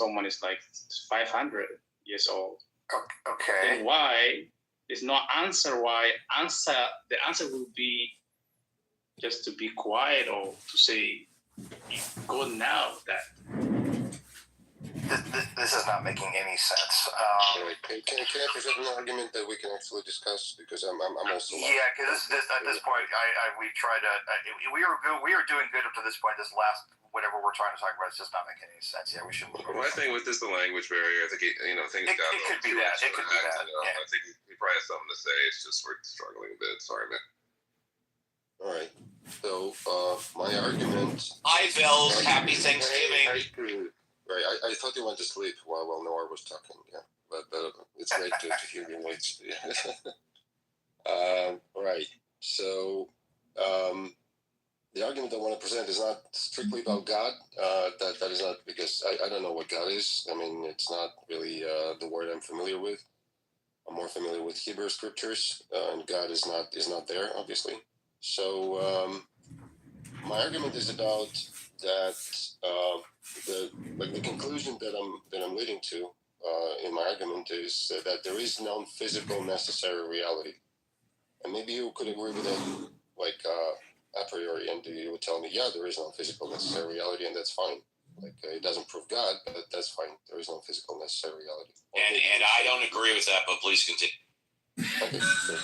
someone is like 500 years old. Okay. Then why there's no answer? Why the answer will be just to be quiet or to say, "Go now." That this is not making any sense. Can I present an argument that we can actually discuss? Because I'm also because at this point we tried to we were doing good up to this point. This last whatever we're trying to talk about is just not making any sense. Yeah, we should. Well, I think with this the language barrier, I think things it could be that. It could be that. Yeah. I think he probably has something to say. It's just we're struggling a bit. Sorry, man. All right. So my argument. Hi, Bill. Happy Thanksgiving. Right. I thought you went to sleep while Noah was talking. Yeah, but it's great to hear your voice. Yeah. Right. So. The argument I want to present is not strictly about God. That is not because I don't know what God is. I mean, it's not really the word I'm familiar with. I'm more familiar with Hebrew scriptures, and God is not there, obviously. So my argument is about that. The conclusion that I'm leading to in my argument is that there is no physical necessary reality, and maybe you could agree with that, a priori, and you would tell me, yeah, there is no physical necessary reality, and that's fine. It doesn't prove God, but that's fine. There is no physical necessary reality. And I don't agree with that, but please continue. Okay, so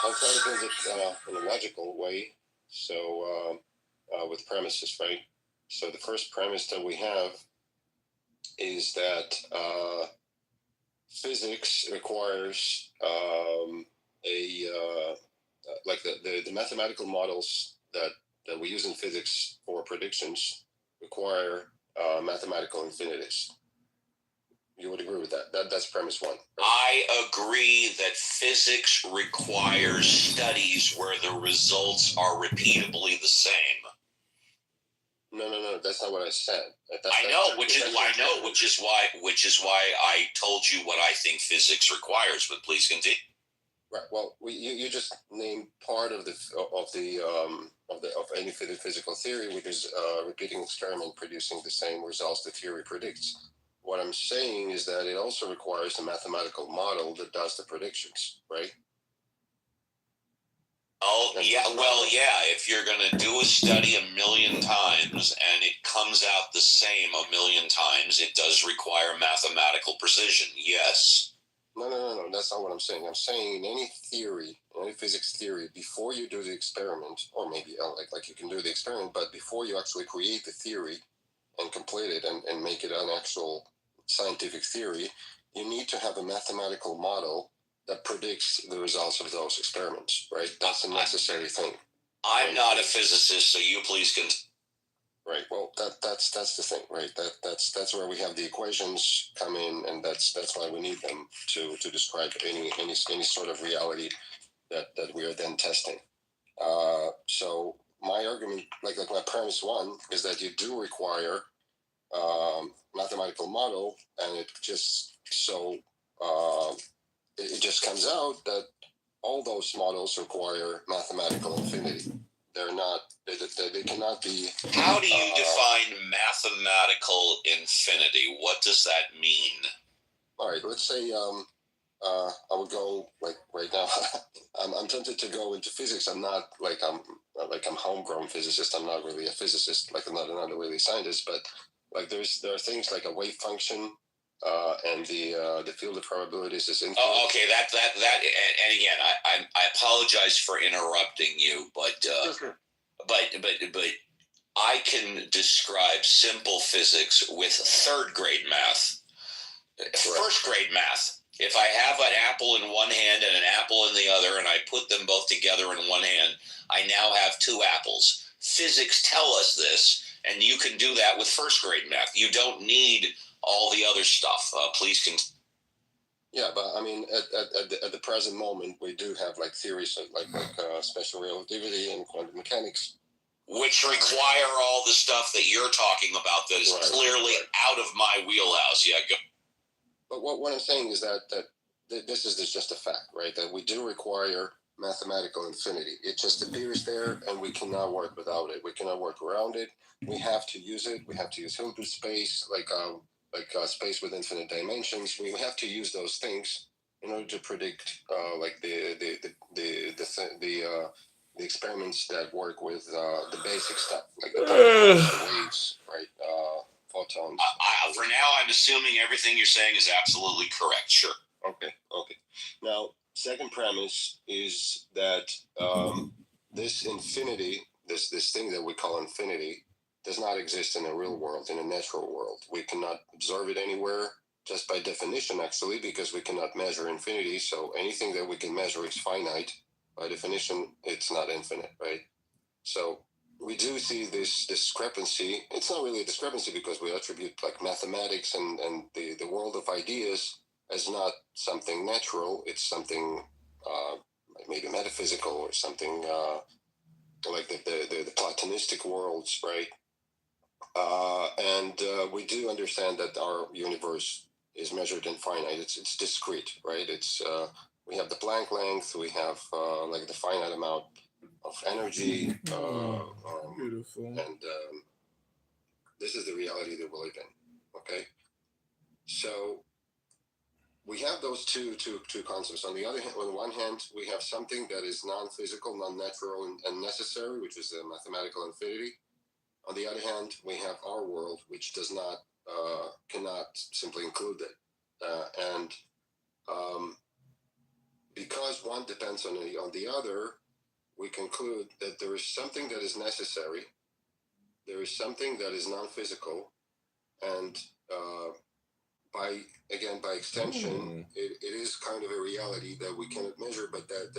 I'll try to build it in a logical way. So with premises, right? So the first premise that we have is that physics requires the mathematical models that we use in physics for predictions require mathematical infinities. You would agree with that? That's premise one. Right? I agree that physics requires studies where the results are repeatably the same. No, that's not what I said. Which is why I told you what I think physics requires. But please continue. Right. Well, you just named part of any physical theory, which is repeating experiment producing the same results the theory predicts. What I'm saying is that it also requires a mathematical model that does the predictions, right? Oh, yeah. Well, yeah. If you're going to do a study 1,000,000 times and it comes out the same 1,000,000 times, it does require mathematical precision. Yes. No. That's not what I'm saying. I'm saying in any theory, any physics theory, before you do the experiment, or maybe like you can do the experiment, but before you actually create the theory and complete it and make it an actual scientific theory, you need to have a mathematical model that predicts the results of those experiments, right? That's a necessary thing. I'm not a physicist, so you please continue. Right. Well, that's the thing, right? That's where we have the equations come in, and that's why we need them to describe any sort of reality that we are then testing. So my argument, like my premise one, is that you do require mathematical model, and it just comes out that all those models require mathematical infinity. They're not. They cannot be. How do you define mathematical infinity? What does that mean? All right. Let's say I would go like right now. I'm tempted to go into physics. I'm not I'm homegrown physicist. I'm not really a physicist. I'm not a really scientist. But there are things like a wave function. And the field of probabilities is infinite. Oh, okay. That and again, I apologize for interrupting you, but I can describe simple physics with third grade math, first grade math. If I have an apple in one hand and an apple in the other, and I put them both together in one hand, I now have two apples. Physics tell us this, and you can do that with first grade math. You don't need all the other stuff. Please continue. Yeah, but I mean, at the present moment, we do have theories like special relativity and quantum mechanics, which require all the stuff that you're talking about that is clearly out of my wheelhouse. Yeah, go. But what I'm saying is that this is just a fact, right? That we do require mathematical infinity. It just appears there, and we cannot work without it. We cannot work around it. We have to use it. We have to use Hilbert space, like space with infinite dimensions. We have to use those things in order to predict like the experiments that work with the basic stuff, like the particles, the waves, right? Photons. For now, I'm assuming everything you're saying is absolutely correct. Sure. Okay. Now, second premise is that this infinity, this thing that we call infinity, does not exist in a real world, in a natural world. We cannot observe it anywhere, just by definition, actually, because we cannot measure infinity. So anything that we can measure is finite. By definition, it's not infinite, right? So we do see this discrepancy. It's not really a discrepancy because we attribute like mathematics and the world of ideas as not something natural. It's something maybe metaphysical or something like the Platonistic worlds, right? And we do understand that our universe is measured in finite. It's discrete, right? It's we have the Planck length. We have like the finite amount of energy. Beautiful. And this is the reality that we live in. Okay, so we have those two concepts. On the other hand, on one hand, we have something that is non-physical, non-natural, and necessary, which is the mathematical infinity. On the other hand, we have our world, which does not cannot simply include it, and because one depends on the other, we conclude that there is something that is necessary, there is something that is non-physical, and by extension, it is kind of a reality that we cannot measure, but that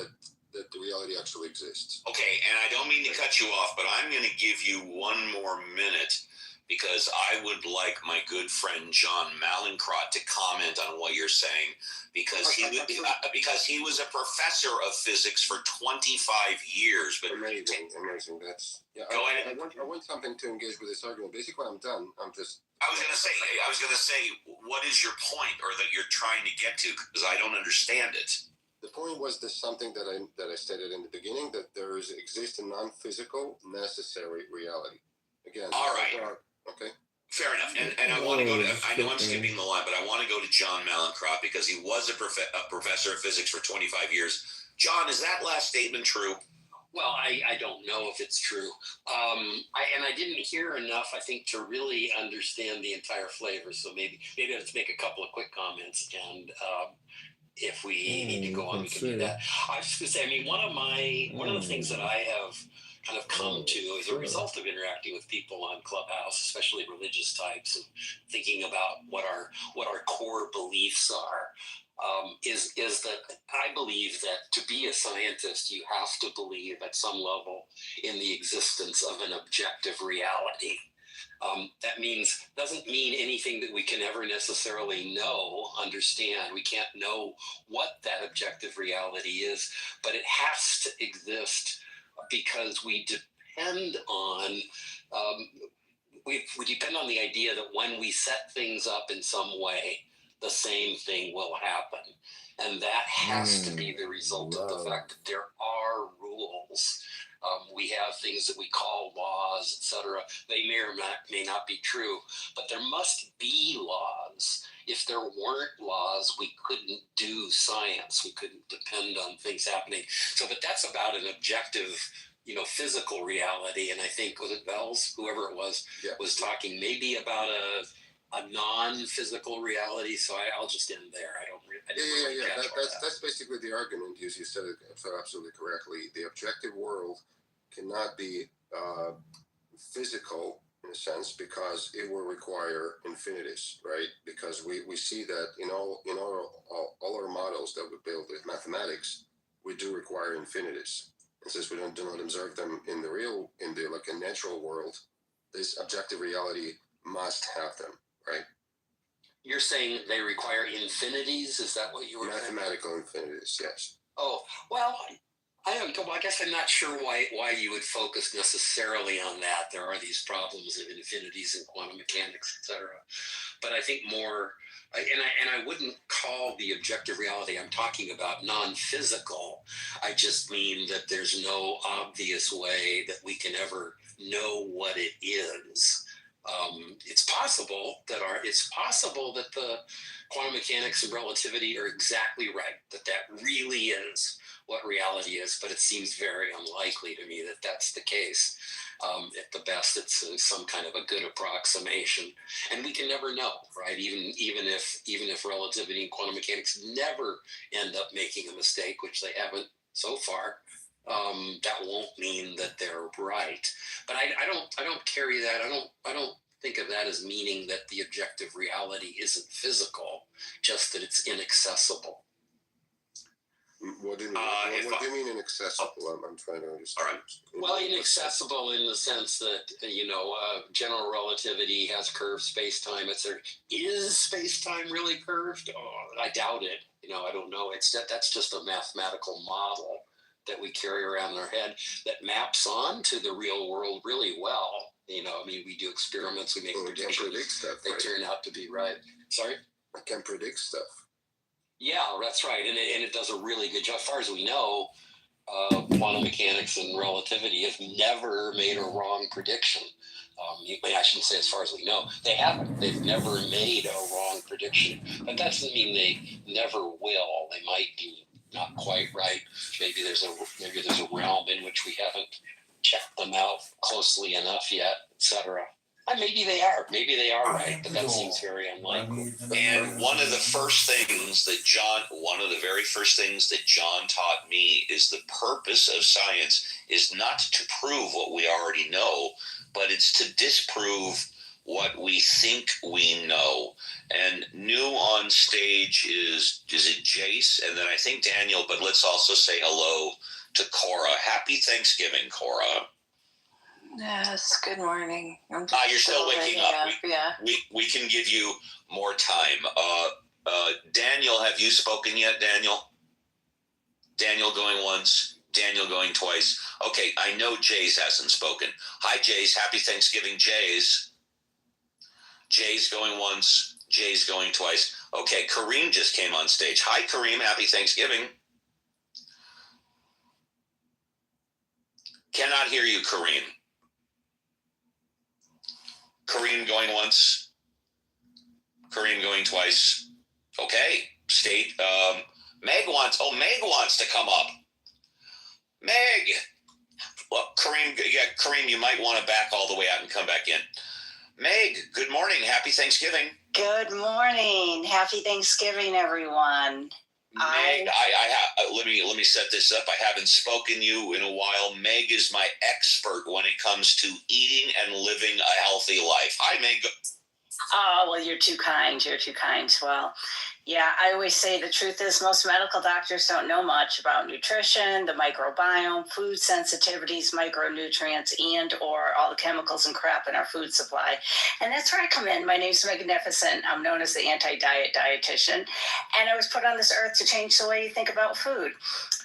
the reality actually exists. Okay, and I don't mean to cut you off, but I'm going to give you one more minute because I would like my good friend John Malincrot to comment on what you're saying because he was a professor of physics for 25 years. But amazing. That's go ahead. I want something to engage with this argument. Basically, I'm done. I was going to say, what is your point, or that you're trying to get to? Because I don't understand it. The point was this something that I stated in the beginning, that there exists a non-physical necessary reality. Again. All right. Okay. Fair enough. And I want to go to, I know I'm skipping the line, but I want to go to John Malincrot because he was a professor of physics for 25 years. John, is that last statement true? Well, I don't know if it's true. I didn't hear enough, I think, to really understand the entire flavor. So maybe let's make a couple of quick comments, and if we need to go on, we can do that. I was just going to say, I mean, one of the things that I have kind of come to as a result of interacting with people on Clubhouse, especially religious types, and thinking about what our core beliefs are, is that I believe that to be a scientist, you have to believe at some level in the existence of an objective reality. That doesn't mean anything that we can ever necessarily understand. We can't know what that objective reality is, but it has to exist because we depend on we depend on the idea that when we set things up in some way, the same thing will happen. And that has to be the result of the fact that there are rules. We have things that we call laws, etc. They may not be true, but there must be laws. If there weren't laws, we couldn't do science. We couldn't depend on things happening. So, but that's about an objective, physical reality. And I think, was it Bells, whoever it was, was talking maybe about a non-physical reality. So I'll just end there. That's basically the argument. You said it so absolutely correctly. The objective world cannot be physical in a sense because it will require infinities, right? Because we see that in all our models that we build with mathematics, we do require infinities. And since we do not observe them in a natural world, this objective reality must have them, right? You're saying they require infinities? Is that what you were saying? Mathematical infinities, yes. Oh, well, I guess I'm not sure why you would focus necessarily on that. There are these problems of infinities and quantum mechanics, etc. But I think more, and I wouldn't call the objective reality I'm talking about non-physical. I just mean that there's no obvious way that we can ever know what it is. It's possible that the quantum mechanics and relativity are exactly right. That really is what reality is, but it seems very unlikely to me that that's the case. At the best, it's some kind of a good approximation, and we can never know, right? Even if relativity and quantum mechanics never end up making a mistake, which they haven't so far, that won't mean that they're right. But I don't carry that. I don't think of that as meaning that the objective reality isn't physical, just that it's inaccessible. What do you mean? What do you mean inaccessible? I'm trying to understand. All right. Well, inaccessible in the sense that general relativity has curved space-time. Is space-time really curved? Oh, I doubt it. I don't know. That's just a mathematical model that we carry around in our head that maps on to the real world really well. We do experiments, we make predictions. Can predict stuff, they right? Turn out to be right. Sorry? I can predict stuff. Yeah, that's right. And it does a really good job. As far as we know, quantum mechanics and relativity have never made a wrong prediction. I shouldn't say as far as we know. They haven't. They've never made a wrong prediction. But that doesn't mean they never will. They might be not quite right. Maybe there's a realm in which we haven't checked them out closely enough yet, etc. Maybe they are. Maybe they are right, but that seems very unlikely. And one of the very first things that John taught me is the purpose of science is not to prove what we already know, but it's to disprove what we think we know. And new on stage is it Jace? And then I think Daniel, but let's also say hello to Cora. Happy Thanksgiving, Cora. Yes, good morning. You're still waking up. Yeah. We can give you more time. Daniel, have you spoken yet, Daniel? Daniel going once, Daniel going twice. Okay, I know Jays hasn't spoken. Hi, Jays. Happy Thanksgiving, Jays. Jays going once, Jays going twice. Okay, Kareem just came on stage. Hi, Kareem. Happy Thanksgiving. Cannot hear you, Kareem. Kareem going once. Kareem going twice. Okay. State. Meg wants to come up. Meg. Well, Kareem, you might want to back all the way out and come back in. Meg, good morning. Happy Thanksgiving. Good morning. Happy Thanksgiving, everyone. Meg, let me set this up. I haven't spoken to you in a while. Meg is my expert when it comes to eating and living a healthy life. Hi, Meg. Oh, well, you're too kind. You're too kind. Well, yeah, I always say the truth is most medical doctors don't know much about nutrition, the microbiome, food sensitivities, micronutrients, and or all the chemicals and crap in our food supply. And that's where I come in. My name's Magnificent. I'm known as the anti-diet dietitian. And I was put on this earth to change the way you think about food.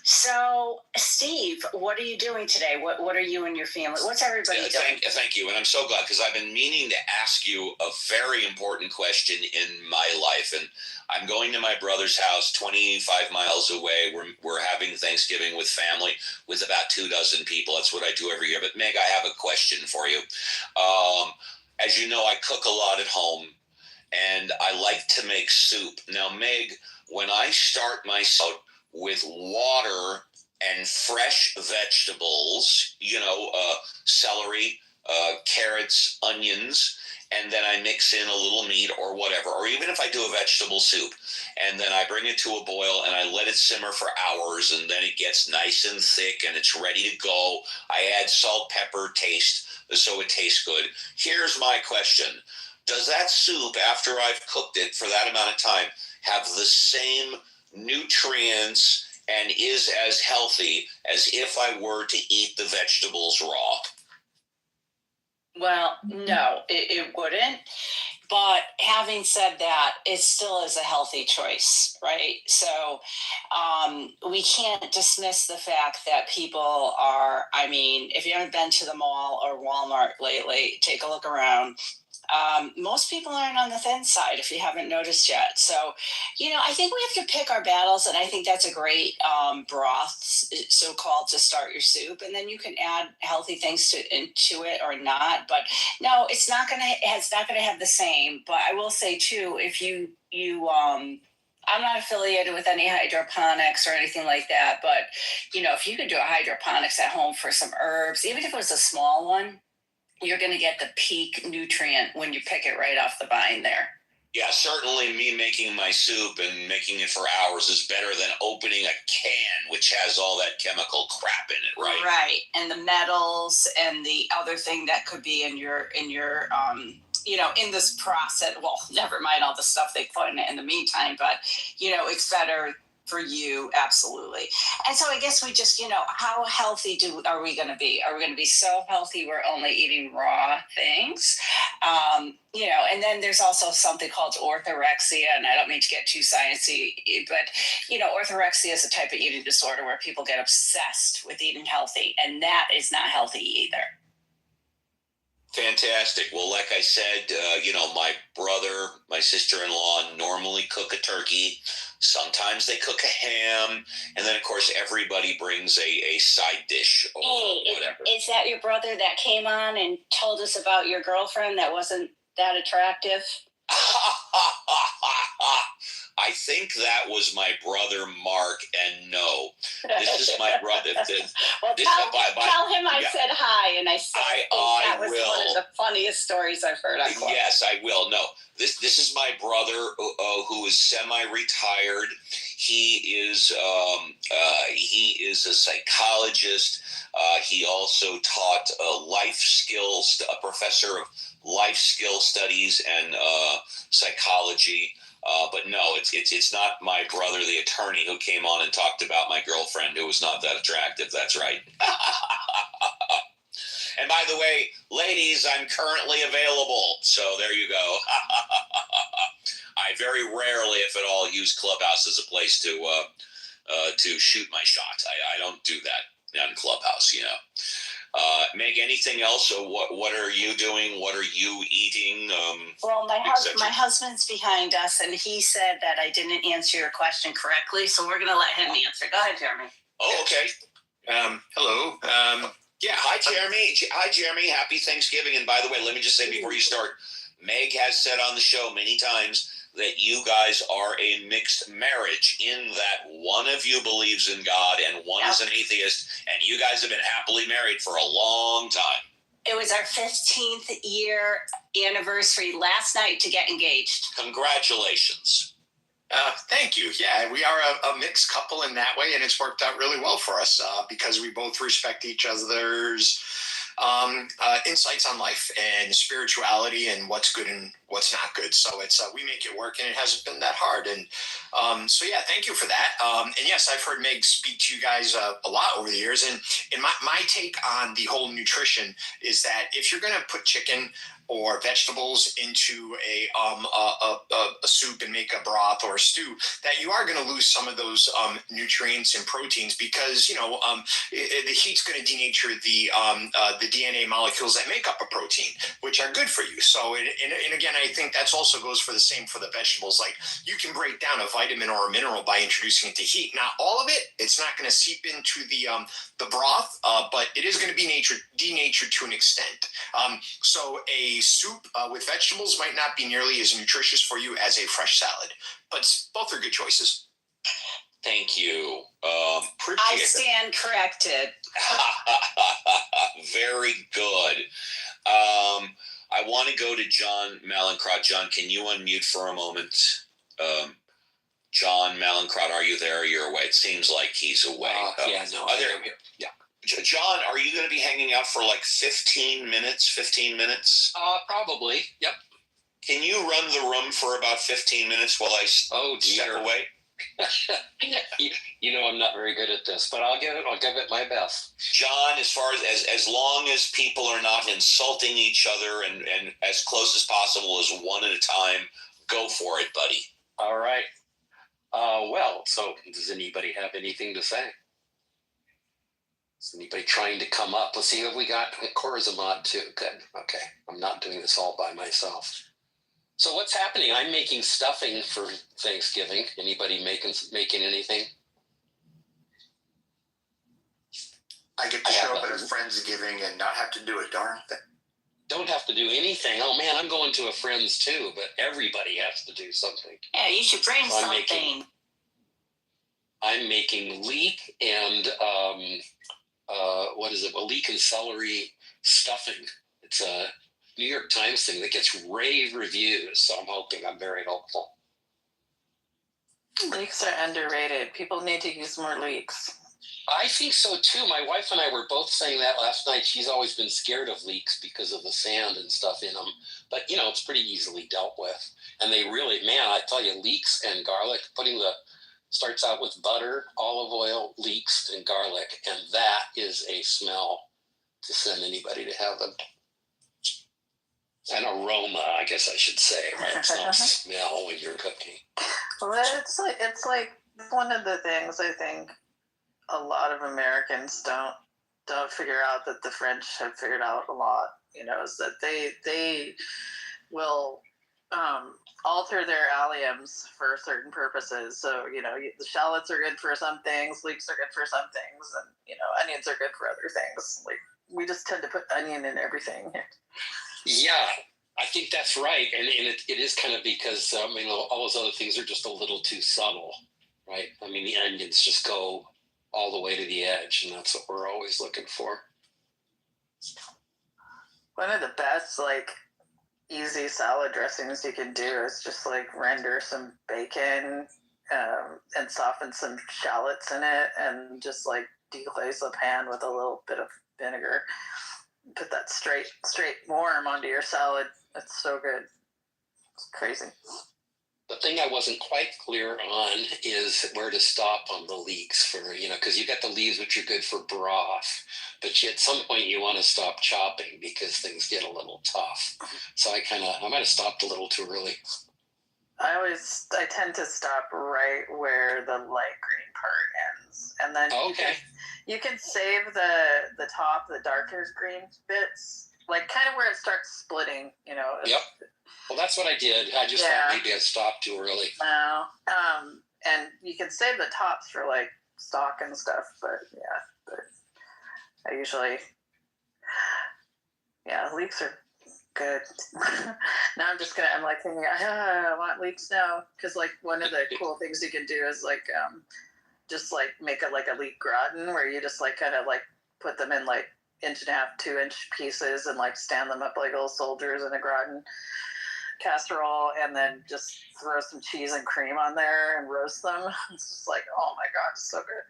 So, Steve, what are you doing today? What are you and your family? What's everybody doing? Thank you. And I'm so glad because I've been meaning to ask you a very important question in my life. And I'm going to my brother's house 25 miles away. We're having Thanksgiving with family with about 24 people. That's what I do every year. But Meg, I have a question for you. As you know, I cook a lot at home and I like to make soup. Now, Meg, when I start my soup with water and fresh vegetables, celery, carrots, onions, and then I mix in a little meat or whatever, or even if I do a vegetable soup, and then I bring it to a boil and I let it simmer for hours, and then it gets nice and thick and it's ready to go. I add salt, pepper, taste, so it tastes good. Here's my question. Does that soup, after I've cooked it for that amount of time, have the same nutrients and is as healthy as if I were to eat the vegetables raw? Well, no, it wouldn't. But having said that, it still is a healthy choice, right? So we can't dismiss the fact that people are, I mean, if you haven't been to the mall or Walmart lately, take a look around. Most people aren't on the thin side if you haven't noticed yet. So, I think we have to pick our battles, and I think that's a great broth, so called, to start your soup, and then you can add healthy things into it or not. But no, it's not gonna have the same. But I will say too, if you I'm not affiliated with any hydroponics or anything like that, but if you could do a hydroponics at home for some herbs, even if it was a small one, you're going to get the peak nutrient when you pick it right off the vine there. Yeah, certainly me making my soup and making it for hours is better than opening a can which has all that chemical crap in it, right? Right, and the metals and the other thing that could be in your in this process. Well, never mind all the stuff they put in it in the meantime, but it's better for you, absolutely. And so I guess we just, how healthy are we going to be? Are we going to be so healthy we're only eating raw things? And then there's also something called orthorexia, and I don't mean to get too sciencey, but orthorexia is a type of eating disorder where people get obsessed with eating healthy, and that is not healthy either. Fantastic. Well, like I said, my brother, my sister-in-law normally cook a turkey. Sometimes they cook a ham. And then, of course, everybody brings a side dish or whatever. Is that your brother that came on and told us about your girlfriend that wasn't that attractive? I think that was my brother Mark, and no, this is my brother. Well, tell him I said hi, and I said that was will. One of the funniest stories I've heard on Club. Yes, I will. No, this is my brother who is semi-retired. He is a psychologist. He also taught life skills, a professor of life skill studies and psychology. But no, it's not my brother, the attorney, who came on and talked about my girlfriend who was not that attractive. That's right. And by the way, ladies, I'm currently available. So there you go. I very rarely, if at all, use Clubhouse as a place to shoot my shot. I don't do that on Clubhouse, Meg, anything else? So what are you doing? What are you eating? Well, my husband's behind us, and he said that I didn't answer your question correctly, so we're going to let him answer. Go ahead, Jeremy. Oh, okay. Hello. Yeah, hi, Jeremy. Hi, Jeremy. Happy Thanksgiving. And by the way, let me just say before you start, Meg has said on the show many times that you guys are a mixed marriage, in that one of you believes in God and one is an atheist, and you guys have been happily married for a long time. It was our 15th year anniversary last night to get engaged. Congratulations. Thank you. Yeah, we are a mixed couple in that way, and it's worked out really well for us because we both respect each other's insights on life and spirituality and what's good and what's not good. So it's we make it work, and it hasn't been that hard. And so yeah, thank you for that. And yes, I've heard Meg speak to you guys a lot over the years. And my take on the whole nutrition is that if you're going to put chicken or vegetables into a soup and make a broth or a stew, that you are going to lose some of those nutrients and proteins because the heat's going to denature the DNA molecules that make up a protein, which are good for you. So and again, I think that's also goes for the same for the vegetables. Like, you can break down a vitamin or a mineral by introducing it to heat. Not all of it; it's not going to seep into the broth, but it is going to be denatured to an extent. So a soup with vegetables might not be nearly as nutritious for you as a fresh salad, but both are good choices. Thank you. I stand corrected. Very good. I want to go to John Malincrot. John, can you unmute for a moment? John Malincrot, are you there? You're away. It seems like he's away. Yeah. John, are you going to be hanging out for like 15 minutes? 15 minutes? Probably. Yep. Can you run the room for about 15 minutes while I step away? You know, I'm not very good at this, but I'll give it my best. John, as far as long as people are not insulting each other and as close as possible as one at a time, go for it, buddy. All right. Well, so does anybody have anything to say? Is anybody trying to come up? Let's see if we got Cora's a mod too. Good. Okay. I'm not doing this all by myself. So what's happening? I'm making stuffing for Thanksgiving. Anybody making anything? I get to show up at a Friendsgiving and not have to do a darn thing. Don't have to do anything. Oh man, I'm going to a friend's too, but everybody has to do something. Yeah, you should bring So something. I'm making leek and what is it? A leek and celery stuffing. It's a New York Times thing that gets rave reviews, so I'm very hopeful. Leeks are underrated. People need to use more leeks. I think so too. My wife and I were both saying that last night. She's always been scared of leeks because of the sand and stuff in them, but you know, it's pretty easily dealt with. And they really, man, I tell you, leeks and garlic, starts out with butter, olive oil, leeks, and garlic, and that is a smell to send anybody to heaven. An aroma, I guess I should say, right? It's not smell when you're cooking. Well, it's like one of the things I think a lot of Americans don't figure out that the French have figured out a lot. You know, is that they will alter their alliums for certain purposes. So, you know, the shallots are good for some things, leeks are good for some things, and, you know, onions are good for other things. Like, we just tend to put onion in everything. Yeah, I think that's right. And it is kind of because, all those other things are just a little too subtle, right? I mean, the onions just go all the way to the edge, and that's what we're always looking for. One of the best, like, easy salad dressings you can do is just like render some bacon and soften some shallots in it and just like deglaze the pan with a little bit of vinegar. Put that straight warm onto your salad. It's so good. It's crazy. The thing I wasn't quite clear on is where to stop on the leeks for, because you got the leaves, which are good for broth, but at some point you want to stop chopping because things get a little tough. So I might have stopped a little too early. I tend to stop right where the light green part ends. And then you can save the top, the darker green bits, like kind of where it starts splitting, Yep. Well, that's what I did. I just thought maybe I stopped too early. No. And you can save the tops for like stock and stuff, but I usually, leeks are good. Now I'm like thinking, I want leeks now. Cause like one of the cool things you can do is like, just like make a leek gratin where you just like kind of like put them in like 1.5 to 2 inch pieces and like stand them up like little soldiers in a gratin casserole and then just throw some cheese and cream on there and roast them. It's just like, oh my God, it's so good.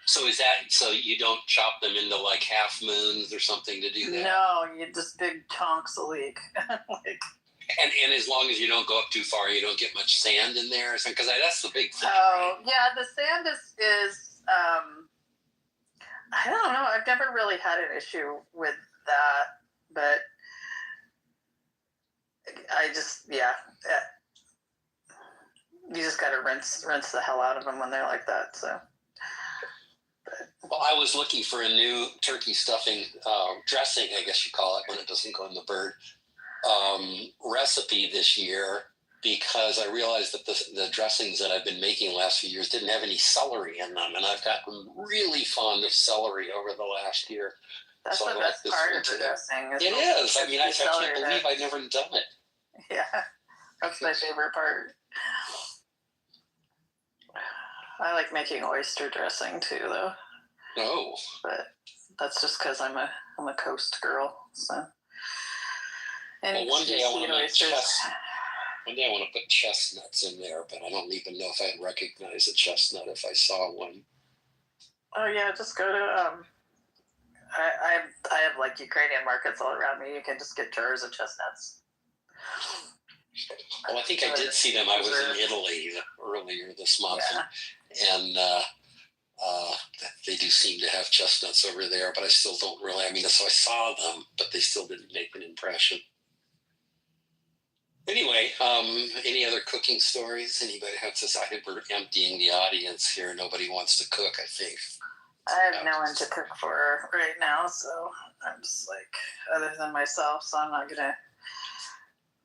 So so you don't chop them into like half moons or something to do that? No, you just big chunks of leek. And as long as you don't go up too far, you don't get much sand in there or something, because that's the big thing. Oh, right? yeah, the sand is I don't know. I've never really had an issue with that, but I just, you just got to rinse the hell out of them when they're like that. So. Well, I was looking for a new turkey stuffing dressing, I guess you call it, when it doesn't go in the bird, recipe this year, because I realized that the dressings that I've been making the last few years didn't have any celery in them, and I've gotten really fond of celery over the last year. That's so the best part of the dressing. It is. I mean, I can't believe I've never done it. Yeah, that's my favorite part. I like making oyster dressing too, though. No, but that's just because I'm a coast girl. So, well, one day I want to put chestnuts in there, but I don't even know if I'd recognize a chestnut if I saw one. Oh yeah, just go to I have like Ukrainian markets all around me. You can just get jars of chestnuts. Oh, I think I did see them. I was in Italy earlier this month, and they do seem to have chestnuts over there, but I still don't really. I mean, so I saw them, but they still didn't make an impression. Anyway, any other cooking stories? Anybody have to say? I think we're emptying the audience here. Nobody wants to cook, I think. I have no one to cook for right now, so I'm just like, other than myself, so I'm not gonna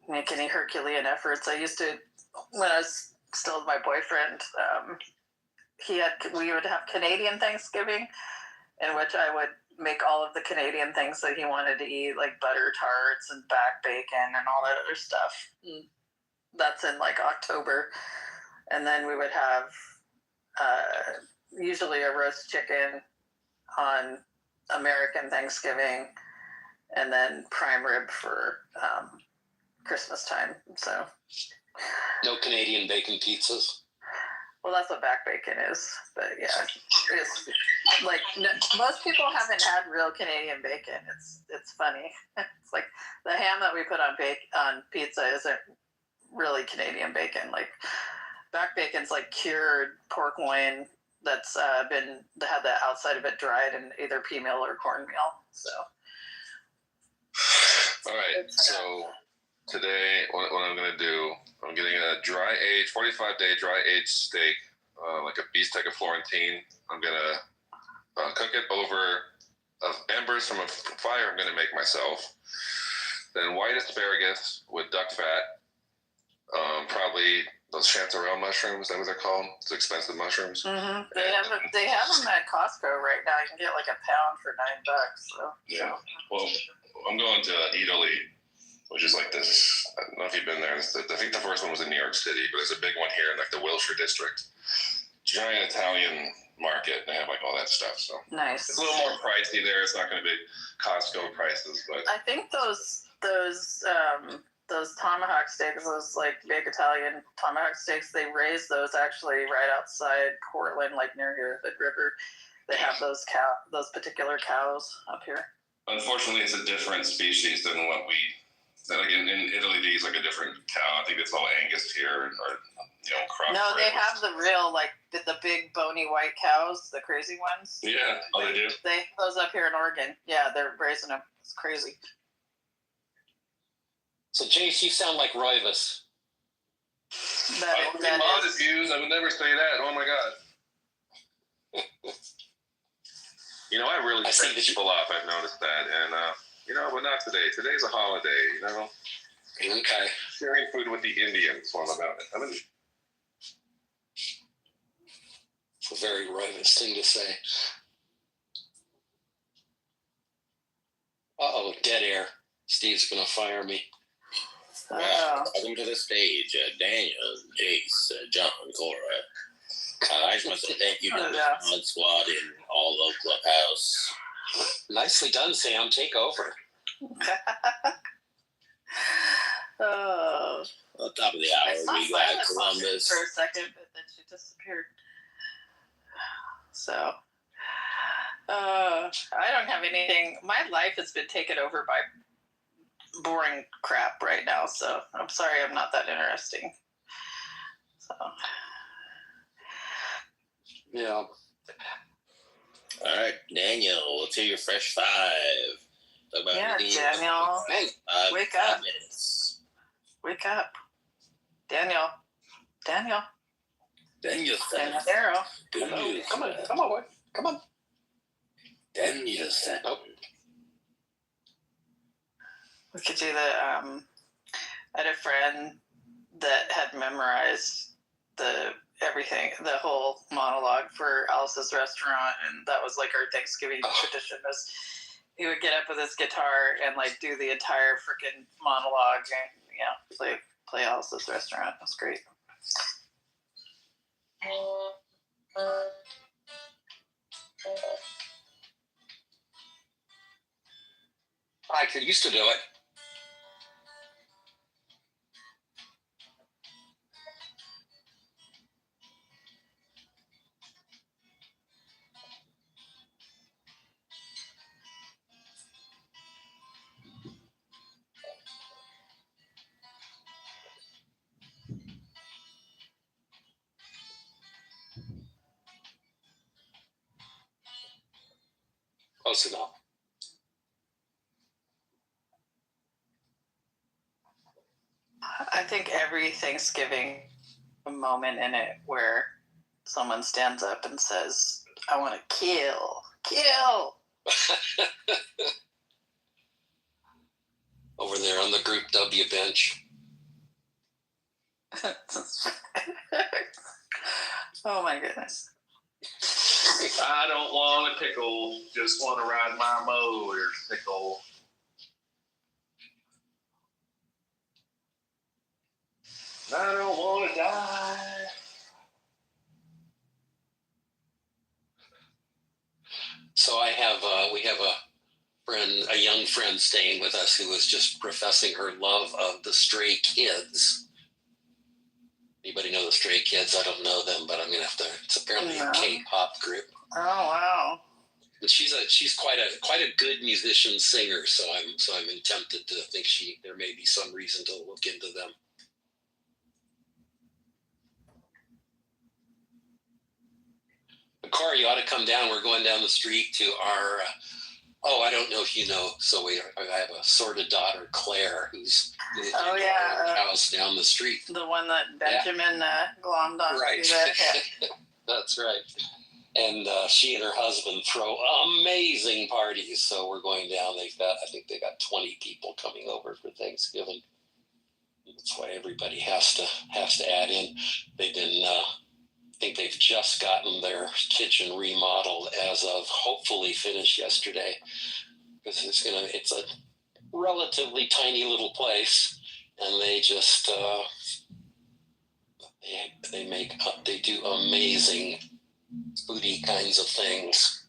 make any Herculean efforts. I used to, when I was still with my boyfriend, we would have Canadian Thanksgiving, in which I would make all of the Canadian things that he wanted to eat, like butter tarts and back bacon and all that other stuff. That's in like October. And then we would have usually a roast chicken on American Thanksgiving, and then prime rib for Christmas time. So no Canadian bacon pizzas. Well, that's what back bacon is, but yeah, it's like most people haven't had real Canadian bacon. It's funny. It's like the ham that we put on pizza isn't really Canadian bacon. Like back bacon's like cured pork loin that's had the outside of it dried in either pea meal or cornmeal. So. All right. So today, what I'm going to do, I'm getting a 45-day dry aged steak, like a beefsteak Florentine. I'm going to cook it over embers from a fire I'm going to make myself. Then white asparagus with duck fat, probably those chanterelle mushrooms, that what they're called? It's expensive mushrooms. Mm-hmm. They have them at Costco right now. You can get like a pound for $9. So. Yeah. Well, I'm going to Italy, which is like this. I don't know if you've been there. I think the first one was in New York City, but there's a big one here in like the Wilshire district. Giant Italian market. They have like all that stuff. So nice. It's a little more pricey there. It's not going to be Costco prices, but I think those tomahawk steaks, those like big Italian tomahawk steaks, they raise those actually right outside Portland, like near the river. They have those particular cows up here. Unfortunately, it's a different species than what we. Like in Italy, they use like a different cow. I think it's all Angus here, or crossbred. No, they have the real like the big bony white cows, the crazy ones. Yeah, they do. They have those up here in Oregon. Yeah, they're raising them. It's crazy. So, Jace, you sound like Roivas. I would be mod views. I would never say that. Oh my god. I really set people off. I've noticed that, and but not today. Today's a holiday. Okay. Sharing food with the Indians while I'm about it. It's a very Roivas thing to say. Uh-oh, dead air. Steve's gonna fire me. Welcome to the stage, Daniel, Jace, John, Cora. I just want to say thank you to the Mod Squad in all of Clubhouse. Nicely done, Sam. Take over. Oh. On top of the hour, we got Columbus. For a second, but then she disappeared. So, I don't have anything. My life has been taken over by boring crap right now, so I'm sorry I'm not that interesting. So. Yeah. All right, Daniel, let's hear your fresh five. Talk about Daniel. Hey, wake up. 5 minutes. Wake up. Daniel. Daniel. Daniel. Come on, boy. Come on. Daniel. Oh. We could do I had a friend that had memorized the whole monologue for Alice's Restaurant, and that was like our Thanksgiving tradition. Was he would get up with his guitar and like do the entire freaking monologue and play Alice's Restaurant. It was great. I used to do it. Close enough. I think every Thanksgiving a moment in it where someone stands up and says, I want to kill. Over there on the Group W bench. Oh my goodness. I don't want a pickle, just want to ride my motorcycle. I don't want to die. So we have a young friend staying with us who was just professing her love of the Stray Kids. Anybody know the Stray Kids? I don't know them, but I'm gonna have to. It's apparently a K-pop group. Oh wow! But she's quite a good musician singer. So I'm tempted to think there may be some reason to look into them. Cora, you ought to come down. We're going down the street to our. I don't know if you know. So I have a sort of daughter, Claire, who's in our house down the street. The one that Benjamin glommed on. Right. Yeah. That's right. And she and her husband throw amazing parties. So we're going down. I think they got 20 people coming over for Thanksgiving. That's why everybody has to add in. They've been. I think they've just gotten their kitchen remodeled as of hopefully finished yesterday, because it's a relatively tiny little place, and they just they do amazing foodie kinds of things.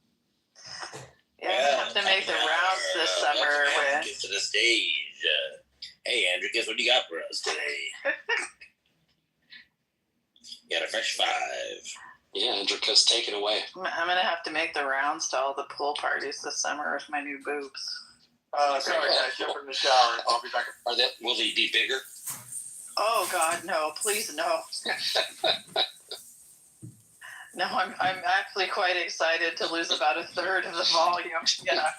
Yeah, I have to make the rounds this summer. Get to the stage. Hey, Andrew, guess what you got for us today? Got a fresh five. Yeah, Andrika's take it away. I'm gonna have to make the rounds to all the pool parties this summer with my new boobs. Sorry guys, jump in the shower. I'll be back. Will they be bigger? Oh God, no! Please no. No, I'm actually quite excited to lose about a third of the volume. Yeah.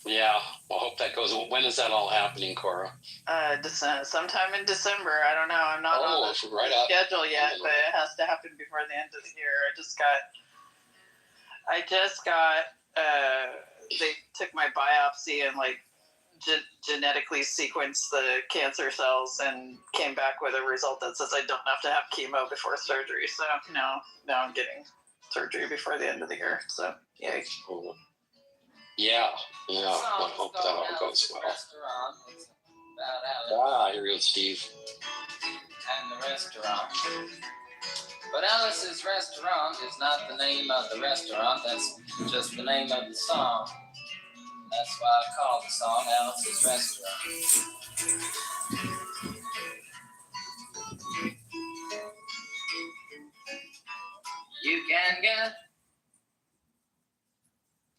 Yeah, well, I hope that goes. When is that all happening, Cora? Sometime in December. I don't know. I'm not on the schedule yet, but it has to happen before the end of the year. I just got. They took my biopsy and genetically sequenced the cancer cells and came back with a result that says I don't have to have chemo before surgery. So now I'm getting surgery before the end of the year. So yay. Cool. Yeah. I hope that all goes well. Here goes Steve. And the restaurant. But Alice's Restaurant is not the name of the restaurant, that's just the name of the song. That's why I call the song Alice's Restaurant. You can get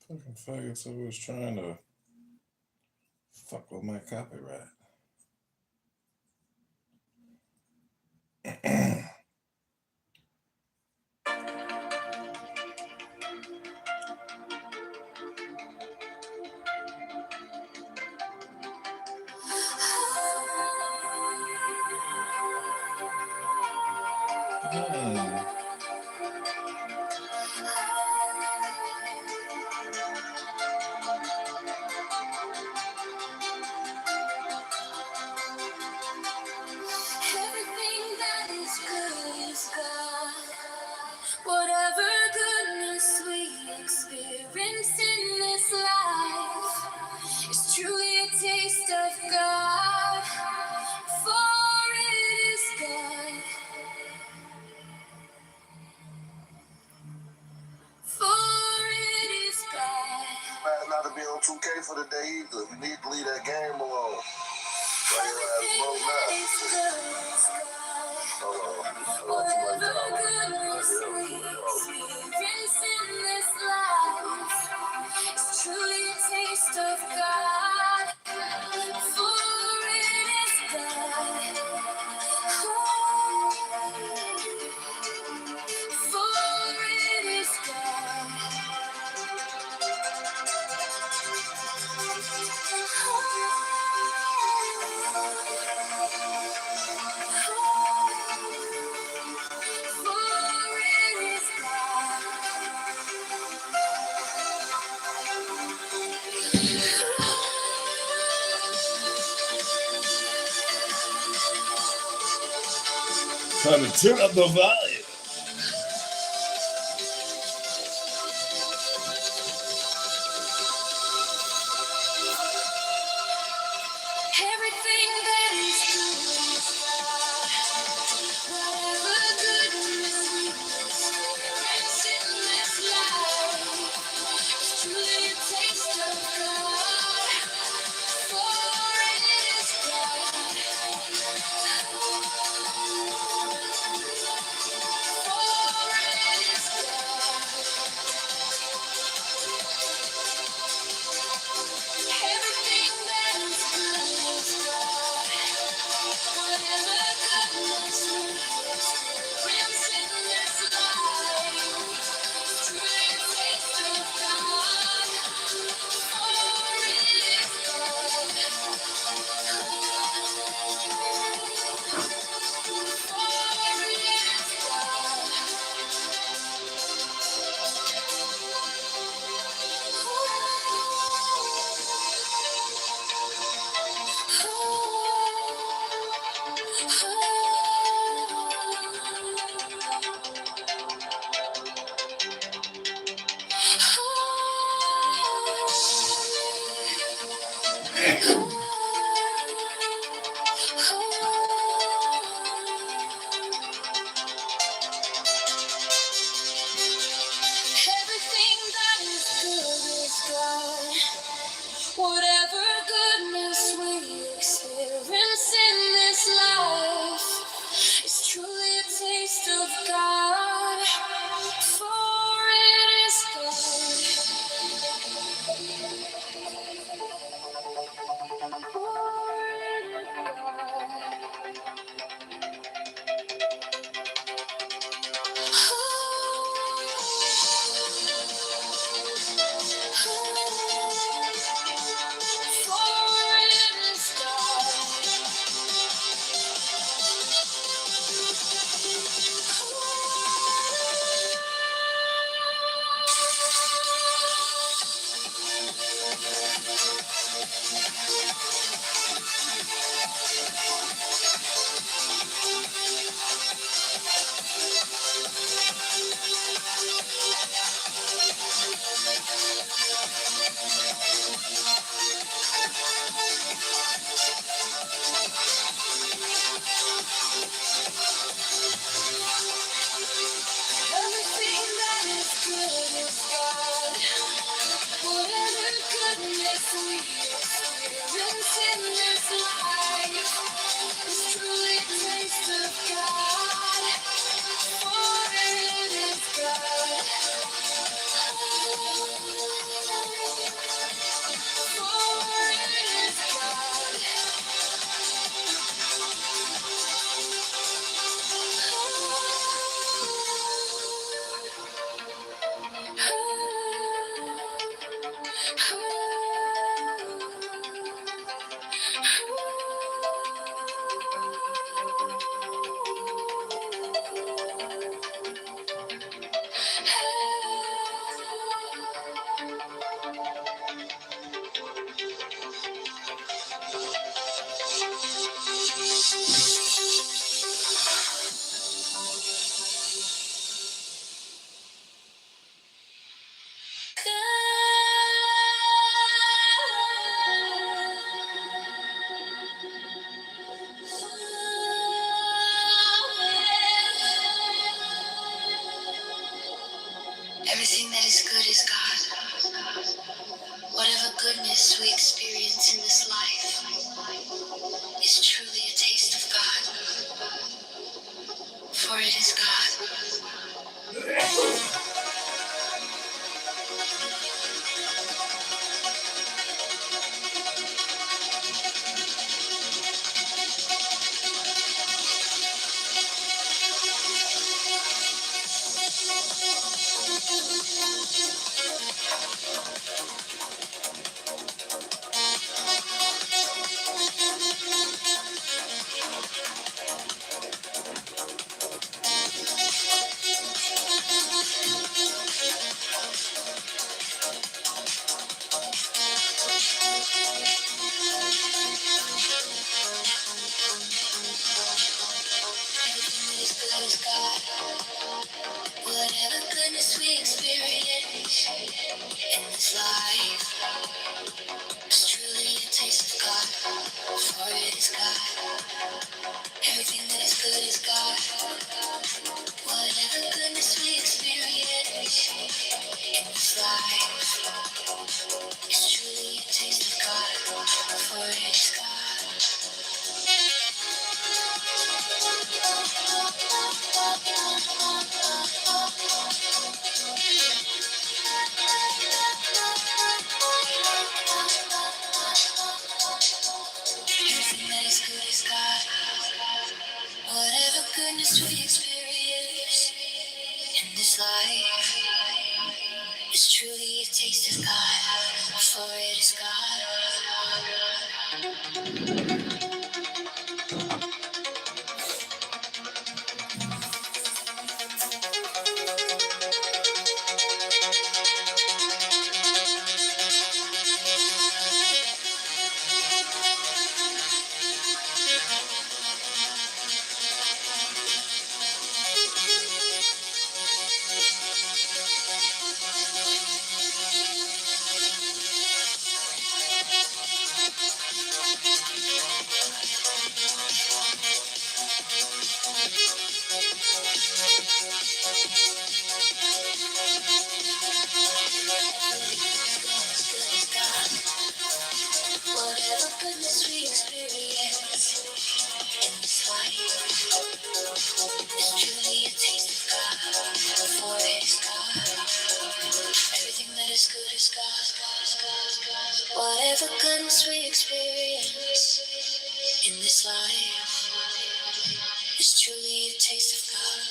Fucking faggots always trying to fuck with my copyright. Whatever goodness we experience in this life is truly a taste of God, for it is God, for it is God. Glad not to be on 2K for the day either. We need to leave that game alone. Whatever goodness we experience in this life is truly a taste of God, for it is God. For it Time to turn up the volume. Everything that is good is God. Whatever goodness we experience in this life is truly a taste of God. For it is God. For it is God. Everything that is good is God. Whatever goodness we experience in this life, truly a taste of God. For it is God. For it is Everything that is good is God. Whatever goodness we experience in this life is truly a taste of God. For it is God. For it is Everything that is good is God. Whatever goodness we experience in this life is truly a taste of God. For it is God. For it is God. Everything that is good is God. Whatever goodness we experience in this life is truly a taste of God. For it is God. is God. Everything that is good is God. Whatever goodness we experience in this life is truly a taste of God, for it is God. Everything that is good is God. Whatever goodness we experience in this life is truly a taste of God, for it is God. Whatever goodness we experience in this life is truly a taste of God, for it is God. Everything that is good is God. Whatever goodness we experience in this life is truly a taste of God,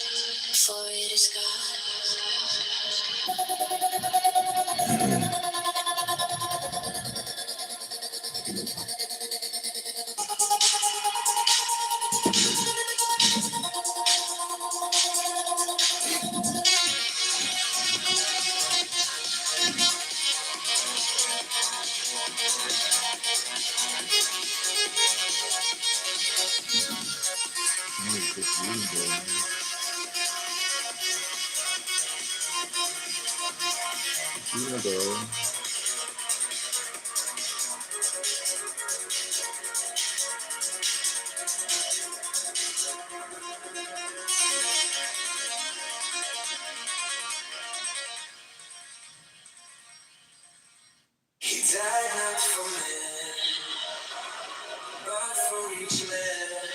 for it is God. He died not for men, but for each man.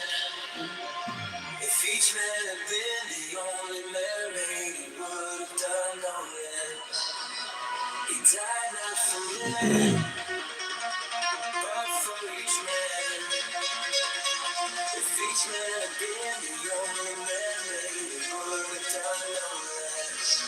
If each man had been the only man made, he would have done no less. He died not for men, but for each man. If each man had been the only man made, he would have done no less.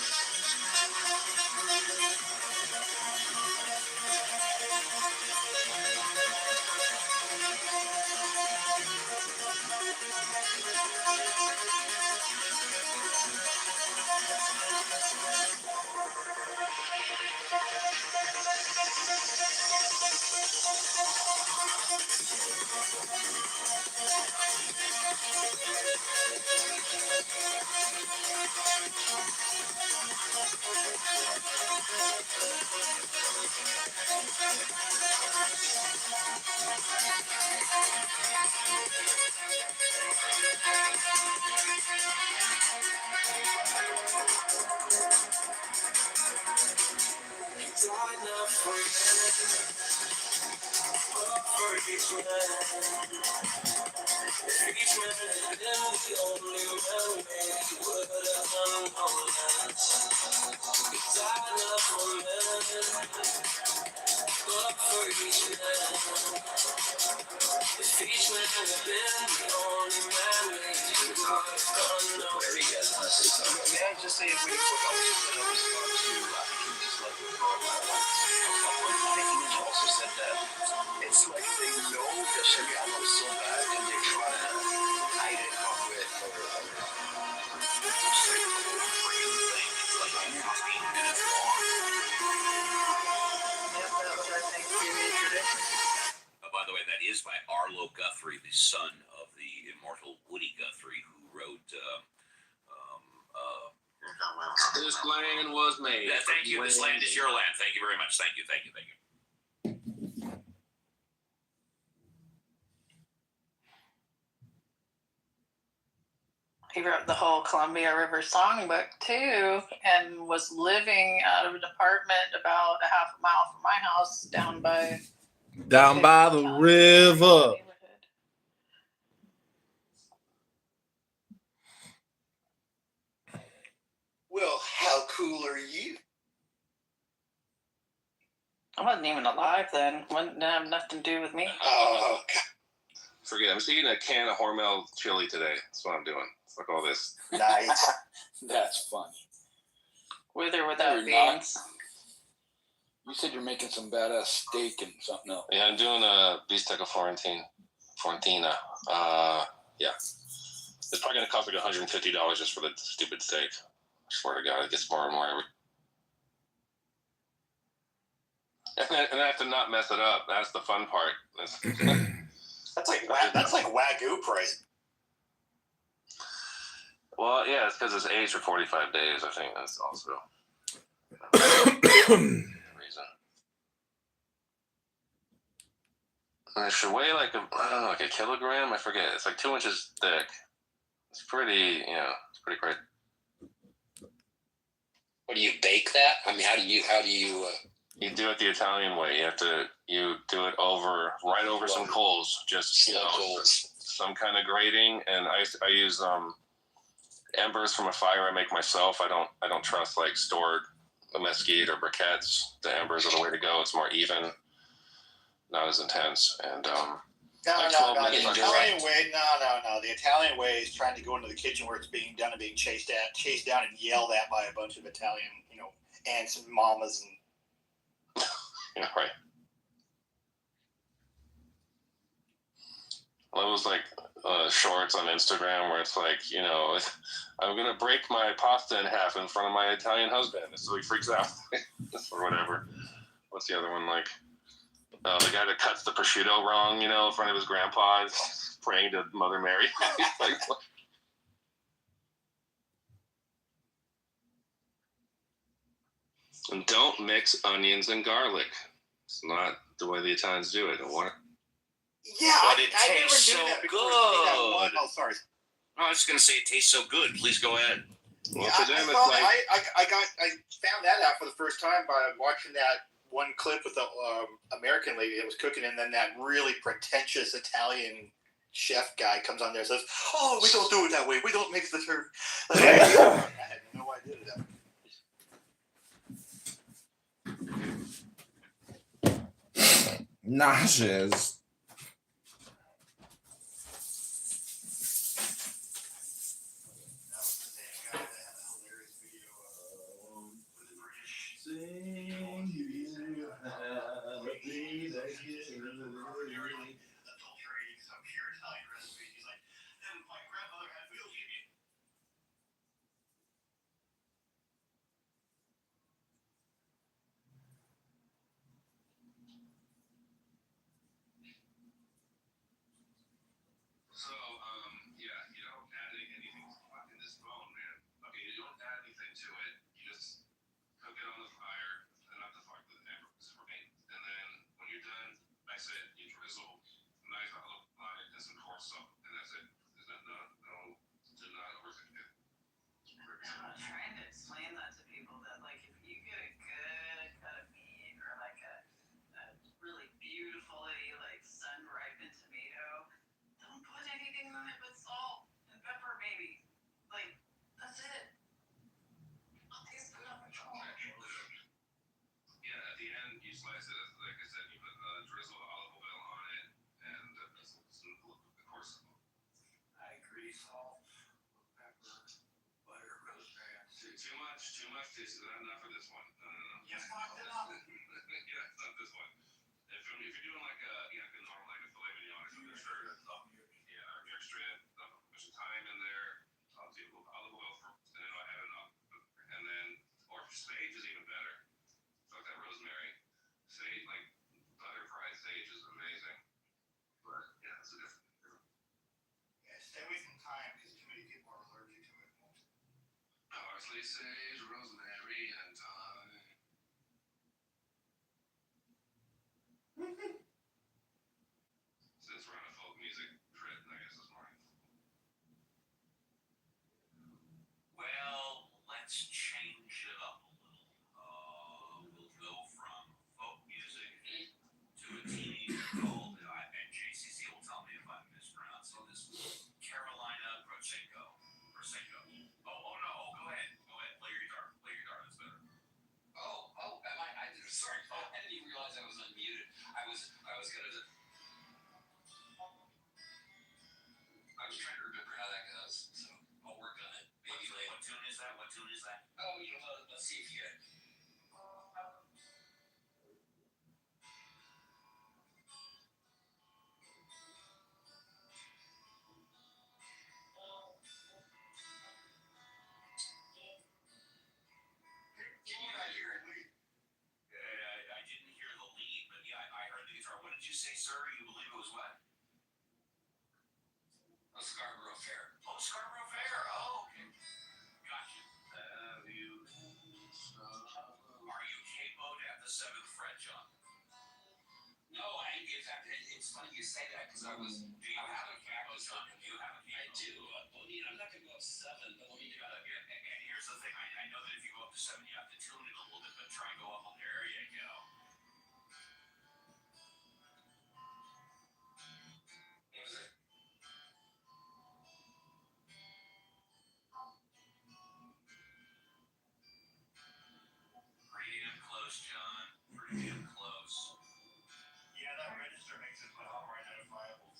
He died not for men, but for each man. If each man had been the only man made, he would have done no less. He died not for men, but for each man. If each man had been the only man made, he would have done no less. May I just say if we response to I think he also said that it's like they know the Shariano is so bad and they try to hide it with By the way, that is by Arlo Guthrie, the son of the immortal Woody Guthrie, who wrote. This land was made. Yeah, thank you. This land is your land. Thank you very much. Thank you. He wrote the whole Columbia River songbook too, and was living out of an apartment about a half a mile from my house down by the river. Well, how cool are you? I wasn't even alive then. Didn't have nothing to do with me. Oh, God. Forget it. I'm just eating a can of Hormel chili today. That's what I'm doing. Fuck all this. Nice. That's funny. With or without You're beans. not. You said you're making some badass steak and something else. Yeah, I'm doing a bistecca Fiorentina. Yeah. It's probably going to cost like $150 just for the stupid steak. I swear to God, it gets more and more every. And I have to not mess it up. That's the fun part. That's like Wagyu price. Well, yeah, it's because it's aged for 45 days. I think that's also reason. And it should weigh like like a kilogram. I forget. It's like 2 inches thick. It's pretty, it's pretty crazy. What do you bake that? I mean, how do you? You do it the Italian way. You do it right over some coals, just slow coals, some kind of grating, and I use embers from a fire I make myself. I don't trust like stored mesquite or briquettes. The embers are the way to go. It's more even, not as intense, and No. The Italian way, no. The Italian way is trying to go into the kitchen where it's being done and being chased down and yelled at by a bunch of Italian, aunts and mamas and. Yeah, right. Well, it was like shorts on Instagram where it's like, I'm gonna break my pasta in half in front of my Italian husband, so he freaks out or whatever. What's the other one like? The guy that cuts the prosciutto wrong, in front of his grandpa, is praying to Mother Mary. Like, and don't mix onions and garlic. It's not the way the Italians do it. What? Yeah, but it I tastes never so knew that good. Oh, sorry. I was just gonna say it tastes so good. Please go ahead. Well, Yeah, for them, it's like I found that out for the first time by watching that one clip with the American lady that was cooking, and then that really pretentious Italian chef guy comes on there and says, "Oh, we don't do it that way. We don't mix the turd." I had no idea that. Nauseous. So, yeah, you don't add anything in this bone, man. Okay, you don't add anything to it. You just cook it on the fire, not the fire, the embers, right? And then when you're done, I said you drizzle a nice olive oil and some coarse salt, and that's it. Is that do not overthink it. I'm trying to explain that to people that, like, if you get a good cut of meat or like a really beautifully like sun-ripened tomato, don't put anything on it but salt and pepper, maybe. Like, that's it. It'll taste good on its own. Yeah, at the end, you slice it, like I said, you put drizzle olive oil on it, and some coarse salt. I agree. Salt, pepper, butter, rosemary. Too much. Not for this one. No. You fucked it up. Yeah, it's not this one. If you're doing like a normal like a filet mignon or something, sure. Yeah, extra. Put some thyme in there. I'll do olive oil first, and then I'll add enough. And then, or sage is even better. Like that rosemary. Sage, like butter fried sage is amazing. But yeah, it's a different. Yeah, stay away from thyme because too many people are allergic to it. Parsley, sage, rosemary, and thyme. Since we're on a folk music trip, I guess this morning. was trying to remember how that goes, so I'll work on it. Maybe later. What tune is that? Oh, let's see if you get it. Can you not hear it? I didn't hear the lead, but yeah, I heard the guitar. What did you say, sir? You believe it was what? A Scarborough Fair. Oh, Scarborough Fair. Oh, okay. Gotcha. Are you capoed at the 7th fret, John? No, in fact, it's funny you say that because I was. Do you have a capo, John? Do you have a capo? I do. I'm not going to go up 7, but let me do that. And here's the thing. I know that if you go up to 7, you have to tune it a little bit, but try and go up. There you go. Pretty damn close, John. Pretty damn close. Yeah, that register makes it more identifiable.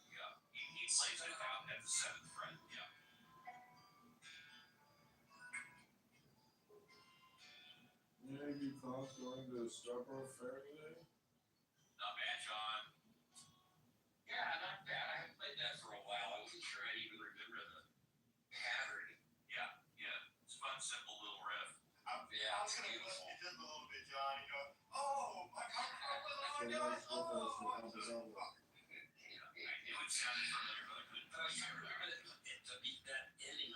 Yeah, he plays it out at the 7th fret. Yeah. You clowns going to Scarborough Fair today? Not bad, John. Yeah, not bad. I haven't played that for a while. I wasn't sure I'd even remember the pattern. Yeah. It's a fun, simple little riff. I was going to listen to just a little bit, John. You go, oh, my God. It would sound familiar, but I couldn't. I was trying to remember that that ending.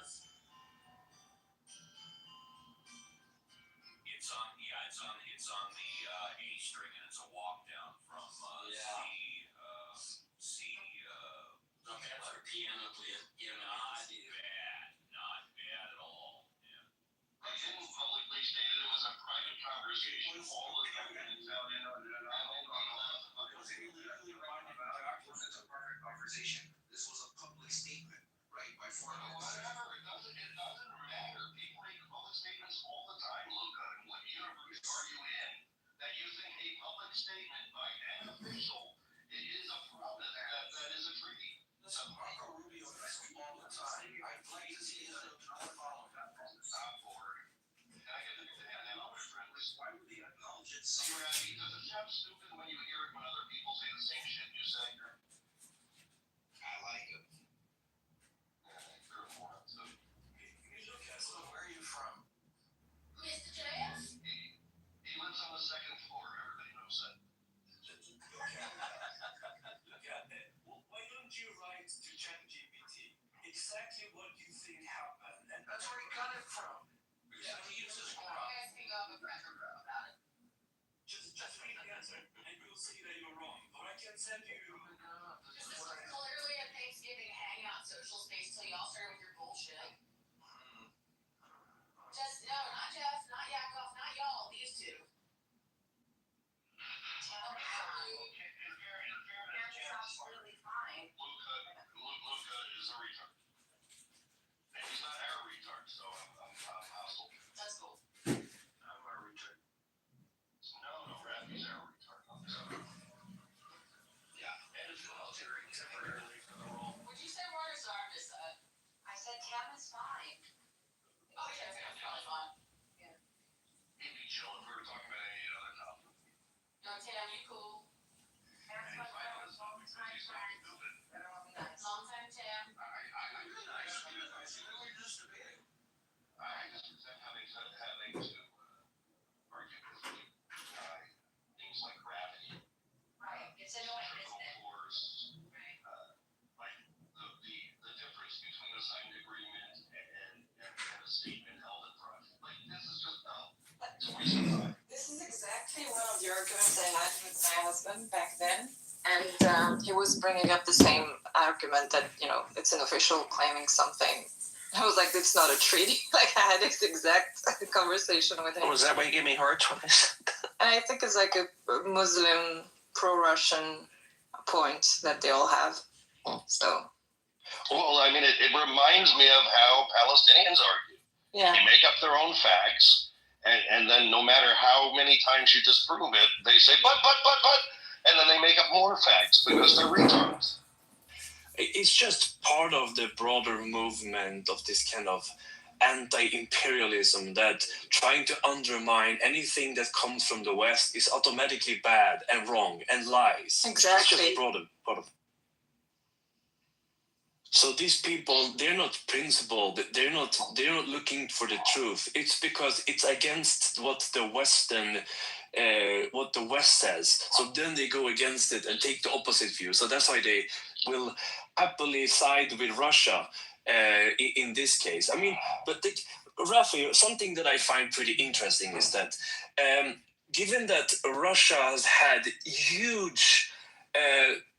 It's on the A string, and it's a walk down from C. That's our piano playing. Not bad at all. Yeah. I didn't publicly state it. It was a private conversation. All of them in town. It was illegally binding documents. It's a private conversation. This was a public statement, right? By formal. Whatever. It doesn't matter. People make public statements all the time. Look, what universe are you in that you think a public statement by an official is a problem that is a treaty? Listen, Marco Rubio does all the time. I'd like to see him follow that from the top forward. And I get to have that other friend. Why would they acknowledge it? Does it sound stupid when you hear it when other people say the same shit you say? I like it. You're a moron, so. Where are you from? Mr. JS? He lives on the 2nd floor. Everybody knows that. Look at that. Well, why don't you write to ChatGPT exactly what you think happened? And that's where he got it from. Yeah, he uses Grok. Just read the answer, and you'll see that you're wrong. Or I can send you. This is literally a Thanksgiving hangout social space till y'all start with your bullshit. Just, no, not Jeff, not Yakov, not y'all, these two. Really fine. Luca is a retard. And he's not our retard, so I'm hostile. That's cool. I'm our retard. No, Raffy's our retard. Yeah, and it's military temporarily for the role. Would you say water star? I missed that. I said Tam is fine. Oh, yeah, Tam's probably fine. He'd be chilling. We were talking about any other topic. No, Tam, you cool? That's my Long time, Tam. I just resent having to argue with things like gravity. Right. It's annoying, isn't it? Force. Right. Like the difference between a signed agreement and a statement held in front. Like this is just dumb. It's a waste of time. This is exactly one of the arguments I had with my husband back then. And he was bringing up the same argument that, it's an official claiming something. I was like, it's not a treaty. Like, I had this exact conversation with him. Oh, is that why you gave me heart twice? And I think it's like a Muslim, pro-Russian point that they all have. So. Well, I mean, it reminds me of how Palestinians argue. Yeah. They make up their own facts, and then no matter how many times you disprove it, they say, but, and then they make up more facts because they're retards. It's just part of the broader movement of this kind of anti-imperialism that trying to undermine anything that comes from the West is automatically bad and wrong and lies. Exactly. It's just part of. So these people, they're not principled. They're not looking for the truth. It's because it's against what the West says. So then they go against it and take the opposite view. So that's why they will happily side with Russia in this case. I mean, but Rafi, something that I find pretty interesting is that given that Russia has had huge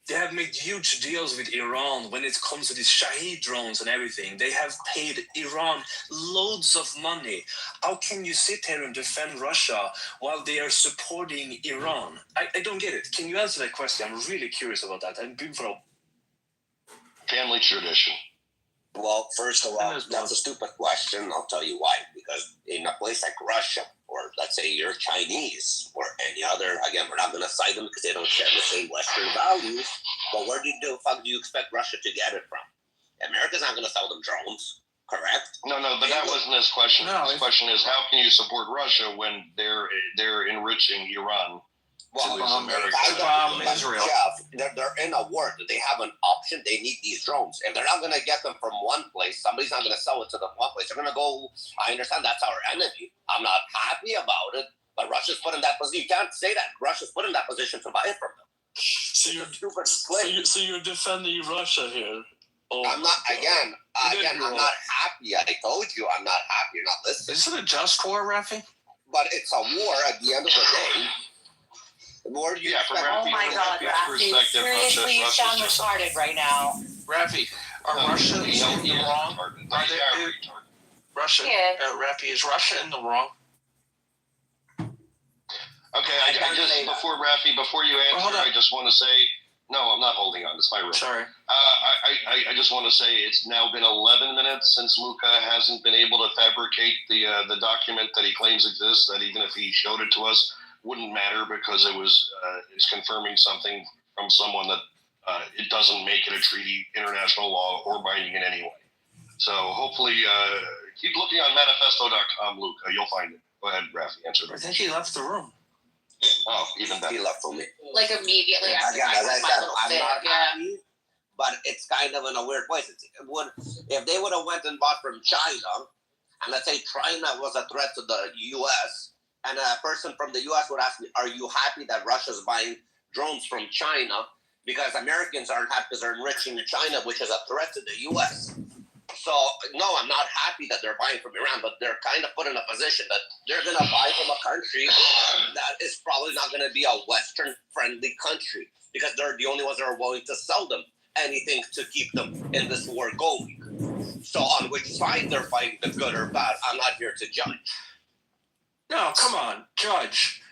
they have made huge deals with Iran when it comes to these Shahed drones and everything. They have paid Iran loads of money. How can you sit here and defend Russia while they are supporting Iran? I don't get it. Can you answer that question? I'm really curious about that. I've been for a family tradition. Well, first of all, that's a stupid question. I'll tell you why. Because in a place like Russia, or let's say you're Chinese, or any other, again, we're not going to cite them because they don't share the same Western values. But where the fuck do you expect Russia to get it from? America's not going to sell them drones, correct? No, but that wasn't his question. His question is, how can you support Russia when they're enriching Iran? Well, Israel. Jeff, they're in a war. They have an option. They need these drones. If they're not going to get them from one place, somebody's not going to sell it to them one place. They're going to go, I understand that's our enemy. I'm not happy about it, but Russia's put in that position. You can't say that. Russia's put in that position to buy it from them. So you're defending Russia here. I'm not, again, I'm not happy. I told you I'm not happy. You're not listening. Is it a just war, Rafi? But it's a war at the end of the day. The more you oh my God, Rafi! Seriously, you sound retarded right now. Rafi, are Russians in the wrong? Russia, Rafi, is Russia in the wrong? Okay, I just before you answer, I just want to say, no, I'm not holding on. It's my room. Sorry. I just want to say it's now been 11 minutes since Luca hasn't been able to fabricate the document that he claims exists. That even if he showed it to us, wouldn't matter because it's confirming something from someone that it doesn't make it a treaty, international law, or binding in any way. So hopefully, keep looking on manifesto.com, Luke. You'll find it. Go ahead, Rafi, answer that. I think he left the room. Oh, even better. He left for me. Like immediately after Again, as I said, I'm not yeah. happy, but it's kind of in a weird place. If they would have went and bought from China, and let's say China was a threat to the U.S., and a person from the U.S. would ask me, are you happy that Russia's buying drones from China? Because Americans aren't happy because they're enriching China, which is a threat to the U.S. So, no, I'm not happy that they're buying from Iran, but they're kind of put in a position that they're going to buy from a country that is probably not going to be a Western-friendly country because they're the only ones that are willing to sell them anything to keep them in this war going. So on which side they're fighting, the good or bad, I'm not here to judge. No, come on, judge.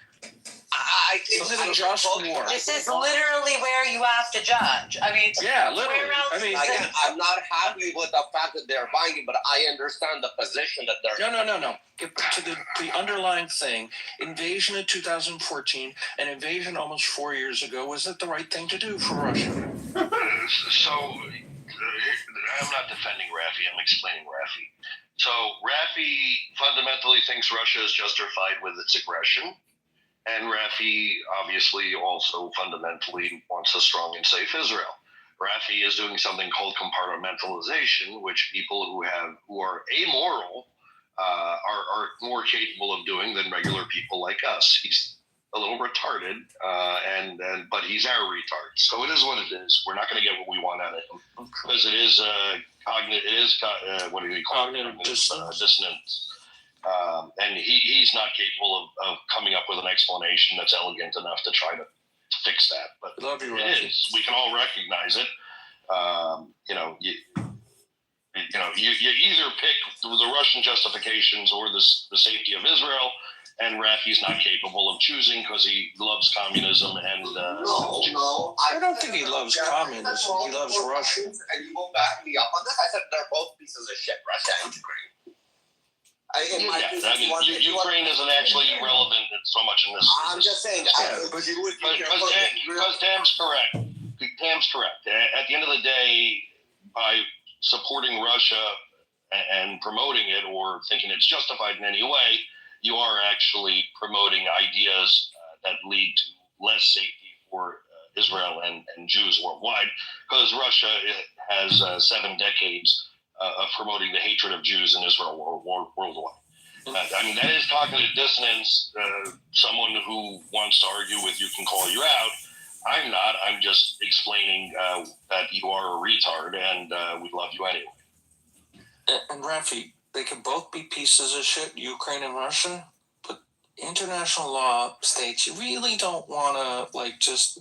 I think this is a just war. This is literally where you have to judge. I mean, yeah, literally. Where else I mean, again, I'm not happy with the fact that they're buying it, but I understand the position that they're. No. Get back to the underlying thing. Invasion in 2014, an invasion almost 4 years ago. Was it the right thing to do for Russia? So, I'm not defending Rafi. I'm explaining Rafi. So Rafi fundamentally thinks Russia is justified with its aggression. And Rafi obviously also fundamentally wants a strong and safe Israel. Rafi is doing something called compartmentalization, which people who are amoral are more capable of doing than regular people like us. He's a little retarded, but he's our retard. So it is what it is. We're not going to get what we want out of him because it is what do we call it? Cognitive dissonance. And he's not capable of coming up with an explanation that's elegant enough to try to fix that. But it is. We can all recognize it. You either pick the Russian justifications or the safety of Israel. And Rafi's not capable of choosing because he loves communism and. No. I don't think he loves communism. He loves Russia. And you will back me up on this. I said they're both pieces of shit, Russia and Ukraine. Ukraine isn't actually relevant so much in this. I'm just saying. Because Tam's correct. Tam's correct. At the end of the day, by supporting Russia and promoting it or thinking it's justified in any way, you are actually promoting ideas that lead to less safety for Israel and Jews worldwide, because Russia has 7 decades of promoting the hatred of Jews in Israel worldwide. I mean, that is cognitive dissonance. Someone who wants to argue with you can call you out. I'm not. I'm just explaining that you are a retard, and we love you anyway. And Rafi, they can both be pieces of shit, Ukraine and Russia, but international law states you really don't want to just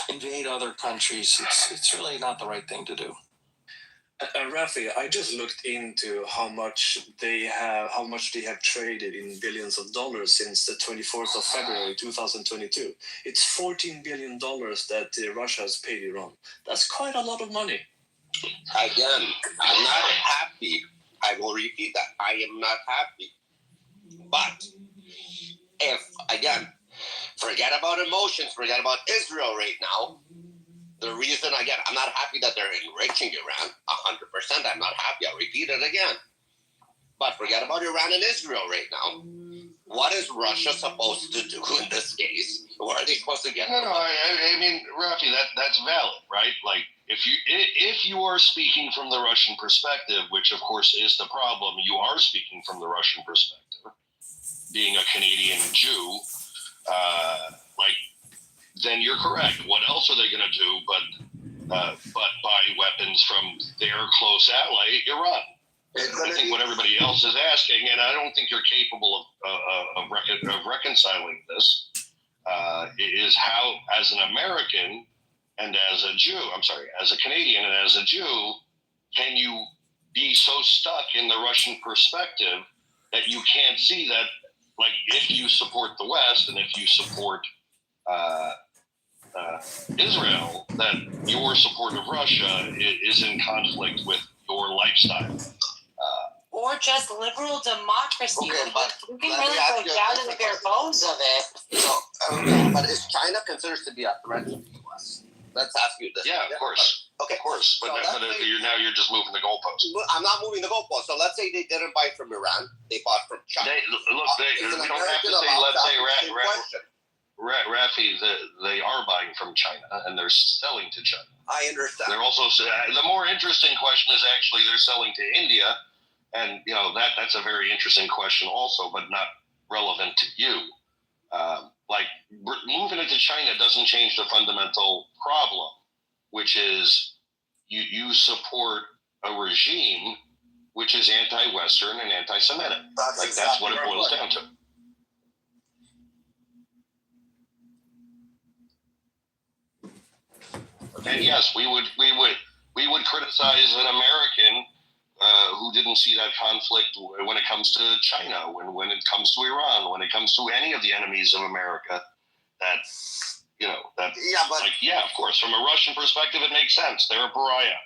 invade other countries. It's really not the right thing to do. Rafi, I just looked into how much they have traded in billions of dollars since the 24th of February 2022. It's $14 billion that Russia has paid Iran. That's quite a lot of money. Again, I'm not happy. I will repeat that. I am not happy. But forget about emotions, forget about Israel right now. The reason, again, I'm not happy that they're enriching Iran. 100%, I'm not happy. I'll repeat it again. But forget about Iran and Israel right now. What is Russia supposed to do in this case? Where are they supposed to get? No. I mean, Rafi, that's valid, right? Like, if you are speaking from the Russian perspective, which of course is the problem, you are speaking from the Russian perspective. Being a Canadian Jew, then you're correct. What else are they going to do but buy weapons from their close ally, Iran? I think what everybody else is asking, and I don't think you're capable of reconciling this, is how, as an American and as a Canadian and as a Jew, can you be so stuck in the Russian perspective that you can't see that, if you support the West and if you support Israel, that your support of Russia is in conflict with your lifestyle. Or just liberal democracy. Okay, but we can really go down to the bare bones of it. So, but is China considered to be a threat to the U.S.? Let's ask you this. Yeah, of course. Okay. Of course. But you're just moving the goalpost. I'm not moving the goalpost. So let's say they didn't buy from Iran. They bought from China. We don't have to say, let's say, Rafi, they are buying from China and they're selling to China. I understand. They're also, the more interesting question is actually they're selling to India. And, that's a very interesting question also, but not relevant to you. Moving it to China doesn't change the fundamental problem, which is you support a regime which is anti-Western and anti-Semitic. That's what it boils down to. And yes, we would criticize an American who didn't see that conflict when it comes to China, when it comes to Iran, when it comes to any of the enemies of America. Of course, from a Russian perspective, it makes sense. They're a pariah.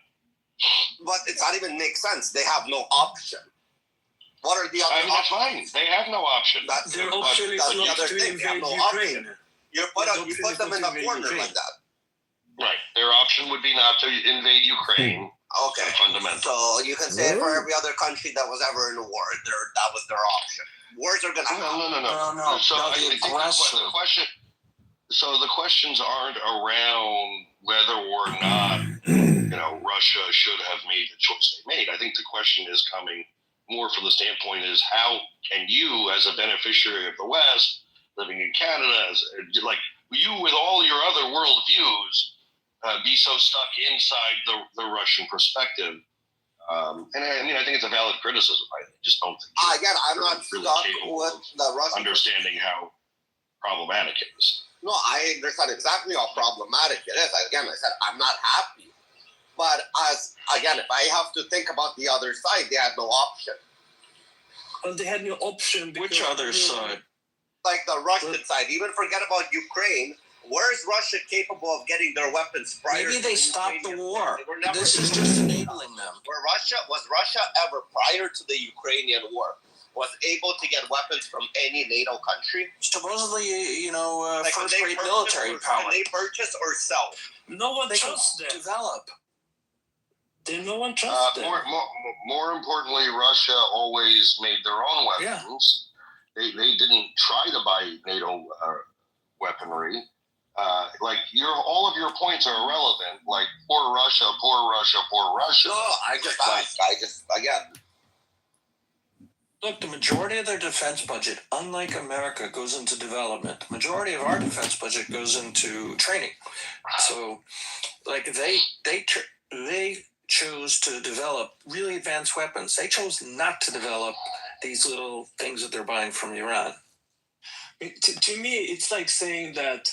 But it's not even make sense. They have no option. What are the other options? That's fine. They have no option. Their option is not to invade Ukraine. You put them in a corner like that. Right. Their option would be not to invade Ukraine. Okay. Fundamental. So you can say it for every other country that was ever in a war. That was their option. Wars are going to happen. No. So I think the questions aren't around whether or not Russia should have made the choice they made. I think the question is coming more from the standpoint is how can you, as a beneficiary of the West, living in Canada, you with all your other worldviews, be so stuck inside the Russian perspective. And I think it's a valid criticism. I just don't think I'm not really stuck with the Russian understanding how problematic it is. No, I understand exactly how problematic it is. Again, I said I'm not happy. But if I have to think about the other side, they had no option. Well, they had no option. Which other side? Like the Russian side. Even forget about Ukraine. Where is Russia capable of getting their weapons prior? Maybe they stopped the war. This is just enabling them. Was Russia ever prior to the Ukrainian war? was able to get weapons from any NATO country? Supposedly, Like, first when they rate purchase military or- power. When they purchase or sell? No one They can trusts them. develop. No one trusts them. More importantly, Russia always made their own weapons. They didn't try to buy NATO weaponry. All of your points are irrelevant. Like poor Russia, poor Russia, poor Russia. No, I just asked. Again. Look, the majority of their defense budget, unlike America, goes into development. The majority of our defense budget goes into training. So, they chose to develop really advanced weapons. They chose not to develop these little things that they're buying from Iran. To me, it's like saying that,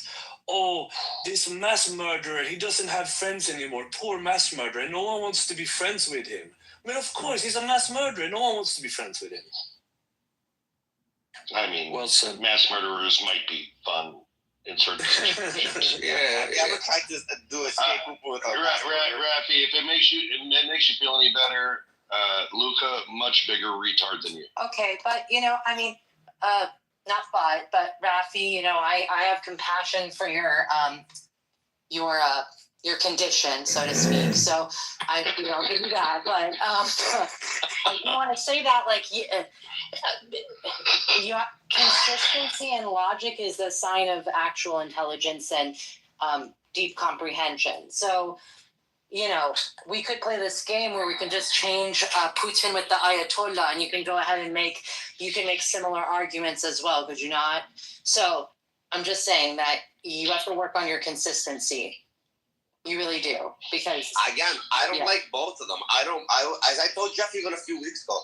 this mass murderer, he doesn't have friends anymore. Poor mass murderer. No one wants to be friends with him. I mean, of course, he's a mass murderer. No one wants to be friends with him. I mean, mass murderers might be fun in certain situations. Have you ever tried to do escape room with a Rafi, if it makes you feel any better, Luca, much bigger retard than you. Okay, but but Rafi, I have compassion for your condition, so to speak. So I'll give you that. But you want to say that consistency and logic is the sign of actual intelligence and deep comprehension. So, we could play this game where we can just change Putin with the Ayatollah, and you can go ahead and make similar arguments as well, could you not? So I'm just saying that you have to work on your consistency. You really do, because again, I don't like both of them. As I told Jeff even a few weeks ago,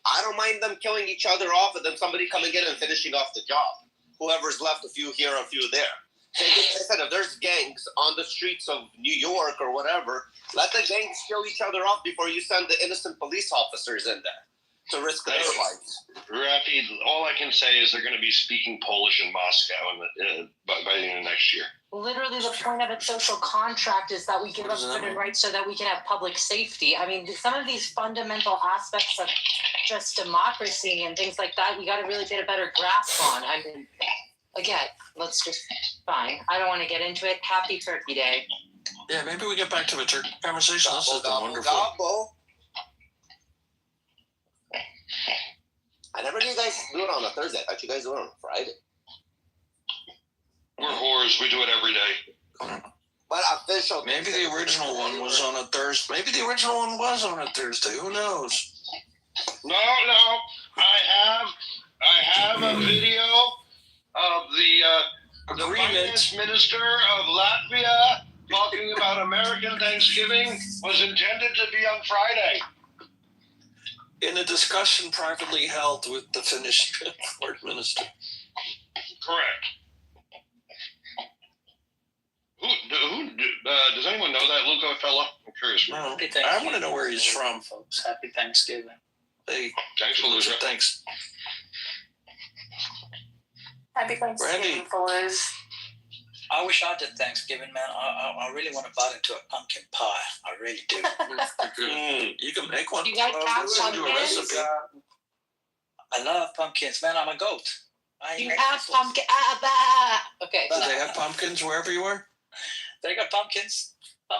I don't mind them killing each other off and then somebody coming in and finishing off the job. Whoever's left, a few here, a few there. I said, if there's gangs on the streets of New York or whatever, let the gangs kill each other off before you send the innocent police officers in there to risk their lives. Rafi, all I can say is they're going to be speaking Polish in Moscow by the end of next year. literally the point of a social contract is that we give up certain rights so that we can have public safety. I mean, some of these fundamental aspects of just democracy and things like that, we got to really get a better grasp on. I mean, again, let's just, fine. I don't want to get into it. Happy Turkey Day. Yeah, maybe we get back to the turkey conversation. This has been wonderful. I never knew you guys do it on a Thursday. I thought you guys do it on a Friday. We're whores. We do it every day. But official. Maybe the original one was on a Thursday. Maybe the original one was on a Thursday. Who knows? No. I have a video of the finance minister of Latvia talking about American Thanksgiving was intended to be on Friday. In a discussion privately held with the Finnish foreign minister. Correct. Does anyone know that Luca fella? I'm curious. No, I want to know where he's from, folks. Happy Thanksgiving. Hey, thanks for losing. Thanks. Happy Thanksgiving, fellas. I wish I did Thanksgiving, man. I really want to bite into a pumpkin pie. I really do. You can make one. You guys have pumpkins? I love pumpkins, man. I'm a goat. You have pumpkin. Okay. Do they have pumpkins wherever you are? They got pumpkins.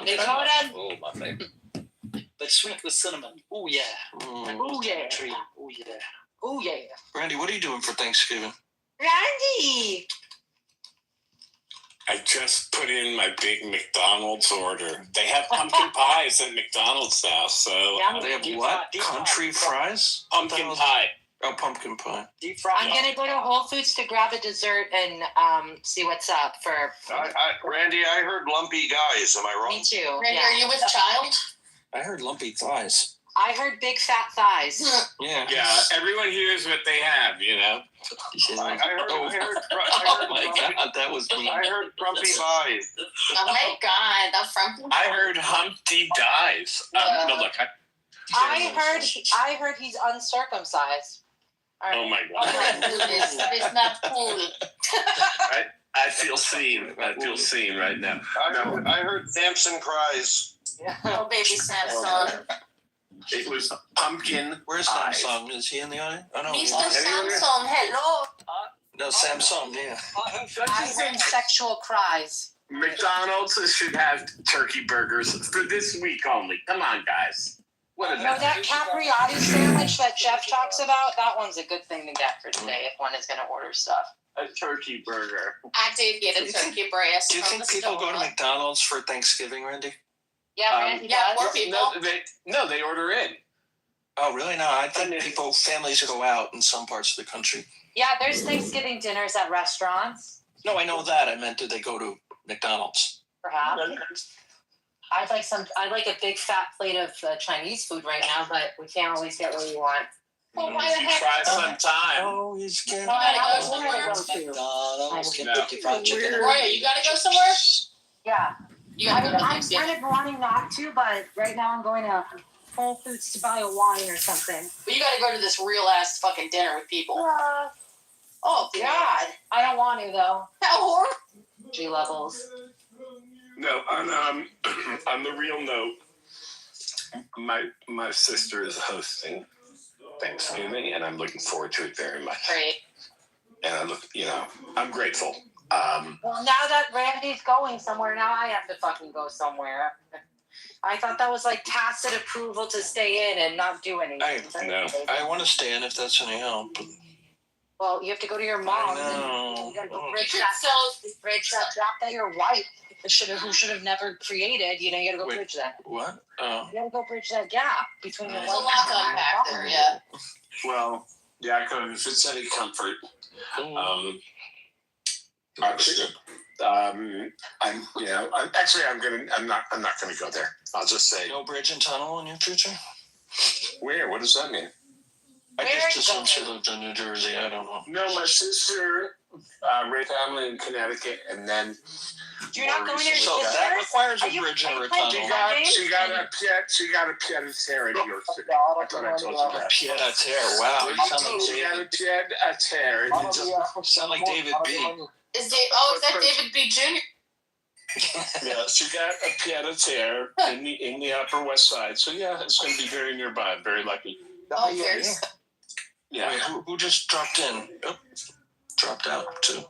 They call them. Oh, my favorite. But sweet with cinnamon. Oh yeah. Oh yeah. Oh yeah. Oh yeah. Randy, what are you doing for Thanksgiving? Randy. I just put in my big McDonald's order. They have pumpkin pies at McDonald's now, so they have what? Country fries? Pumpkin pie. Oh, pumpkin pie. Deep fried. I'm gonna go to Whole Foods to grab a dessert and see what's up for. Randy, I heard lumpy guys. Am I wrong? Me too. Randy, are you with child? I heard lumpy thighs. I heard big fat thighs. Yeah. Yeah, everyone hears what they have, you know. I heard oh my God, that was me. I heard frumpy thighs. Oh my God, the frumpy. I heard Humpty dies. No, look. I heard he's uncircumcised. Oh my God. It's not cool. I feel seen. I feel seen right now. I heard Samson cries. Oh, baby Samson. It was pumpkin. Where's pie. Samsung? Is he in the audience? Oh no, Mr. he's Samsung, hello. no Samsung. Yeah. I heard sexual cries. McDonald's should have turkey burgers for this week only. Come on, guys. What is No, that capriotti sandwich that Jeff talks about, that one's a good thing to get for today if one is going to order stuff. A turkey burger. I did get a turkey breast. Do you from think the people go to store. McDonald's for Thanksgiving, Randy? Yeah, Randy Yeah, does. poor people. No, they order in. Oh, really? No, I think families go out in some parts of the country. Yeah, there's Thanksgiving dinners at restaurants, No, I know that. I meant, do they go to McDonald's? perhaps. I'd like a big fat plate of Chinese food right now, but we can't always get what we want. Well, why the heck? Try sometime. Oh, he's getting. You gotta go somewhere. Roya, you gotta go somewhere? Yeah. You gotta go to I'm Thanksgiving. kind of wanting not to, but right now I'm going to Whole Foods to buy a wine or something. But you gotta go to this real ass fucking dinner with people. Oh God. I don't want to though. How horrible. G levels. No, on the real note, my sister is hosting Thanksgiving, and I'm looking forward to it very much. Great. And I'm grateful. Well, now that Randy's going somewhere, now I have to fucking go somewhere. I thought that was like tacit approval to stay in and not do anything. I want to stay in if that's any help. Well, you have to go to your mom. know. You gotta go bridge that gap that your wife who should have never created. You gotta go bridge that. What? Oh. You gotta go bridge that gap between your There's a wife lot to unpack there, yeah. Well, Yakov, if it's any comfort, I'm not gonna go there. I'll just say No bridge and tunnel in your future? where. What does that mean? I just assumed she lived in New Jersey. I don't know. No, my sister raised family in Connecticut, and then You're not going there. So that requires a bridge or a tunnel. She got a pied a terre in New York City. I thought I told you that. Pied a terre. Wow. You sound like She got a pied a terre. sound like David B. Is that David B. Jr.? Yeah, she got a pied a terre in the Upper West Side. So yeah, it's going to be very nearby. I'm very lucky. Oh, very. Yeah. Wait, who just dropped in? Oh, dropped out too.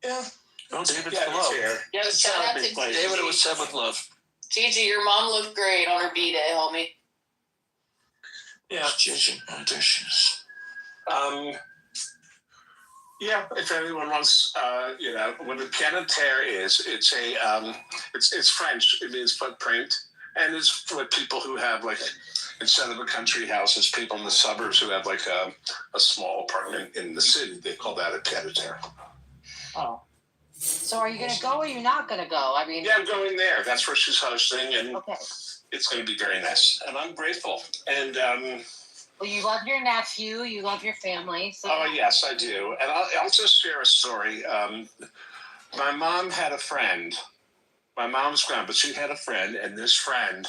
Yeah. Oh, David Yeah, love. yeah, it's Shout not out a big to place. David, it was said with love. Gigi, your mom looked great on her B-Day, homie. Yeah. Gigi, there she is. Yeah, if anyone wants, what a pied a terre is, it's French. It means footprint, and it's for people who have instead of a country house, it's people in the suburbs who have a small apartment in the city. They call that a pied a terre. Oh. So are you going to go or are you not going to go? I mean. Yeah, I'm going there. That's where she's hosting, and Okay. it's going to be very nice. And I'm grateful. And Well, you love your nephew. You love your family. So. oh yes, I do. And I'll just share a story. My mom had a friend. My mom's gone, but she had a friend, and this friend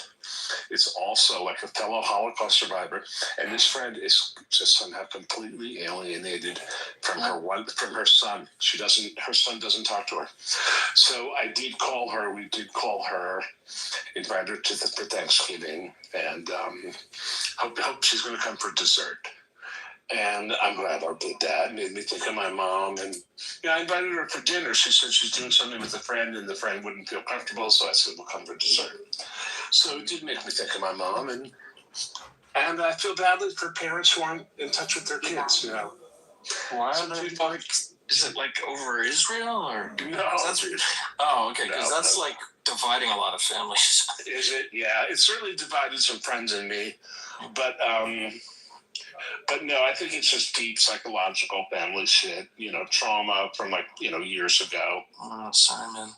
is also a fellow Holocaust survivor. And this friend is just somehow completely alienated from her son. Her son doesn't talk to her. So I did call her. We did call her, invite her for Thanksgiving, and hope she's going to come for dessert. And I'm glad I did that. It made me think of my mom. And I invited her for dinner. She said she's doing something with a friend, and the friend wouldn't feel comfortable. So I said, we'll come for dessert. So it did make me think of my mom. And I feel badly for parents who aren't in touch with their kids, Why are they is it over Israel or? No. Oh, okay, because that's dividing a lot of families. Is it? Yeah, it certainly divided some friends and me. But no, I think it's just deep psychological family shit, trauma from years ago. Oh, sorry, man.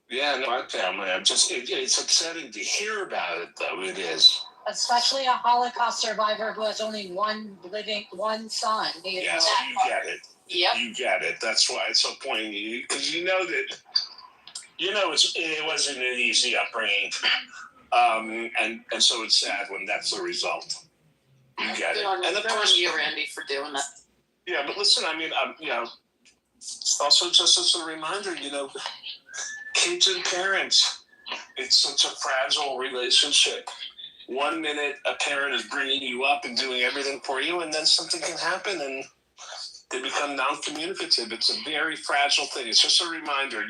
Yeah, no, my family. It's upsetting to hear about it, though. It is. Especially a Holocaust survivor who has only one son. Yes, you get it. Yep. You get it. That's why it's so poignant, because that, it wasn't an easy upbringing. And so it's sad when that's the result. You get it. And of course, you, Randy, for doing that. Yeah, but listen, also just as a reminder, kids and parents, it's such a fragile relationship. 1 minute a parent is bringing you up and doing everything for you, and then something can happen and they become non-communicative. It's a very fragile thing. It's just a reminder,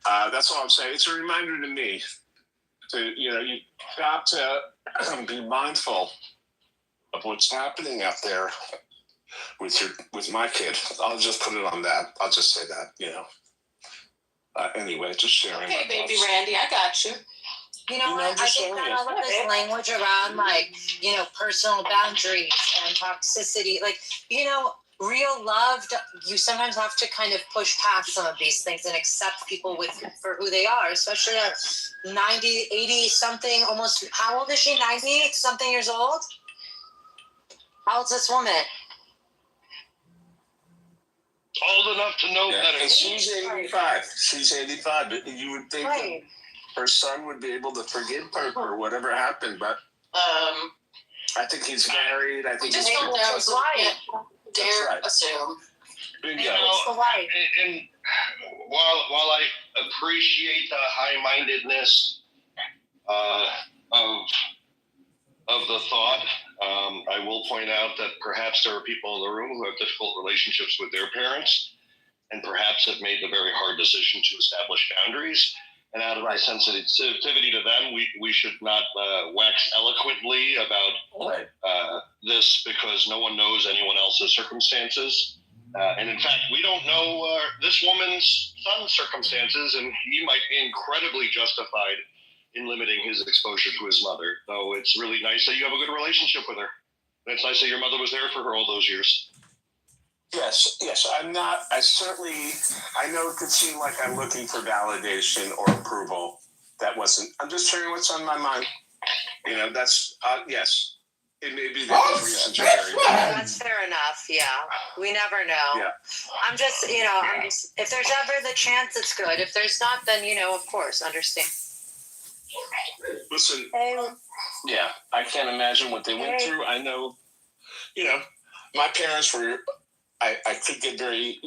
that's all I'm saying. It's a reminder to me to, you got to be mindful of what's happening out there with my kid. I'll just put it on that. I'll just say that, anyway, just sharing. Okay, my baby thoughts. Randy, I got you. You know what? I think that all of this language around personal boundaries and toxicity, real love, you sometimes have to kind of push past some of these things and accept people for who they are, especially at 90, 80 something, almost, how old is she? 90 something years old? How old's this woman? Old enough to know better. And she's 85. She's 85. But you would think that her son would be able to forgive her for whatever happened, but I think he's married. I think we just don't dare assume. And while I appreciate the high-mindedness of the thought, I will point out that perhaps there are people in the room who have difficult relationships with their parents, and perhaps have made the very hard decision to establish boundaries. And out of my sensitivity to them, we should not wax eloquently about this, because no one knows anyone else's circumstances. And in fact, we don't know this woman's son's circumstances, and he might be incredibly justified in limiting his exposure to his mother. So it's really nice that you have a good relationship with her. And it's nice that your mother was there for her all those years. Yes, I'm not. I know it could seem like I'm looking for validation or approval. That wasn't. I'm just sharing what's on my mind. That's, yes. It may be that those reasons are very valid. That's fair enough. Yeah. We never know. Yeah. I'm just, if there's ever the chance, it's good. If there's not, then, of course, understand. Listen, yeah, I can't imagine what they went through. I know, my parents were, I could get very,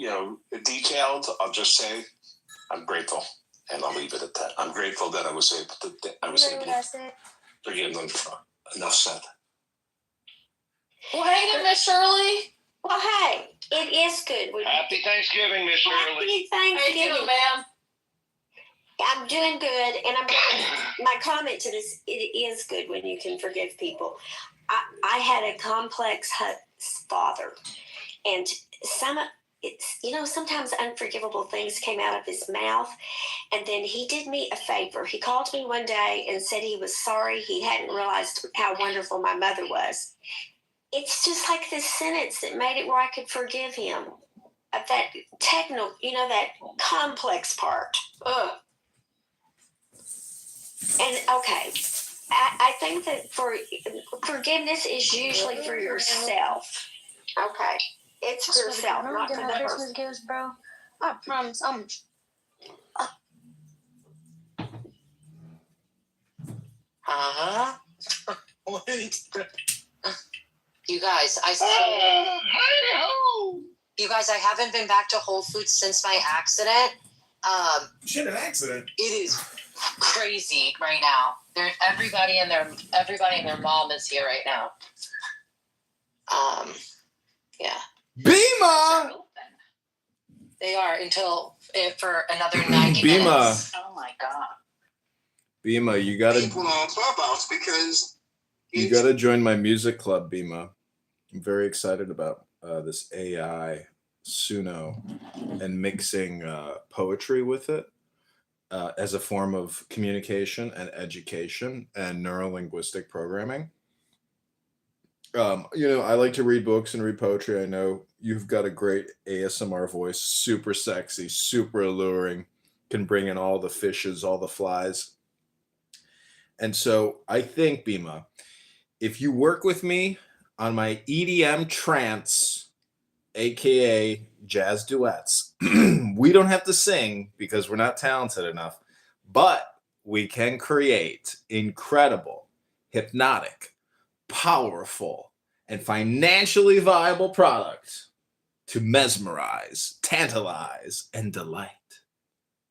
detailed. I'll just say I'm grateful, and I'll leave it at that. I'm grateful that I was able to forgive them for enough said. Well, hey there, Miss Shirley. Well, hey, it is good. Happy Thanksgiving, Miss Shirley. Happy Thanksgiving, how you doing, ma'am? I'm doing good, and my comment to this: it is good when you can forgive people. I had a complex father, and sometimes unforgivable things came out of his mouth. And then he did me a favor. He called me one day and said he was sorry. He hadn't realized how wonderful my mother was. It's just like this sentence that made it where I could forgive him of that technical, that complex part. Ugh. And okay, I think that forgiveness is usually for yourself. Okay, it's for yourself, not for the person. Gifts, bro. I promise. You guys, you guys, I haven't been back to Whole Foods since my accident. Shit, an accident. It is crazy right now. Everybody and their mom is here right now. Yeah. Bima. They are for another 90 Bima. minutes. Oh my god. Bima, you gotta. People on Clubhouse because you gotta join my music club, Bima. I'm very excited about this AI Suno and mixing poetry with it as a form of communication and education and neurolinguistic programming. I like to read books and read poetry. I know you've got a great ASMR voice, super sexy, super alluring, can bring in all the fishes, all the flies. And so I think, Bima, if you work with me on my EDM trance, aka jazz duets, we don't have to sing because we're not talented enough, but we can create incredible, hypnotic, powerful, and financially viable product to mesmerize, tantalize, and delight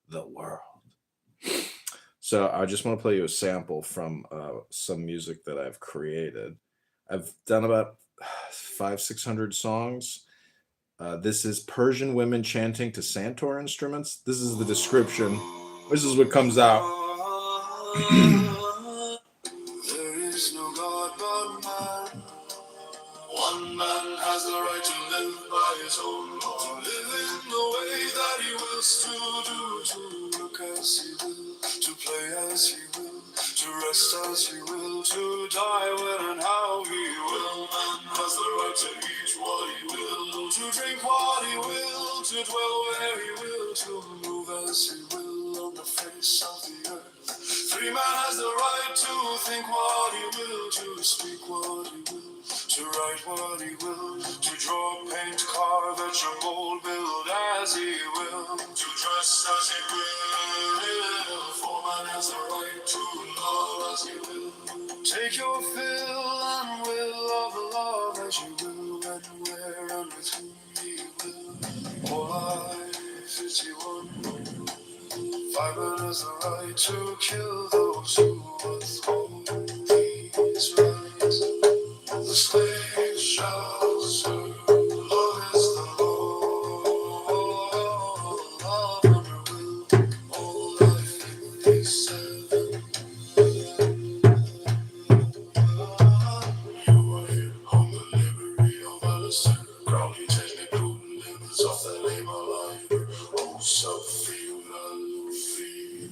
the world. So I just want to play you a sample from some music that I've created. I've done about 600 songs. This is Persian women chanting to Santur instruments. This is the description. This is what comes out. There is no God but man. One man has the right to live by his own law, to live in the way that he wills to do, to look as he will, to play as he will, to rest as he will, to die when and how he will. Man has the right to eat what he will, to drink what he will, to dwell where he will, to move as he will on the face of the earth. Free man has the right to think what he will, to speak what he will, to write what he will, to draw, paint, carve, etch, or mold, build as he will, to dress as he will. For man has the right to love as he will. Take your fill and will of love as you will, when, where, and with whom he will. All life is you one. Fiber has the right to kill those who withhold these rights. The slave shall serve. Love is the law. Love under will. All life is seven. You are here on the liberty of Alistair. Crowley, technical limits of the name alive. Oh, self-figura Luffy.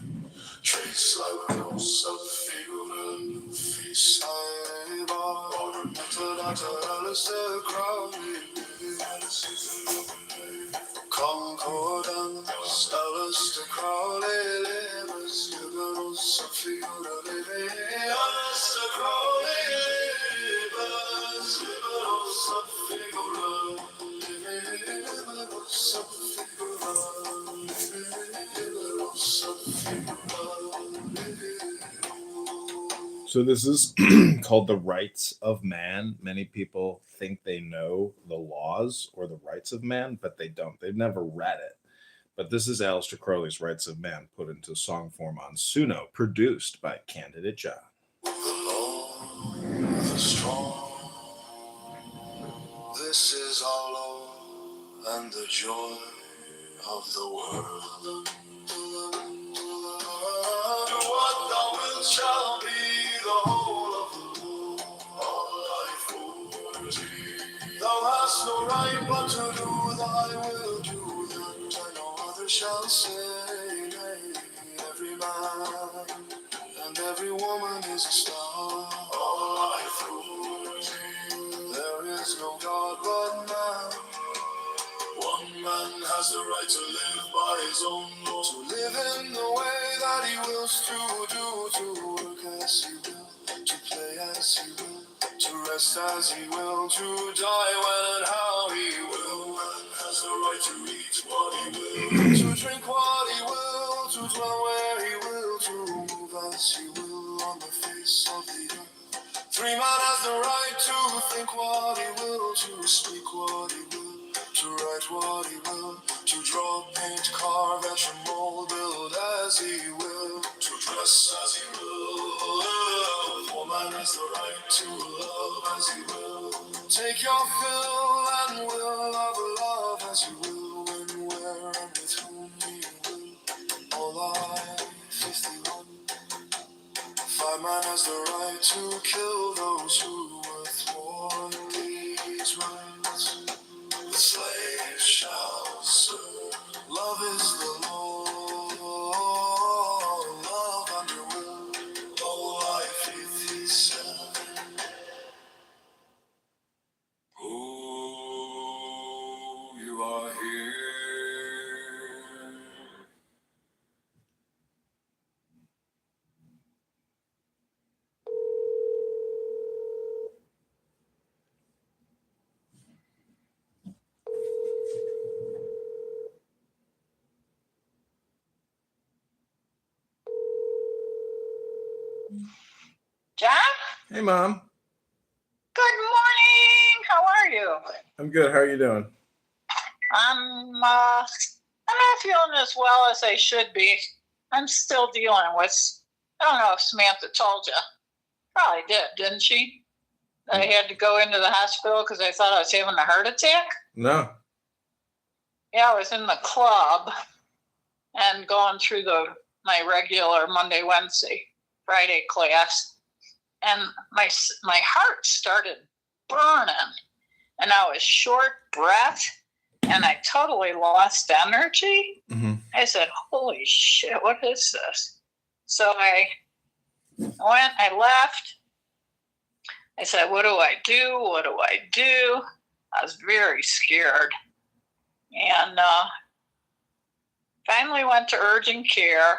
Trace like no self-figura Luffy. Cyber. Ornamental data Alistair Crowley. Concordance Alistair Crowley. Libers. Liberal self-figura Luffy. Alistair Crowley. Libers. Liberal self-figura Luffy. Liberal self-figura Luffy. Liberal self-figura Luffy. So this is called The Rights of Man. Many people think they know the laws or the rights of man, but they don't. They've never read it. But this is Aleister Crowley's Rights of Man put into song form on Suno, produced by Candidate John. The long, the strong. This is our law and the joy of the world. Do what thou wilt shall be the whole of the law. All thy liberty. Thou hast no right but to do thy will, do that, and no other shall say nay. Every man and every woman is a star. All life liberty. There is no God but man. One man has the right to live by his own law, to live in the way that he wills to do, to work as he will, to play as he will, to rest as he will, to die when and how he will. Man has the right to eat what he will, to drink what he will, to dwell where he will, to move as he will on the face of the earth. Free man has the right to think what he will, to speak what he will, to write what he will, to draw, paint, carve, etch, and mold, build as he will, to dress as he will. For man has the right to love as he will. Take your fill and will of love as you will, when, where, and with whom he will. All life is the one. Five man has the right to kill those who withhold these rights. The slave shall serve. Love is the law. Love under will. All life is seven. Oh, you are here. John? Hey, Mom. Good morning. How are you? I'm good. How are you doing? I'm not feeling as well as I should be. I'm still dealing with I don't know if Samantha told you. Probably did, didn't she? I had to go into the hospital because I thought I was having a heart attack. No. Yeah, I was in the club and going through my regular Monday, Wednesday, Friday class, and my heart started burning, and I was short breath, and I totally lost energy. Mm-hmm. I said, "Holy shit, what is this?" So I left. I said, "What do I do? What do I do?" I was very scared, and finally went to urgent care.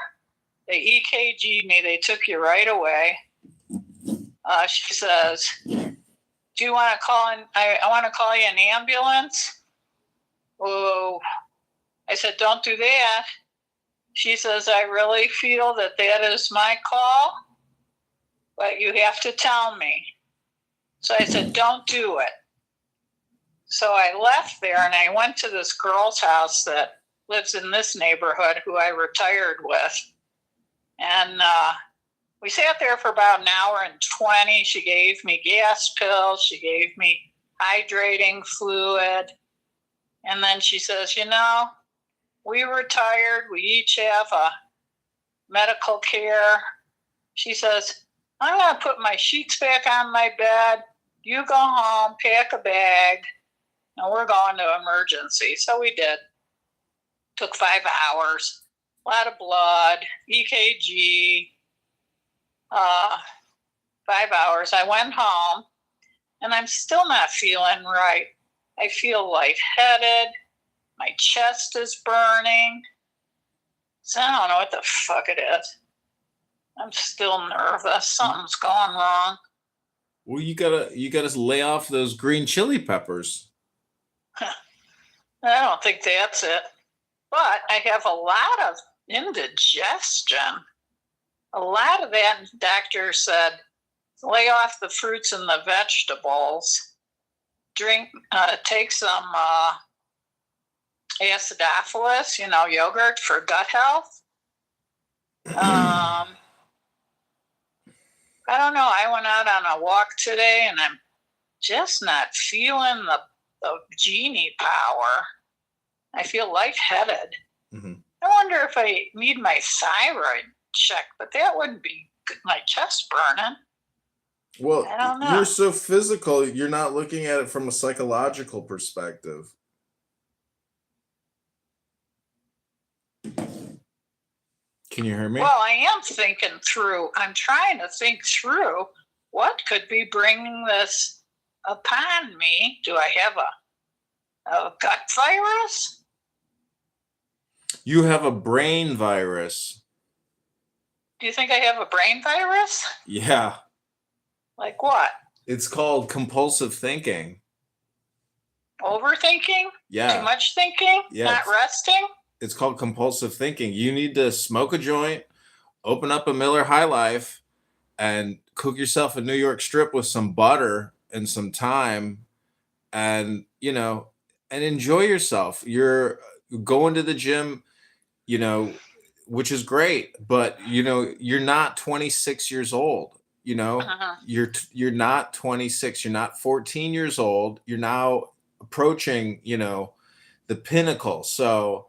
They EKG'd me. They took you right away. She says, "Do you want to call in? I want to call you an ambulance." Oh, I said, "Don't do that." She says, "I really feel that is my call, but you have to tell me." So I said, "Don't do it." So I left there and I went to this girl's house that lives in this neighborhood who I retired with. And we sat there for about an hour and 20. She gave me gas pills. She gave me hydrating fluid. And then she says, we retired. We each have a medical care. She says, "I'm going to put my sheets back on my bed. You go home, pack a bag, and we're going to emergency." So we did. Took 5 hours, a lot of blood, EKG, 5 hours. I went home, and I'm still not feeling right. I feel lightheaded. My chest is burning. So I don't know what the fuck it is. I'm still nervous. Something's going wrong. Well, you gotta lay off those green chili peppers. I don't think that's it. But I have a lot of indigestion. A lot of that, doctor said, lay off the fruits and the vegetables. Take some acidophilus, yogurt for gut health. I don't know. I went out on a walk today and I'm just not feeling the genie power. I feel lightheaded. Mm-hmm. I wonder if I need my thyroid checked, but that wouldn't be my chest burning. Well, I don't know. You're so physical, you're not looking at it from a psychological perspective. Can you hear me? Well, I am thinking through. I'm trying to think through what could be bringing this upon me. Do I have a gut virus? You have a brain virus. Do you think I have a brain virus? Yeah. Like what? It's called compulsive thinking. Overthinking? Yeah. Too much thinking? Yeah, Not resting? It's called compulsive thinking. You need to smoke a joint, open up a Miller High Life, and cook yourself a New York strip with some butter and some thyme, and and enjoy yourself. You're going to the gym, which is great, but you're not 26 years old. You're not 26. You're not 14 years old. You're now approaching the pinnacle. So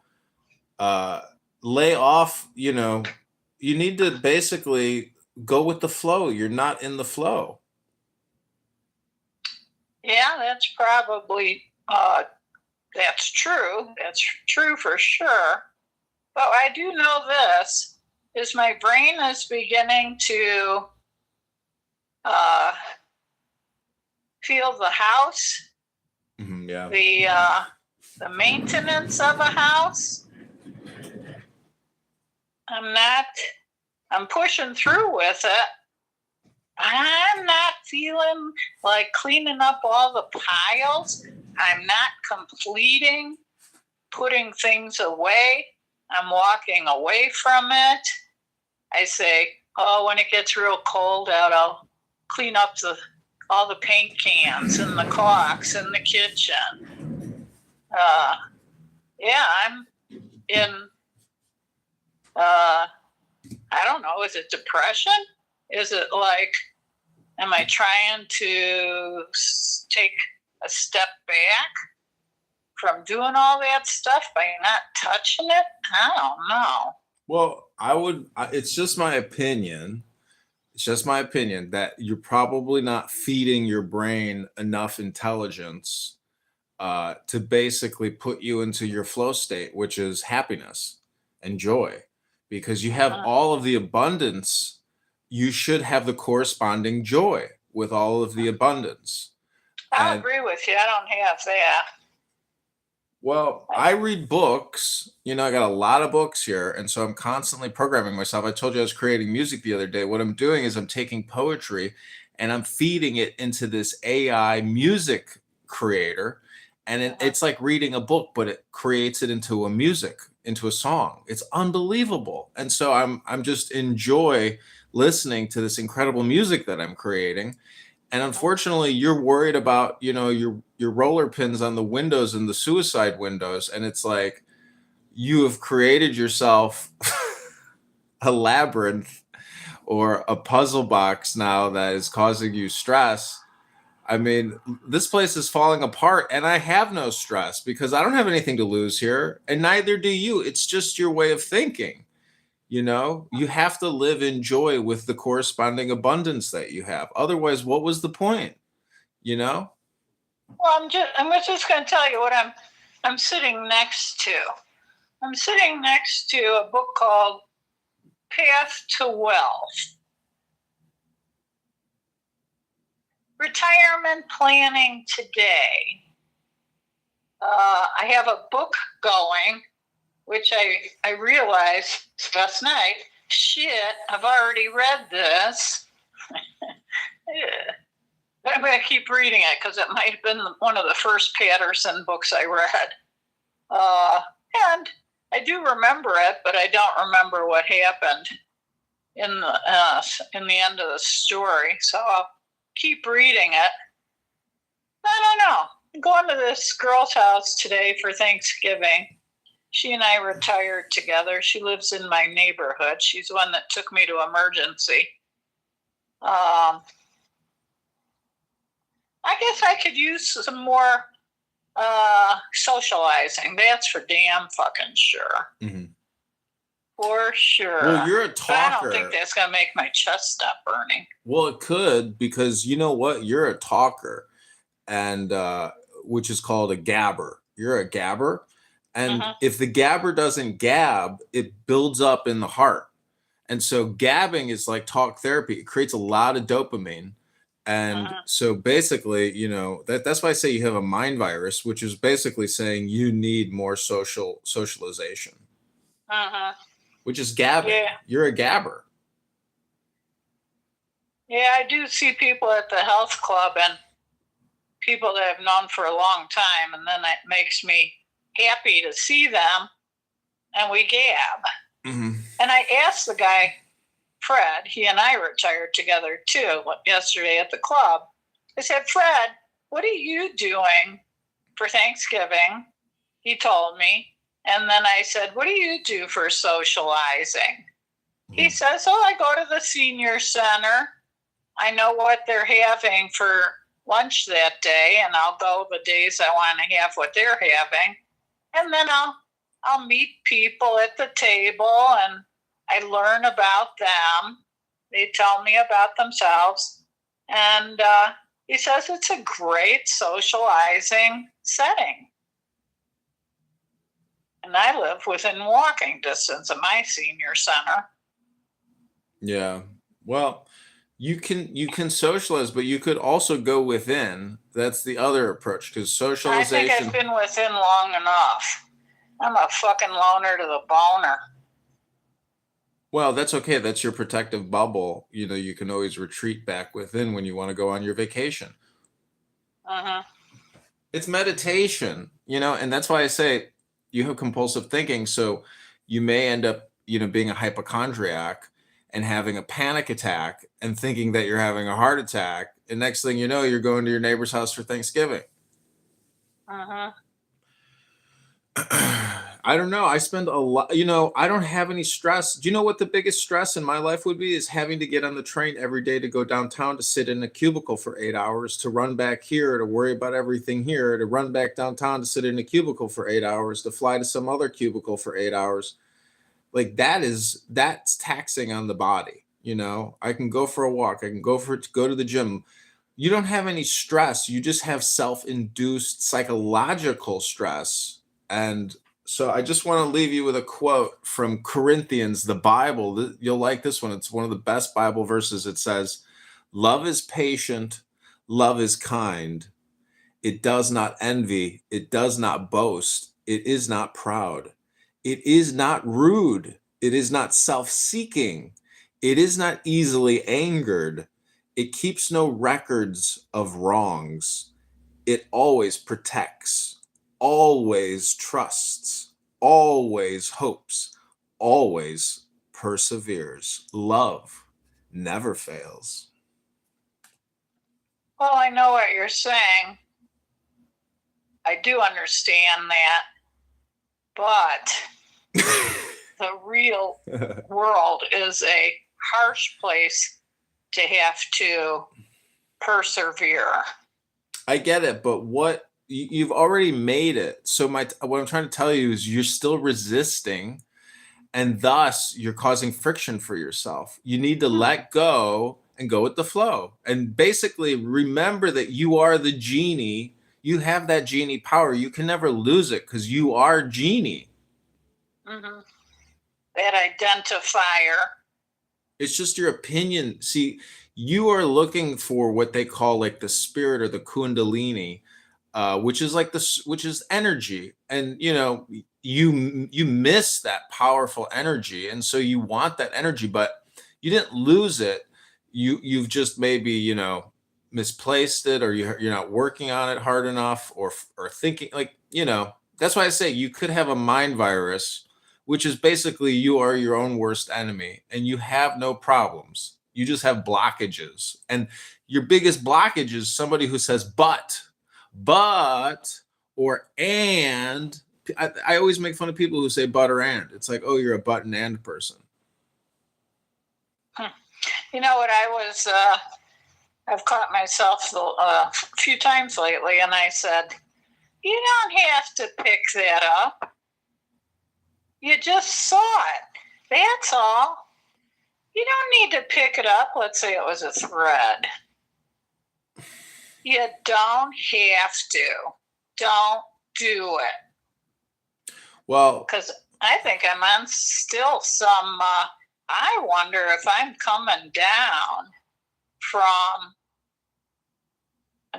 lay off. You need to basically go with the flow. You're not in the flow. Yeah, that's probably that's true. That's true for sure. But I do know this is my brain is beginning to feel the house, Yeah. the maintenance of a house. I'm pushing through with it. I'm not feeling like cleaning up all the piles. I'm not completing putting things away. I'm walking away from it. I say, when it gets real cold out, I'll clean up all the paint cans and the caulks in the kitchen. I'm in, I don't know, is it depression? Is it like, am I trying to take a step back from doing all that stuff by not touching it? I don't know. Well, it's just my opinion. It's just my opinion that you're probably not feeding your brain enough intelligence to basically put you into your flow state, which is happiness and joy. Because you have all of the abundance, you should have the corresponding joy with all of the abundance. I agree with you. I don't have that. Well, I read books. I got a lot of books here, and so I'm constantly programming myself. I told you I was creating music the other day. What I'm doing is I'm taking poetry and I'm feeding it into this AI music creator, and it's like reading a book, but it creates it into into a song. It's unbelievable. And so I'm just enjoy listening to this incredible music that I'm creating. And unfortunately, you're worried about, your roller pins on the windows and the suicide windows. And it's like you have created yourself a labyrinth or a puzzle box now that is causing you stress. I mean, this place is falling apart and I have no stress because I don't have anything to lose here. And neither do you. It's just your way of thinking. You have to live in joy with the corresponding abundance that you have. Otherwise, what was the point? Well, I'm just going to tell you what I'm sitting next to. I'm sitting next to a book called Path to Wealth. Retirement Planning Today. I have a book going, which I realized last night, shit, I've already read this. Yeah. But I'm going to keep reading it because it might have been one of the first Patterson books I read. And I do remember it, but I don't remember what happened in the end of the story. So I'll keep reading it. I don't know. I'm going to this girl's house today for Thanksgiving. She and I retired together. She lives in my neighborhood. She's the one that took me to emergency. I guess I could use some more socializing. That's for damn fucking sure. Mm-hmm. For sure. Well, you're a talker. But I don't think that's going to make my chest stop burning. Well, it could, because you know what? You're a talker, and which is called a gabber. You're a gabber. And if the gabber doesn't gab, it builds up in the heart. And so gabbing is like talk therapy. It creates a lot of dopamine. And so basically, that's why I say you have a mind virus, which is basically saying you need more socialization, which is gabbing. Yeah. You're a gabber. Yeah, I do see people at the health club and people that I've known for a long time. And then it makes me happy to see them, and we gab. And I asked the guy, Fred, he and I retired together too yesterday at the club. I said, Fred, what are you doing for Thanksgiving? He told me. And then I said, what do you do for socializing? He says, I go to the senior center. I know what they're having for lunch that day, and I'll go the days I want to have what they're having. And then I'll meet people at the table, and I learn about them. They tell me about themselves. And he says it's a great socializing setting. And I live within walking distance of my senior center. Yeah. Well, you can socialize, but you could also go within. That's the other approach, because socialization. I think I've been within long enough. I'm a fucking loner to the boner. Well, that's okay. That's your protective bubble. You can always retreat back within when you want to go on your vacation. It's meditation, and that's why I say you have compulsive thinking. So you may end up, being a hypochondriac and having a panic attack and thinking that you're having a heart attack. And next thing you know, you're going to your neighbor's house for Thanksgiving. I don't know. I spend a lot, you know, I don't have any stress. Do you know what the biggest stress in my life would be? Is having to get on the train every day to go downtown, to sit in a cubicle for 8 hours, to run back here, to worry about everything here, to run back downtown, to sit in a cubicle for 8 hours, to fly to some other cubicle for 8 hours. Like that's taxing on the body. You know, I can go for a walk. I can go to the gym. You don't have any stress. You just have self-induced psychological stress. And so I just want to leave you with a quote from Corinthians, the Bible. You'll like this one. It's one of the best Bible verses. It says, "Love is patient, love is kind. It does not envy, it does not boast, it is not proud. It is not rude, it is not self-seeking, it is not easily angered. It keeps no records of wrongs. It always protects, always trusts, always hopes, always perseveres. Love never fails." Well, I know what you're saying. I do understand that. But the real world is a harsh place to have to persevere. I get it, but you've already made it. So what I'm trying to tell you is you're still resisting, and thus you're causing friction for yourself. You need to let go and go with the flow. And basically remember that you are the genie. You have that genie power. You can never lose it because you are genie. Mm-hmm. That identifier. It's just your opinion. See, you are looking for what they call like the spirit or the kundalini, which is energy. And you know, you miss that powerful energy, and so you want that energy, but you didn't lose it. You've just maybe, you know, misplaced it, or you're not working on it hard enough, or thinking, like, you know. That's why I say you could have a mind virus, which is basically you are your own worst enemy, and you have no problems. You just have blockages, and your biggest blockage is somebody who says but, or and. I always make fun of people who say but or and. It's like, oh, you're a but and person. You know what I've caught myself a few times lately, and I said, you don't have to pick that up. You just saw it. That's all. You don't need to pick it up. Let's say it was a thread. You don't have to. Don't do it. Well, because I think I'm on still some, I wonder if I'm coming down from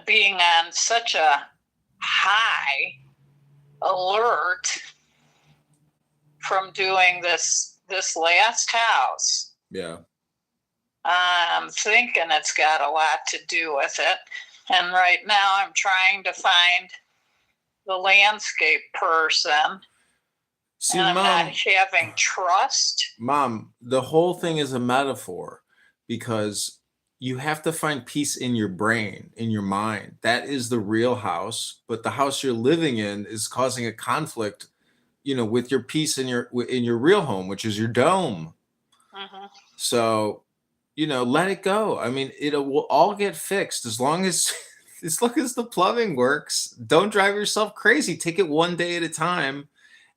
being on such a high alert from doing this last house. Yeah. I'm thinking it's got a lot to do with it. And right now I'm trying to find the landscape person. See, and I'm Mom, not having trust. Mom, the whole thing is a metaphor, because you have to find peace in your brain, in your mind. That is the real house, but the house you're living in is causing a conflict, you know, with your peace in your real home, which is your dome. Mm-hmm. So, you know, let it go. I mean, it will all get fixed as long as the plumbing works. Don't drive yourself crazy. Take it one day at a time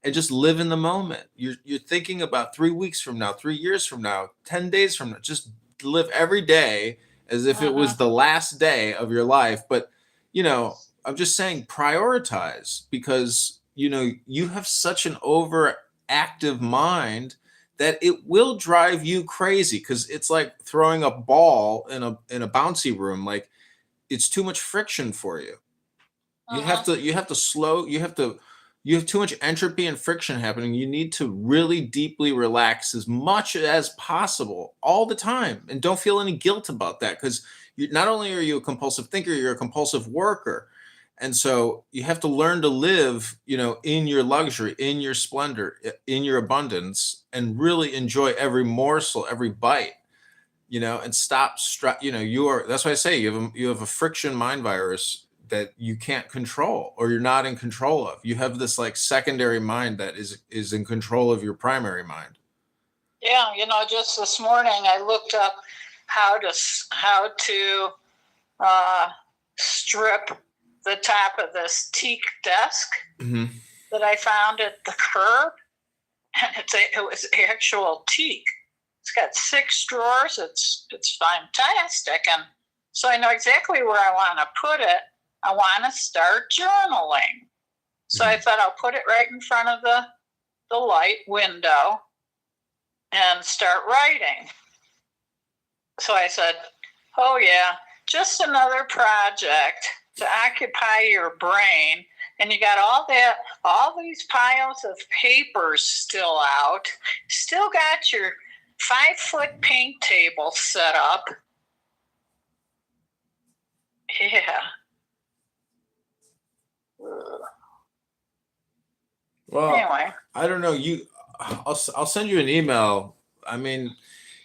and just live in the moment. You're thinking about 3 weeks from now, 3 years from now, 10 days from now. Just live every day as if it was the last day of your life. But, you know, I'm just saying prioritize, because, you know, you have such an overactive mind that it will drive you crazy, because it's like throwing a ball in a bouncy room. Like, it's too much friction for you. You have to slow, you have too much entropy and friction happening. You need to really deeply relax as much as possible all the time, and don't feel any guilt about that, because not only are you a compulsive thinker, you're a compulsive worker. And so you have to learn to live, you know, in your luxury, in your splendor, in your abundance, and really enjoy every morsel, every bite, you know, and stop, you know, that's why I say you have a friction mind virus. that you can't control or you're not in control of. You have this like secondary mind that is in control of your primary mind. Yeah, just this morning I looked up how to strip the top of this teak desk that I found at the curb, and it was actual teak. It's got 6 drawers. It's fantastic, and so I know exactly where I want to put it. I want to start journaling, so I thought I'll put it right in front of the light window and start writing. So I said, oh yeah, just another project to occupy your brain. And you got all these piles of papers still out, still got your 5-foot paint table set up. Yeah. Well, anyway, I don't know. I'll send you an email. I mean,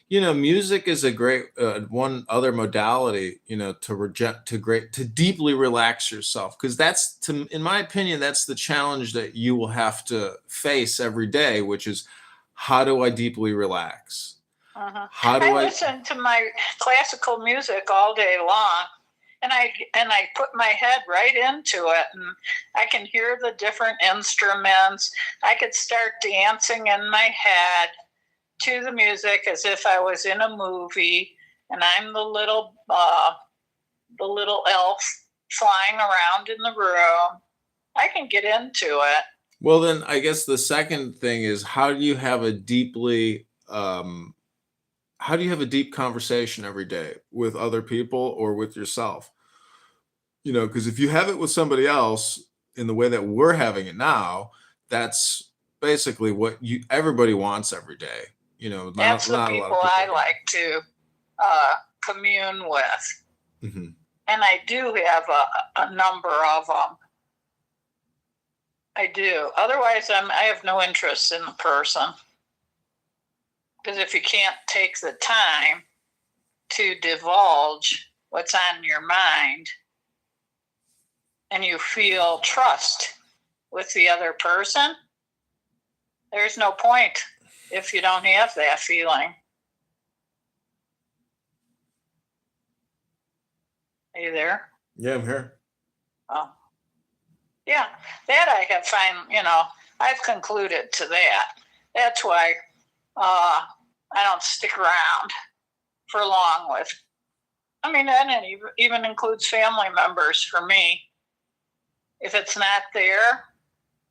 music is a great one other modality, to deeply relax yourself, because in my opinion, that's the challenge that you will have to face every day, which is, how do I deeply relax? How do I listen to my classical music all day long, and I put my head right into it, and I can hear the different instruments. I could start dancing in my head to the music as if I was in a movie, and I'm the little elf flying around in the room. I can get into it. Well, then I guess the second thing is, how do you have a deep conversation every day with other people or with yourself? Because if you have it with somebody else in the way that we're having it now, that's basically what everybody wants every day. That's the people I like to commune with. Mm-hmm. And I do have a number of them. I do. Otherwise, I have no interest in the person. Because if you can't take the time to divulge what's on your mind, and you feel trust with the other person, there's no point if you don't have that feeling. Are you there? Yeah, I'm here. Oh. Yeah, that I have I've concluded to that. That's why I don't stick around for long with, and it even includes family members for me. If it's not there,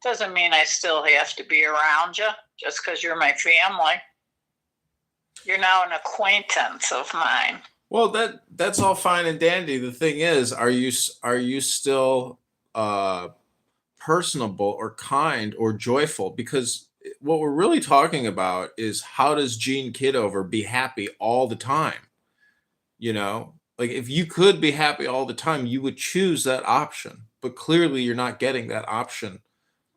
doesn't mean I still have to be around you just because you're my family. You're now an acquaintance of mine. Well, that's all fine and dandy. The thing is, are you still personable or kind or joyful? Because what we're really talking about is, how does Gene Kitover be happy all the time? Like, if you could be happy all the time, you would choose that option. But clearly, you're not getting that option,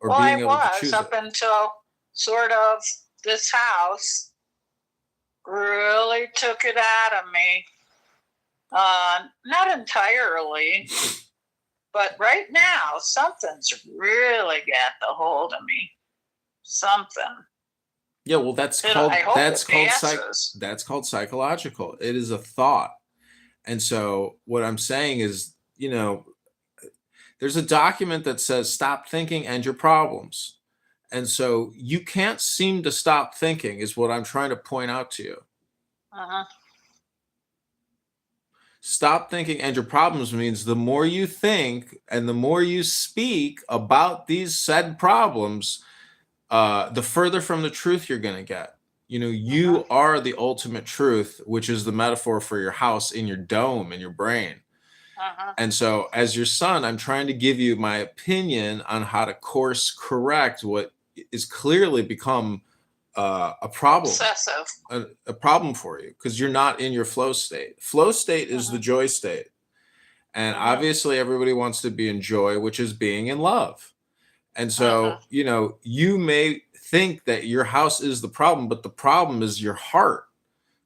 or being able to choose up it. Until sort of this house really took it out of me. Not entirely, but right now something's really got the hold of me. Something. Yeah, well, that's called psychological. It is a thought. And so what I'm saying is, there's a document that says, stop thinking, end your problems. And so you can't seem to stop thinking, is what I'm trying to point out to you. Stop thinking, end your problems means the more you think and the more you speak about these said problems, the further from the truth you're going to get. You are the ultimate truth, which is the metaphor for your house in your dome, in your brain. And so, as your son, I'm trying to give you my opinion on how to course correct what is clearly become a problem. Obsessive. A problem for you, because you're not in your flow state. Flow state is the joy state. And obviously everybody wants to be in joy, which is being in love. And so, you may think that your house is the problem, but the problem is your heart,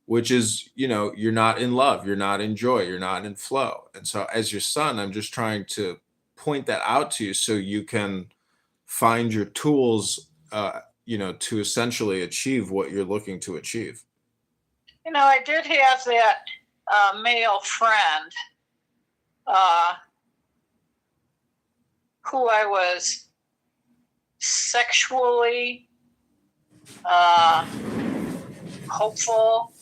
which is, you're not in love, you're not in joy, you're not in flow. And so as your son, I'm just trying to point that out to you so you can find your tools, to essentially achieve what you're looking to achieve. I did have that male friend who I was sexually hopeful,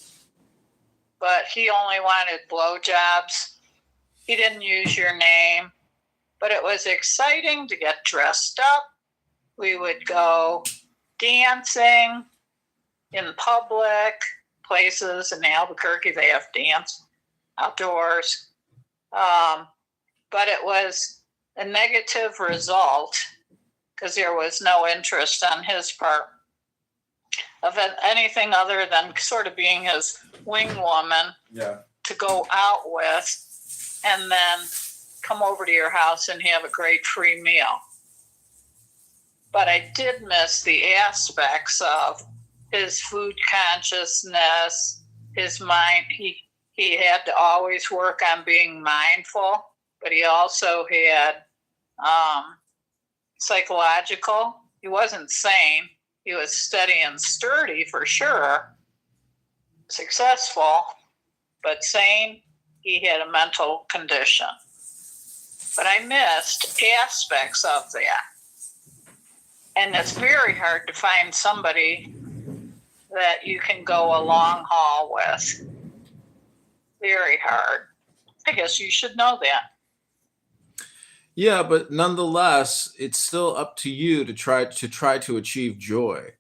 but he only wanted blowjobs. He didn't use your name, but it was exciting to get dressed up. We would go dancing in public places in Albuquerque. They have dance outdoors. But it was a negative result because there was no interest on his part of anything other than sort of being his wing woman to go out with and then come over to your house and have a great free meal. But I did miss the aspects of his food consciousness, his mind. He had to always work on being mindful, but he also had psychological. He wasn't sane. He was steady and sturdy for sure, successful, but sane. He had a mental condition. But I missed aspects of that. And it's very hard to find somebody that you can go a long haul with. Very hard. I guess you should know that. Yeah, but nonetheless, it's still up to you to try to achieve joy.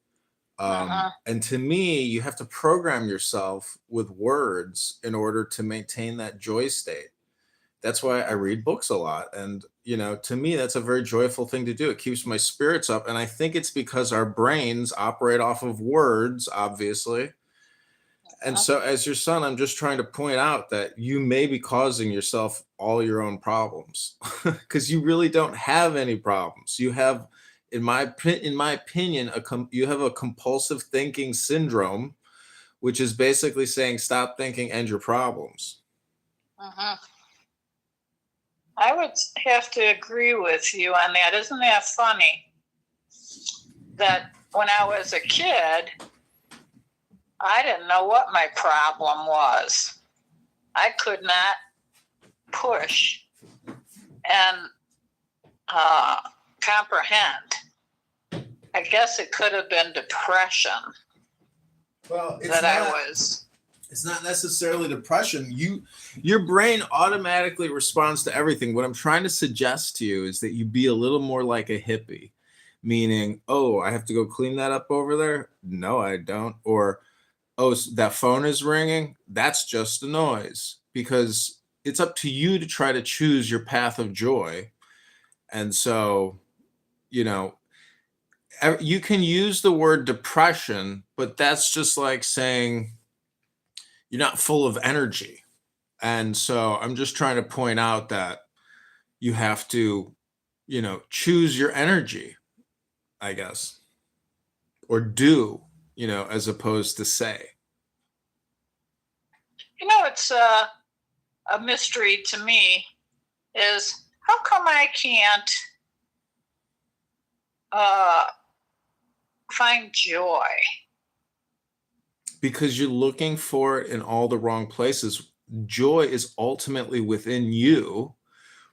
And to me, you have to program yourself with words in order to maintain that joy state. That's why I read books a lot. And, to me, that's a very joyful thing to do. It keeps my spirits up. And I think it's because our brains operate off of words, obviously. And so as your son, I'm just trying to point out that you may be causing yourself all your own problems because you really don't have any problems. You have, in my opinion, you have a compulsive thinking syndrome, which is basically saying, stop thinking, end your problems. I would have to agree with you on that. Isn't that funny? That when I was a kid, I didn't know what my problem was. I could not push and comprehend. I guess it could have been depression. Well, it's not necessarily depression. Your brain automatically responds to everything. What I'm trying to suggest to you is that you be a little more like a hippie, meaning, oh, I have to go clean that up over there? No, I don't. Or, oh, that phone is ringing? That's just a noise. Because it's up to you to try to choose your path of joy. And so, you can use the word depression, but that's just like saying you're not full of energy. And so I'm just trying to point out that you have to, choose your energy, I guess, or do, as opposed to say. It's a mystery to me is how come I can't find joy? Because you're looking for it in all the wrong places. Joy is ultimately within you,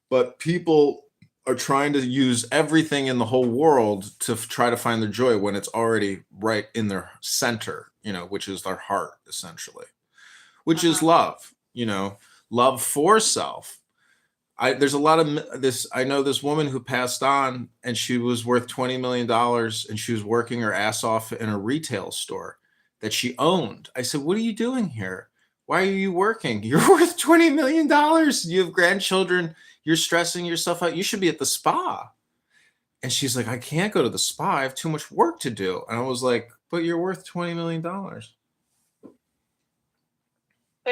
but people are trying to use everything in the whole world to try to find their joy when it's already right in their center, which is their heart, essentially, which is love, love for self. There's a lot of this. I know this woman who passed on and she was worth $20 million and she was working her ass off in a retail store that she owned. I said, what are you doing here? Why are you working? You're worth $20 million. You have grandchildren. You're stressing yourself out. You should be at the spa. And she's like, I can't go to the spa. I have too much work to do. And I was like, but you're worth $20 million. But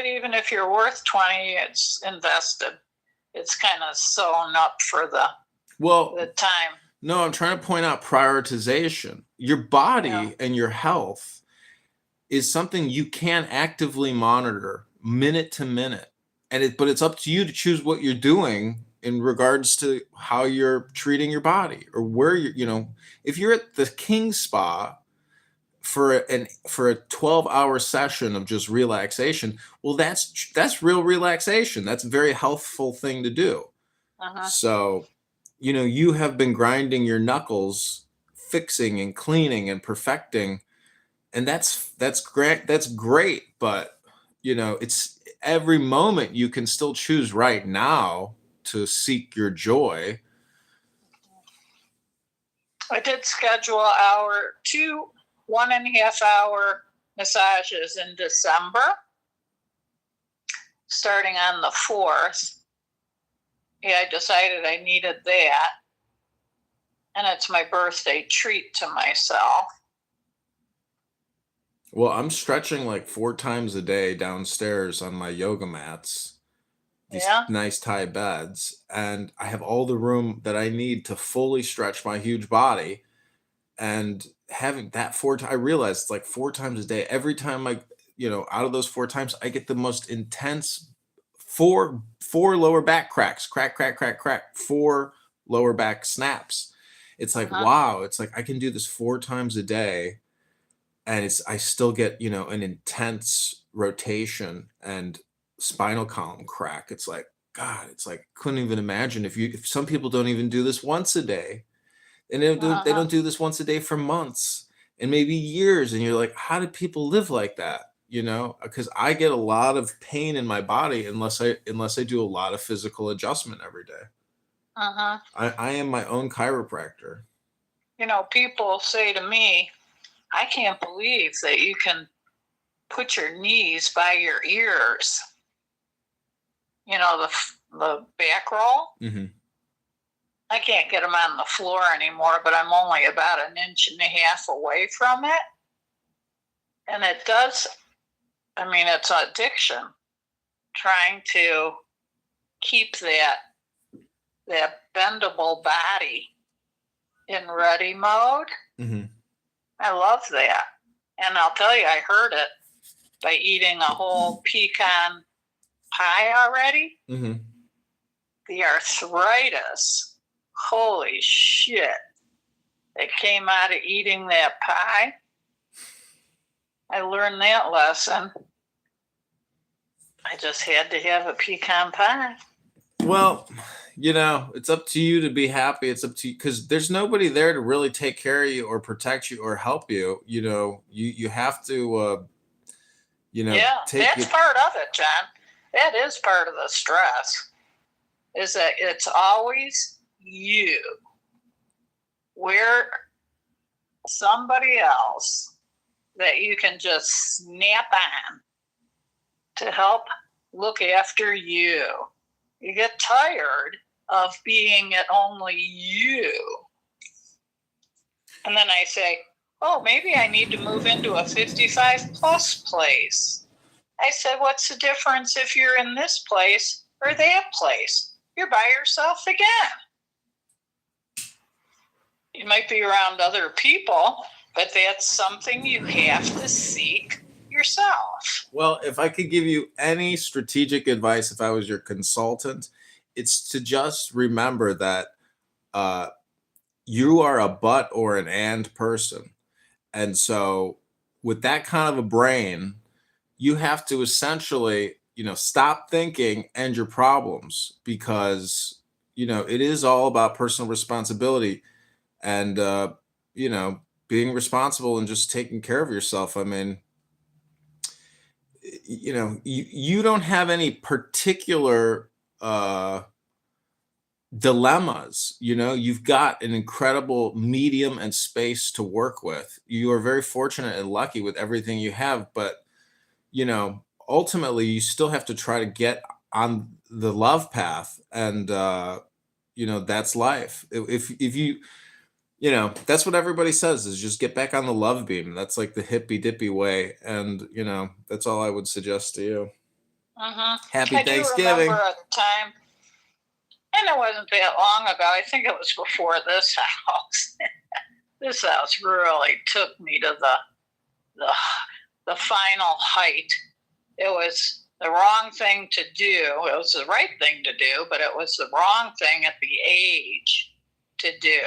even if you're worth 20, it's invested. It's kind of sewn up for the time. No, I'm trying to point out prioritization. Your body and your health is something you can actively monitor minute to minute. But it's up to you to choose what you're doing in regards to how you're treating your body, or where you're, if you're at the King Spa for a 12-hour session of just relaxation, well, that's real relaxation. That's a very healthful thing to do. So, you have been grinding your knuckles, fixing and cleaning and perfecting, and that's great. That's great. But, it's every moment you can still choose right now to seek your joy. I did schedule 2 1.5-hour massages in December, starting on the 4th. Yeah, I decided I needed that. And it's my birthday treat to myself. Well, I'm stretching like 4 times a day downstairs on my yoga mats, these nice Thai beds, and I have all the room that I need to fully stretch my huge body. And having that I realized it's like 4 times a day. Every time out of those 4 times, I get the most intense four lower back cracks, crack, 4 lower back snaps. It's like, wow, it's like I can do this 4 times a day, and I still get, an intense rotation and spinal column crack. It's like, God, it's like, couldn't even imagine if some people don't even do this once a day, and they don't do this once a day for months and maybe years. And you're like, how do people live like that? Because I get a lot of pain in my body unless I do a lot of physical adjustment every day. I am my own chiropractor. People say to me, I can't believe that you can put your knees by your ears. The back roll. Mm-hmm. I can't get them on the floor anymore, but I'm only about 1.5 inches away from it. And it does, it's an addiction, trying to keep that bendable body in ready mode. Mm-hmm. I love that. And I'll tell you, I heard it by eating a whole pecan pie already. Mm-hmm. The arthritis, holy shit, it came out of eating that pie. I learned that lesson. I just had to have a pecan pie. Well, it's up to you to be happy. It's up to you, because there's nobody there to really take care of you or protect you or help you. You have to, that's part of it, John. That is part of the stress, is that it's always you. We're somebody else that you can just snap on to help look after you. You get tired of being at only you. And then I say, oh, maybe I need to move into a 55 plus place. I said, what's the difference if you're in this place or that place? You're by yourself again. You might be around other people, but that's something you have to seek yourself. Well, if I could give you any strategic advice, if I was your consultant, it's to just remember that you are a but or an and person. And so with that kind of a brain, you have to essentially, stop thinking and your problems, because, it is all about personal responsibility and, being responsible and just taking care of yourself. You don't have any particular dilemmas. You've got an incredible medium and space to work with. You are very fortunate and lucky with everything you have, but ultimately you still have to try to get on the love path, and that's life. If you that's what everybody says, is just get back on the love beam. That's like the hippy dippy way. And, that's all I would suggest to you. Happy Thanksgiving. I do remember a time, and it wasn't that long ago. I think it was before this house. This house really took me to the the final height. It was the wrong thing to do. It was the right thing to do, but it was the wrong thing at the age to do.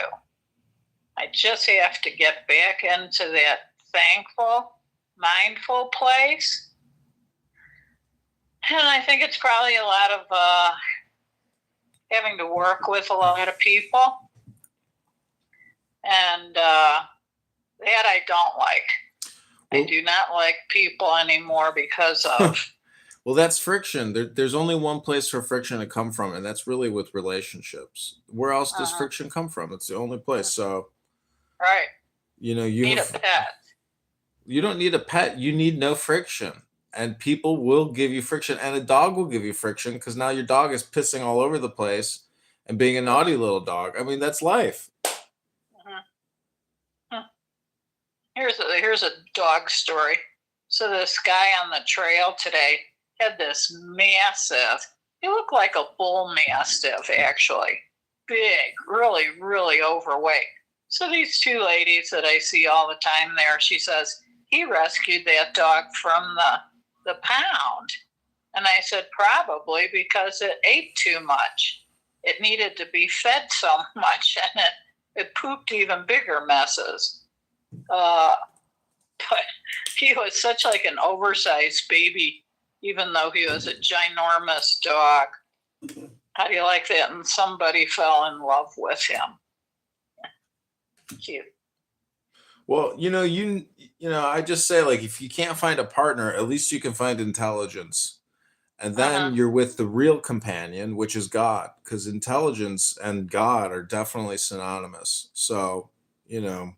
I just have to get back into that thankful, mindful place. And I think it's probably a lot of having to work with a lot of people. And that I don't like. I do not like people anymore because of. Well, that's friction. There's only one place for friction to come from, and that's really with relationships. Where else does friction come from? It's the only place. So, right. You need a pet. You don't need a pet. You need no friction. And people will give you friction, and a dog will give you friction because now your dog is pissing all over the place and being a naughty little dog. I mean, that's life. Here's a dog story. So this guy on the trail today had this massive, he looked like a bull mastiff, actually. Big, really, really overweight. So these two ladies that I see all the time there, she says, he rescued that dog from the pound. And I said, probably because it ate too much. It needed to be fed so much, and it pooped even bigger messes. But he was such like an oversized baby, even though he was a ginormous dog. How do you like that? And somebody fell in love with him. Cute. Well, you know, I just say, like, if you can't find a partner, at least you can find intelligence. And then you're with the real companion, which is God, because intelligence and God are definitely synonymous. So, you know,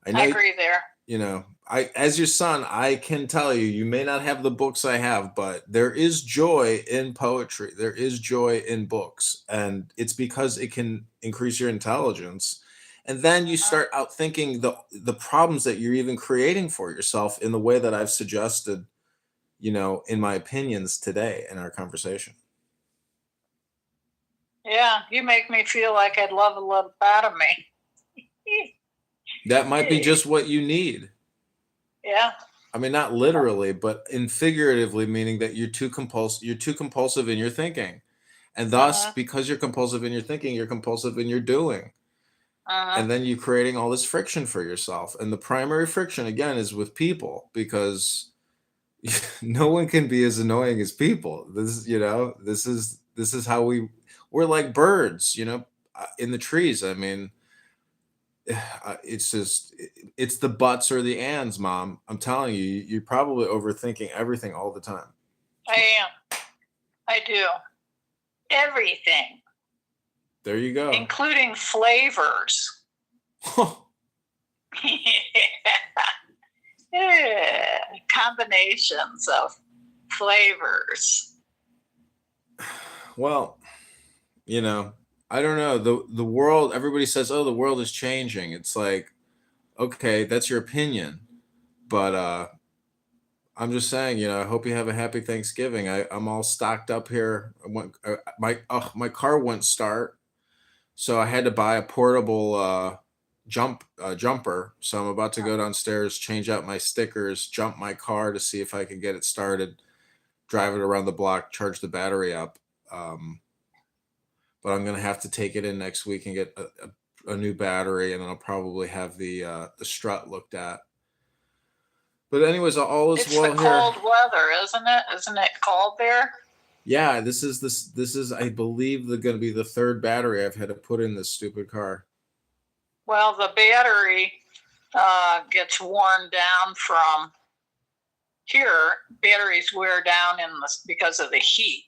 I agree there. You know, as your son, I can tell you, you may not have the books I have, but there is joy in poetry. There is joy in books. And it's because it can increase your intelligence. And then you start out thinking the problems that you're even creating for yourself in the way that I've suggested, you know, in my opinions today in our conversation. Yeah, you make me feel like I'd love a little part of me. That might be just what you need. Yeah. I mean, not literally, but in figuratively, meaning that you're too compulsive in your thinking. And thus, because you're compulsive in your thinking, you're compulsive in your doing. And then you're creating all this friction for yourself. And the primary friction, again, is with people, because no one can be as annoying as people. This is how we're like birds, you know, in the trees. I mean, it's the buts or the ands, Mom. I'm telling you, you're probably overthinking everything all the time. I am. I do. Everything. There you go. Including flavors. Yeah. Combinations of flavors. Well, you know, I don't know. The world, everybody says, oh, the world is changing. It's like, okay, that's your opinion. But I'm just saying, you know, I hope you have a happy Thanksgiving. I'm all stocked up here. My car wouldn't start, so I had to buy a portable jumper. So I'm about to go downstairs, change out my stickers, jump my car to see if I can get it started, drive it around the block, charge the battery up. But I'm gonna have to take it in next week and get a new battery, and then I'll probably have the strut looked at. But anyways, all is well here. It's the cold weather, isn't it? Isn't it cold there? Yeah, this is I believe going to be the third battery I've had to put in this stupid car. Well, the battery gets worn down from here. Batteries wear down because of the heat.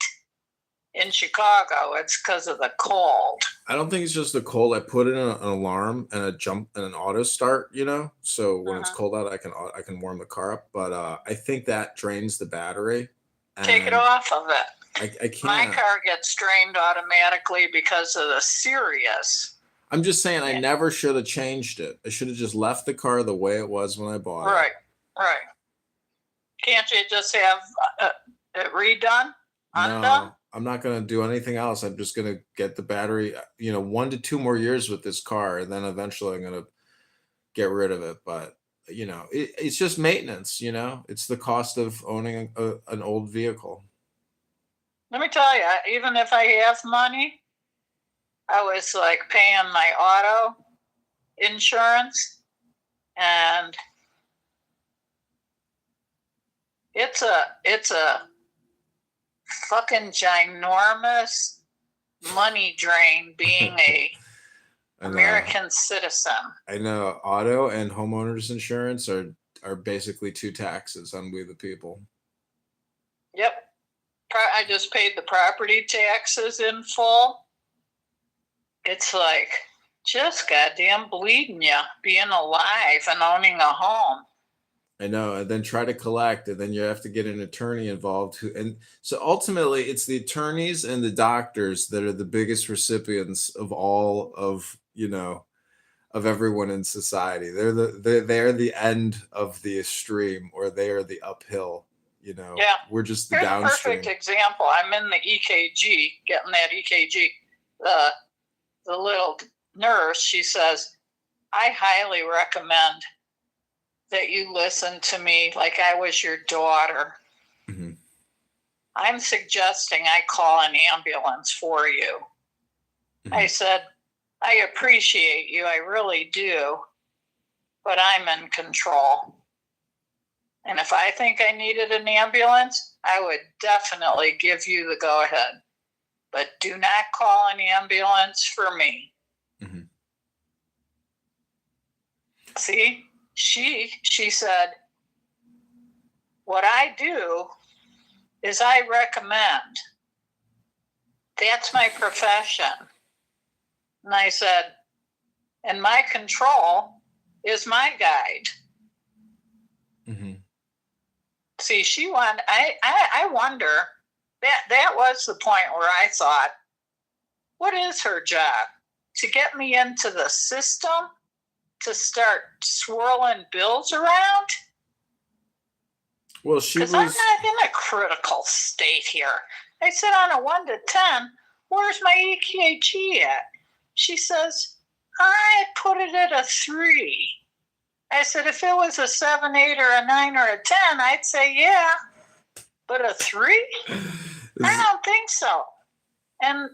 In Chicago, it's because of the cold. I don't think it's just the cold. I put in an alarm and an auto start, you know, so when it's cold out, I can warm the car up. But I think that drains the battery. Take it off of it. I can't. My car gets drained automatically because of the Sirius. I'm just saying, I never should have changed it. I should have just left the car the way it was when I bought it. Right. Can't you just have it redone? Undone? No, I'm not going to do anything else. I'm just going to get the battery, 1 to 2 more years with this car, and then eventually I'm going to get rid of it. But it's just maintenance. It's the cost of owning an old vehicle. Let me tell you, even if I have money, I was like paying my auto insurance, and it's a fucking ginormous money drain being a American citizen. I know auto and homeowners insurance are basically two taxes on we the people. Yep. I just paid the property taxes in full. It's like just goddamn bleeding you being alive and owning a home. I know, and then try to collect, and then you have to get an attorney involved. And so ultimately, it's the attorneys and the doctors that are the biggest recipients of all of of everyone in society. They're the end of the extreme, or they are the uphill. Yeah, we're just the Here's downstream. a perfect example. I'm in the EKG, getting that EKG. The little nurse, she says, I highly recommend that you listen to me like I was your daughter. Mm-hmm. I'm suggesting I call an ambulance for you. Mm-hmm. I said, I appreciate you, I really do, but I'm in control. And if I think I needed an ambulance, I would definitely give you the go ahead. But do not call an ambulance for me. Mm-hmm. See, she said, what I do is I recommend. That's my profession. And I said, and my control is my guide. Mm-hmm. See, I wonder, that was the point where I thought, what is her job? To get me into the system? To start swirling bills around? Well, she was. Because I'm not in a critical state here. I said on a 1 to 10, where's my EKG at? She says, I put it at a 3. I said, if it was a 7, 8, or a 9, or a 10, I'd say yeah. But a 3? I don't think so. And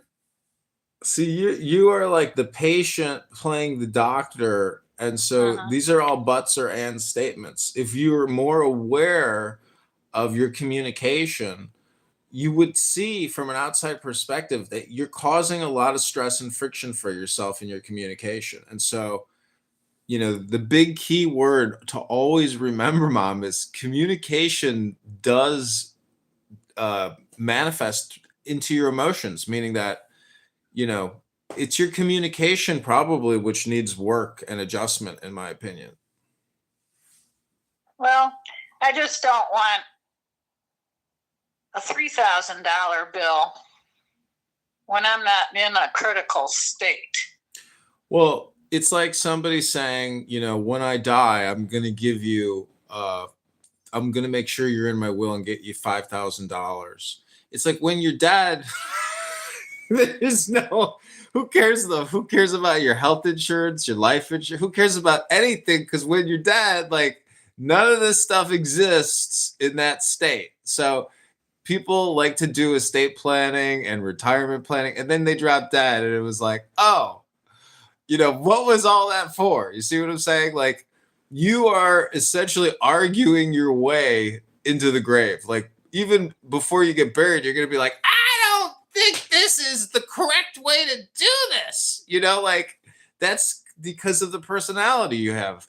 see, you are like the patient playing the doctor. And so these are all buts or and statements. If you're more aware of your communication, you would see from an outside perspective that you're causing a lot of stress and friction for yourself in your communication. And so, the big key word to always remember, Mom, is communication does manifest into your emotions, meaning that, it's your communication probably which needs work and adjustment, in my opinion. Well, I just don't want a $3,000 bill when I'm not in a critical state. Well, it's like somebody saying, when I die, I'm going to give you, I'm going to make sure you're in my will and get you $5,000. It's like when you're dead, there's no, who cares about your health insurance, your life insurance? Who cares about anything? Because when you're dead, like none of this stuff exists in that state. So people like to do estate planning and retirement planning, and then they drop dead, and it was like, oh, what was all that for? You see what I'm saying? Like, you are essentially arguing your way into the grave. Like, even before you get buried, you're going to be like, I don't think this is the correct way to do this. Like, that's because of the personality you have.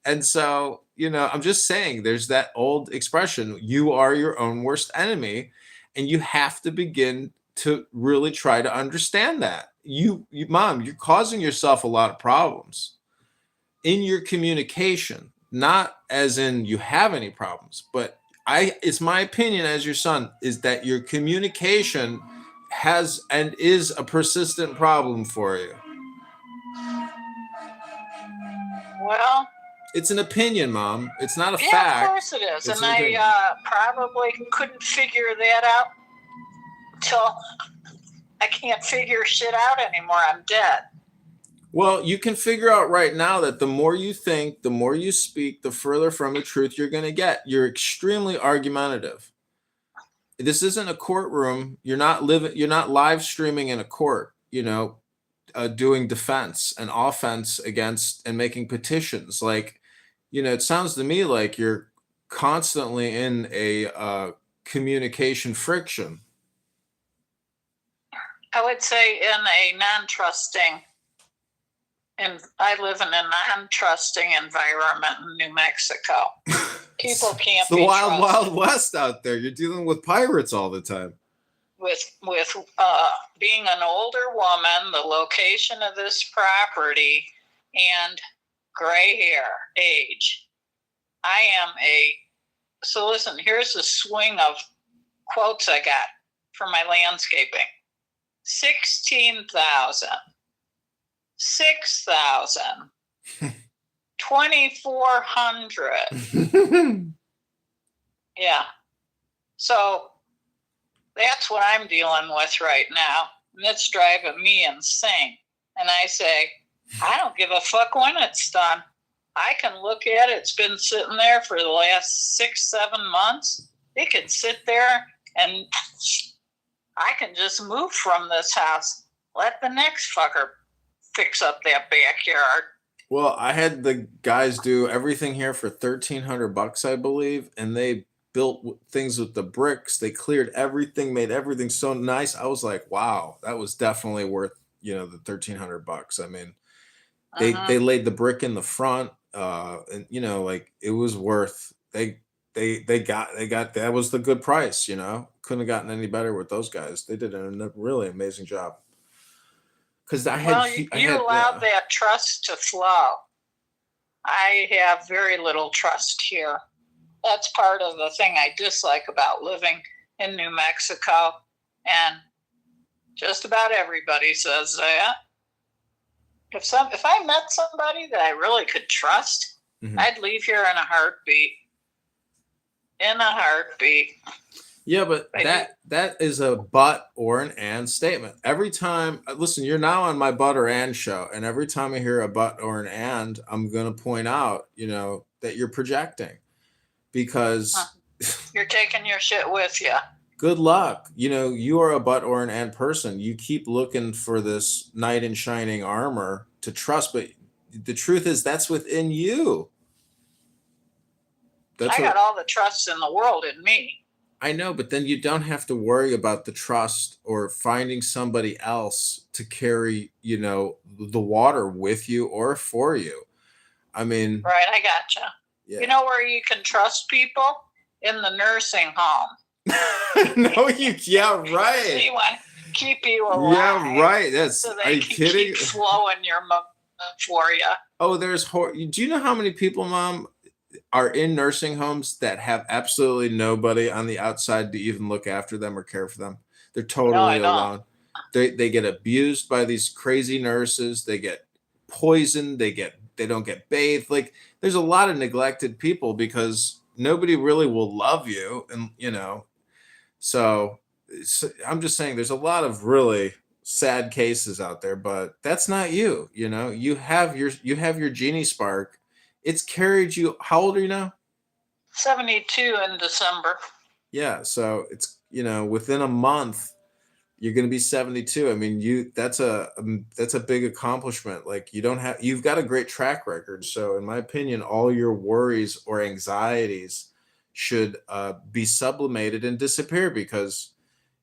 And so, I'm just saying, there's that old expression, you are your own worst enemy. And you have to begin to really try to understand that. Mom, you're causing yourself a lot of problems in your communication, not as in you have any problems, but it's my opinion as your son is that your communication has and is a persistent problem for you. Well, it's an opinion, Mom. It's not a fact. Yeah, of course it is. And I probably couldn't figure that out until I can't figure shit out anymore. I'm dead. Well, you can figure out right now that the more you think, the more you speak, the further from the truth you're going to get. You're extremely argumentative. This isn't a courtroom. You're not live streaming in a court, doing defense and offense against and making petitions. Like, it sounds to me like you're constantly in a communication friction. I would say in a non-trusting, and I live in a non-trusting environment in New Mexico. People can't It's the be wild, trusted. wild west out there. You're dealing with pirates all the time. With being an older woman, the location of this property, and gray hair, age. So listen, here's the swing of quotes I got for my landscaping. 16,000, 6,000, 2,400. Yeah. So that's what I'm dealing with right now. And it's driving me insane. And I say, I don't give a fuck when it's done. I can look at it. It's been sitting there for the last 6-7 months. It could sit there and I can just move from this house. Let the next fucker fix up that backyard. Well, I had the guys do everything here for $1,300, I believe, and they built things with the bricks. They cleared everything, made everything so nice. I was like, wow, that was definitely worth, the $1,300. I mean, they laid the brick in the front, and like it was worth. They got that was the good price. Couldn't have gotten any better with those guys. They did a really amazing job. Because you allowed that trust to flow. I have very little trust here. That's part of the thing I dislike about living in New Mexico. And just about everybody says that. If I met somebody that I really could trust, I'd leave here in a heartbeat. Yeah, but that is a but or an and statement. Every time, listen, you're now on my but or and show, and every time I hear a but or an and, I'm going to point out, that you're projecting, because you're taking your shit with you. Good luck. You are a but or an and person. You keep looking for this knight in shining armor to trust, but the truth is that's within you. I got all the trust in the world in me. I know, but then you don't have to worry about the trust or finding somebody else to carry, the water with you or for you. I mean, right, I gotcha. Yeah. You know where you can trust people? In the nursing home. No, yeah, right. They want to keep you alive. Yeah, right. So they can keep flowing your money for you. Oh, do you know how many people, Mom, are in nursing homes that have absolutely nobody on the outside to even look after them or care for them? They're totally alone. They get abused by these crazy nurses. They get poisoned. They don't get bathed. Like, there's a lot of neglected people because nobody really will love you. And, so I'm just saying there's a lot of really sad cases out there, but that's not you. You have your genie spark. It's carried you. How old are you now? 72 in December. Yeah. So it's, within a month, you're going to be 72. I mean, that's a big accomplishment. Like, you've got a great track record. So in my opinion, all your worries or anxieties should be sublimated and disappear, because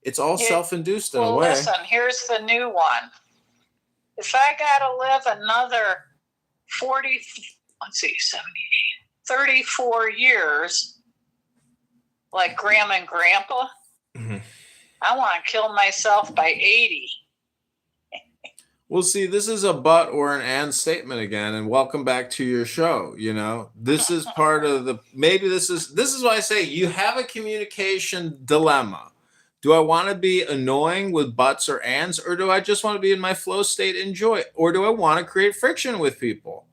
it's all self-induced in a way. Listen, here's the new one. If I got to live another 34 years, like Grandma and Grandpa, I want to kill myself by 80. Well, see, this is a but or an and statement again, and welcome back to your show. This is part of this is why I say you have a communication dilemma. Do I want to be annoying with buts or ands, or do I just want to be in my flow state, enjoy it? Or do I want to create friction with people?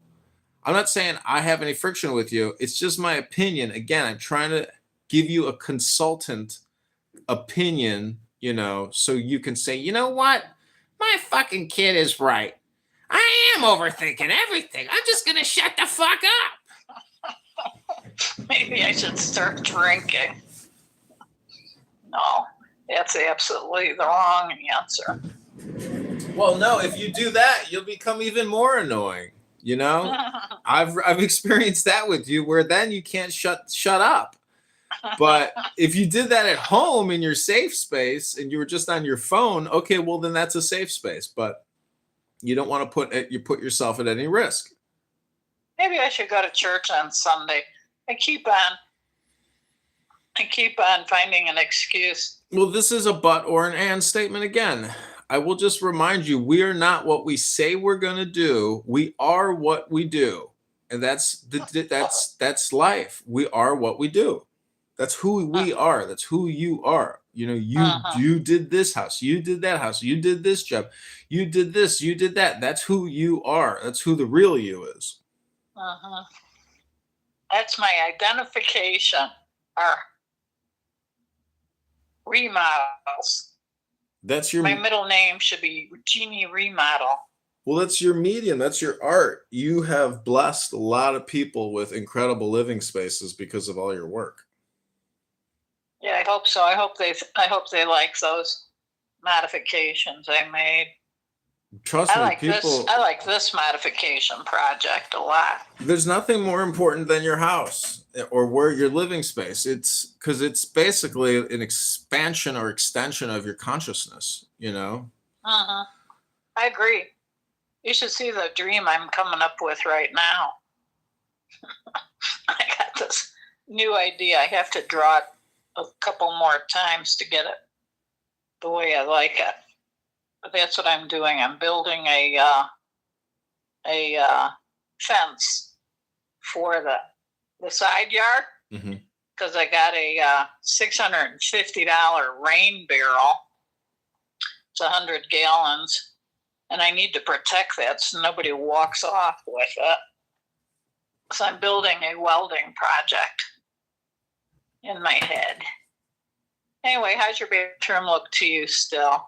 I'm not saying I have any friction with you. It's just my opinion. Again, I'm trying to give you a consultant opinion, so you can say, you know what? My fucking kid is right. I I'm overthinking everything. I'm just going to shut the fuck up. Maybe I should start drinking. No, that's absolutely the wrong answer. Well, no, if you do that, you'll become even more annoying. You know, I've experienced that with you, where then you can't shut up. But if you did that at home in your safe space and you were just on your phone, okay, well then that's a safe space. But you don't want to put yourself at any risk. Maybe I should go to church on Sunday. I keep on finding an excuse. Well, this is a but or an and statement again. I will just remind you, we are not what we say we're going to do. We are what we do. And that's life. We are what we do. That's who we are. That's who you are. You know, you did this house. You did that house. You did this job. You did this. You did that. That's who you are. That's who the real you is. That's my identification. Our remodels. That's your. My middle name should be Jeannie Remodel. Well, that's your medium. That's your art. You have blessed a lot of people with incredible living spaces because of all your work. Yeah, I hope so. I hope they like those modifications I made. Trust me, people. I like this modification project a lot. There's nothing more important than your house or where your living space. It's because it's basically an expansion or extension of your consciousness. You know. I agree. You should see the dream I'm coming up with right now. I got this new idea. I have to draw it a couple more times to get it the way I like it. But that's what I'm doing. I'm building a fence for the side yard because I got a $650 rain barrel. It's 100 gallons, and I need to protect that so nobody walks off with it. So I'm building a welding project in my head. Anyway, how's your bedroom look to you still?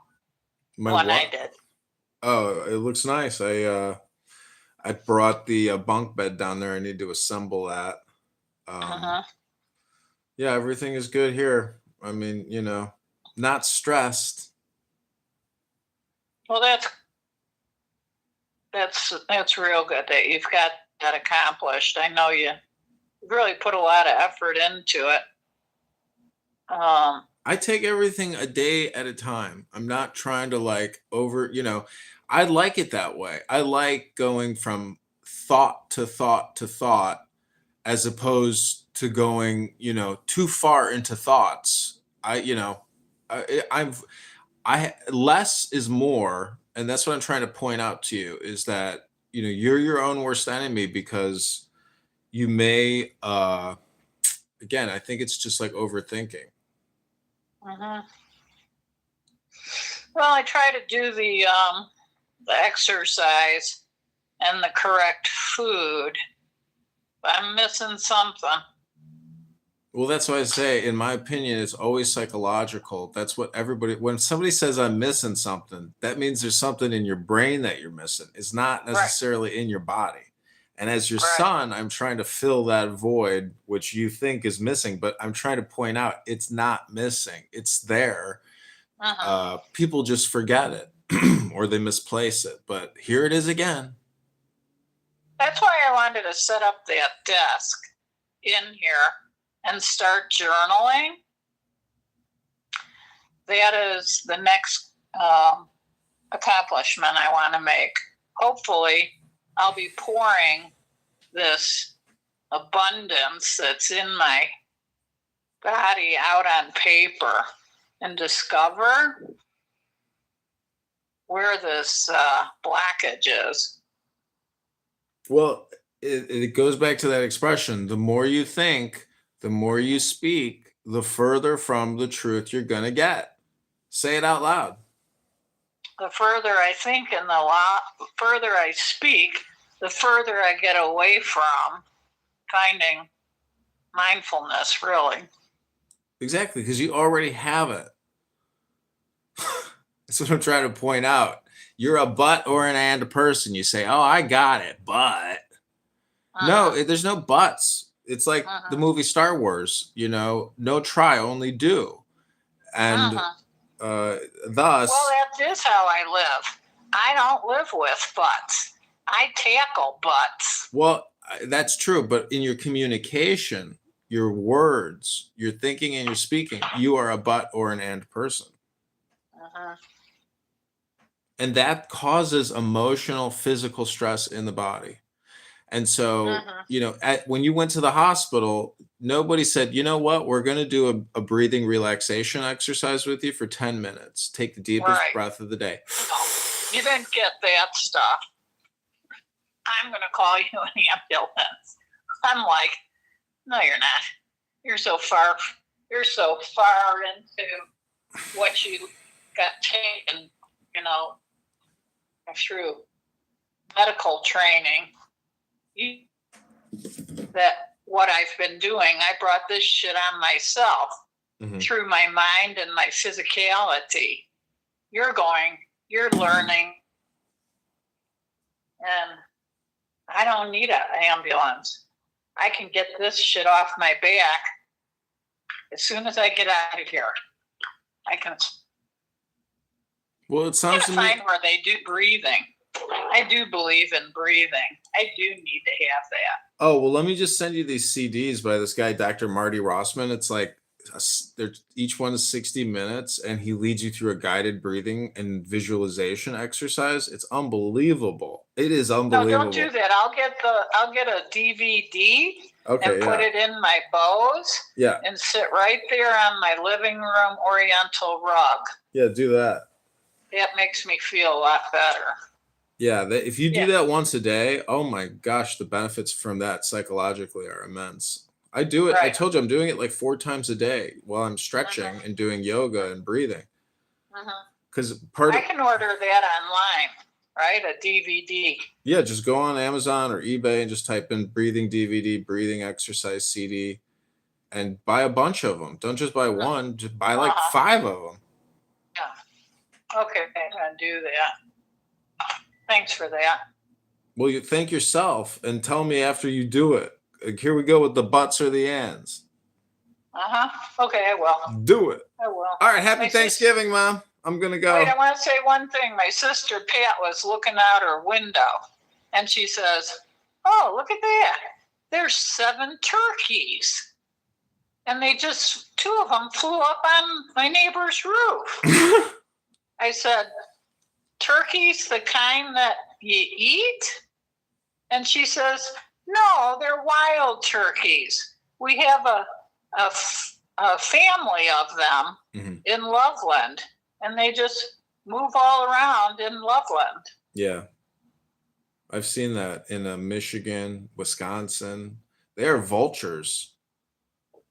I did. Oh, it looks nice. I brought the bunk bed down there. I need to assemble that. Yeah, everything is good here. I mean, you know, not stressed. Well, that's real good that you've got that accomplished. I know you really put a lot of effort into it. I take everything a day at a time. I'm not trying to I like it that way. I like going from thought to thought to thought as opposed to going, too far into thoughts. Less is more. And that's what I'm trying to point out to you is that, you're your own worst enemy because you may, again, I think it's just like overthinking. Well, I try to do the exercise and the correct food. But I'm missing something. Well, that's why I say, in my opinion, it's always psychological. That's what when somebody says I'm missing something, that means there's something in your brain that you're missing. It's not necessarily in your body. And as your son, I'm trying to fill that void, which you think is missing, but I'm trying to point out it's not missing. It's there. People just forget it or they misplace it. But here it is again. That's why I wanted to set up that desk in here and start journaling. That is the next accomplishment I want to make. Hopefully, I'll be pouring this abundance that's in my body out on paper and discover where this blockage is. Well, it goes back to that expression. The more you think, the more you speak, the further from the truth you're going to get. Say it out loud. The further I think and the further I speak, the further I get away from finding mindfulness, really. Exactly, because you already have it. That's what I'm trying to point out. you're a but or an and person. You say, oh, I got it, but no, there's no buts. It's like the movie Star Wars, you know, no try, only do. And thus. Well, that is how I live. I don't live with buts. I tackle butts. Well, that's true. But in your communication, your words, your thinking and your speaking, you are a but or an and person. And that causes emotional, physical stress in the body. And so, you know, when you went to the hospital, nobody said, you know what, we're going to do a breathing relaxation exercise with you for 10 minutes. Take the deepest breath of the day. You didn't get that stuff. I'm going to call you an ambulance. I'm like, no, you're not. You're so far into what you got taken, you know, through medical training. That what I've been doing, I brought this shit on myself through my mind and my physicality. You're learning, and I don't need an ambulance. I can get this shit off my back as soon as I get out of here. I can. Well, it sounds to me. Find where they do breathing. I do believe in breathing. I do need to have that. Oh, well, let me just send you these CDs by this guy, Dr. Marty Rossman. It's like each one is 60 minutes, and he leads you through a guided breathing and visualization exercise. It's unbelievable. It is unbelievable. No, don't do that. I'll get a DVD and put it in my Bose and sit right there on my living room Oriental rug. Yeah, do that. That makes me feel a lot better. Yeah, if you do that once a day, oh my gosh, the benefits from that psychologically are immense. I do it. I told you I'm doing it like 4 times a day while I'm stretching and doing yoga and breathing. Because I can order that online, right? A DVD. Yeah, just go on Amazon or eBay and just type in breathing DVD, breathing exercise CD, and buy a bunch of them. Don't just buy one, just buy like 5 of them. Yeah. Okay, I'm going to do that. Thanks for that. Well, you thank yourself and tell me after you do it. Like, here we go with the buts or the ands. Okay, I will. Do it. I will. All right, happy Thanksgiving, Mom. I'm going to go. Wait, I want to say one thing. My sister Pat was looking out her window, and she says, oh, look at that. There's 7 turkeys. And 2 of them flew up on my neighbor's roof. I said, turkeys, the kind that you eat? And she says, no, they're wild turkeys. We have a family of them in Loveland, and they just move all around in Loveland. Yeah. I've seen that in Michigan, Wisconsin. They are vultures.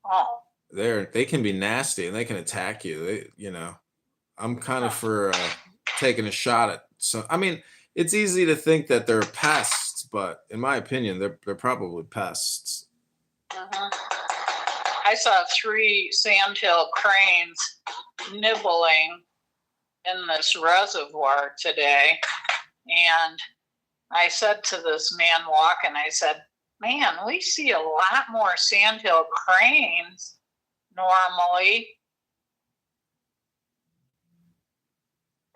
Oh. They can be nasty and they can attack you. I'm kind of for taking a shot at some. I mean, it's easy to think that they're pests, but in my opinion, they're probably pests. I saw 3 sandhill cranes nibbling in this reservoir today, and I said to this man walking, I said, man, we see a lot more sandhill cranes normally.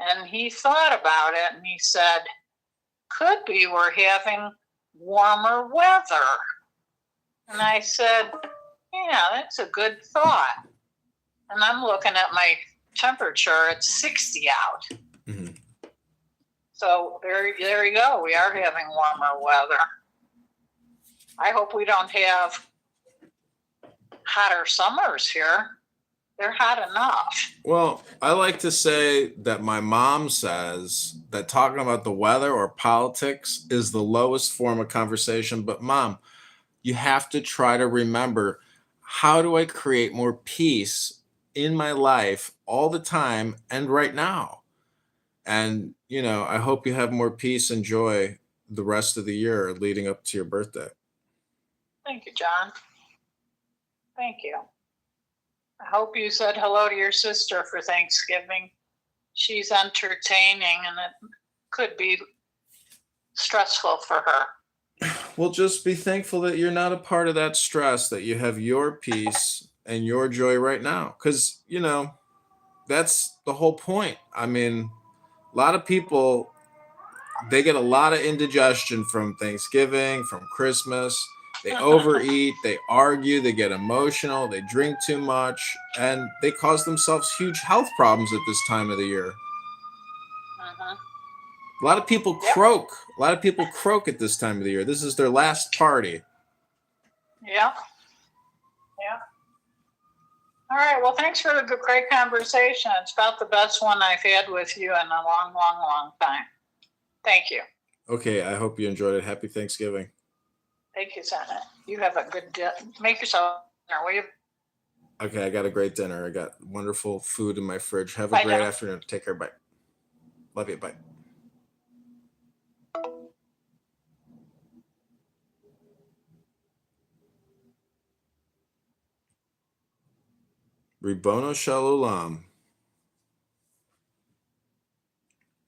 And he thought about it and he said, could be we're having warmer weather. And I said, yeah, that's a good thought. And I'm looking at my temperature, it's 60 out. So there you go. We are having warmer weather. I hope we don't have hotter summers here. They're hot enough. Well, I like to say that my mom says that talking about the weather or politics is the lowest form of conversation. But Mom, you have to try to remember, how do I create more peace in my life all the time and right now? And, I hope you have more peace and joy the rest of the year leading up to your birthday. Thank you, John. Thank you. I hope you said hello to your sister for Thanksgiving. She's entertaining, and could be stressful for her. Well, just be thankful that you're not a part of that stress, that you have your peace and your joy right now. Because, you know, that's the whole point. I mean, a lot of people, they get a lot of indigestion from Thanksgiving, from Christmas. They overeat, they argue, they get emotional, they drink too much, and they cause themselves huge health problems at this time of the year. A lot of people croak. A lot of people croak at this time of the year. This is their last party. Yeah. Yeah. All right. Well, thanks for the great conversation. It's about the best one I've had with you in a long, long, long time. Thank you. Okay, I hope you enjoyed it. Happy Thanksgiving. Thank you, Sana. You have a good day. Make yourself dinner, will you? Okay, I got a great dinner. I got wonderful food in my fridge. Have a Bye great now. afternoon. Take care. Bye. Love you. Bye. Ribono Shalom.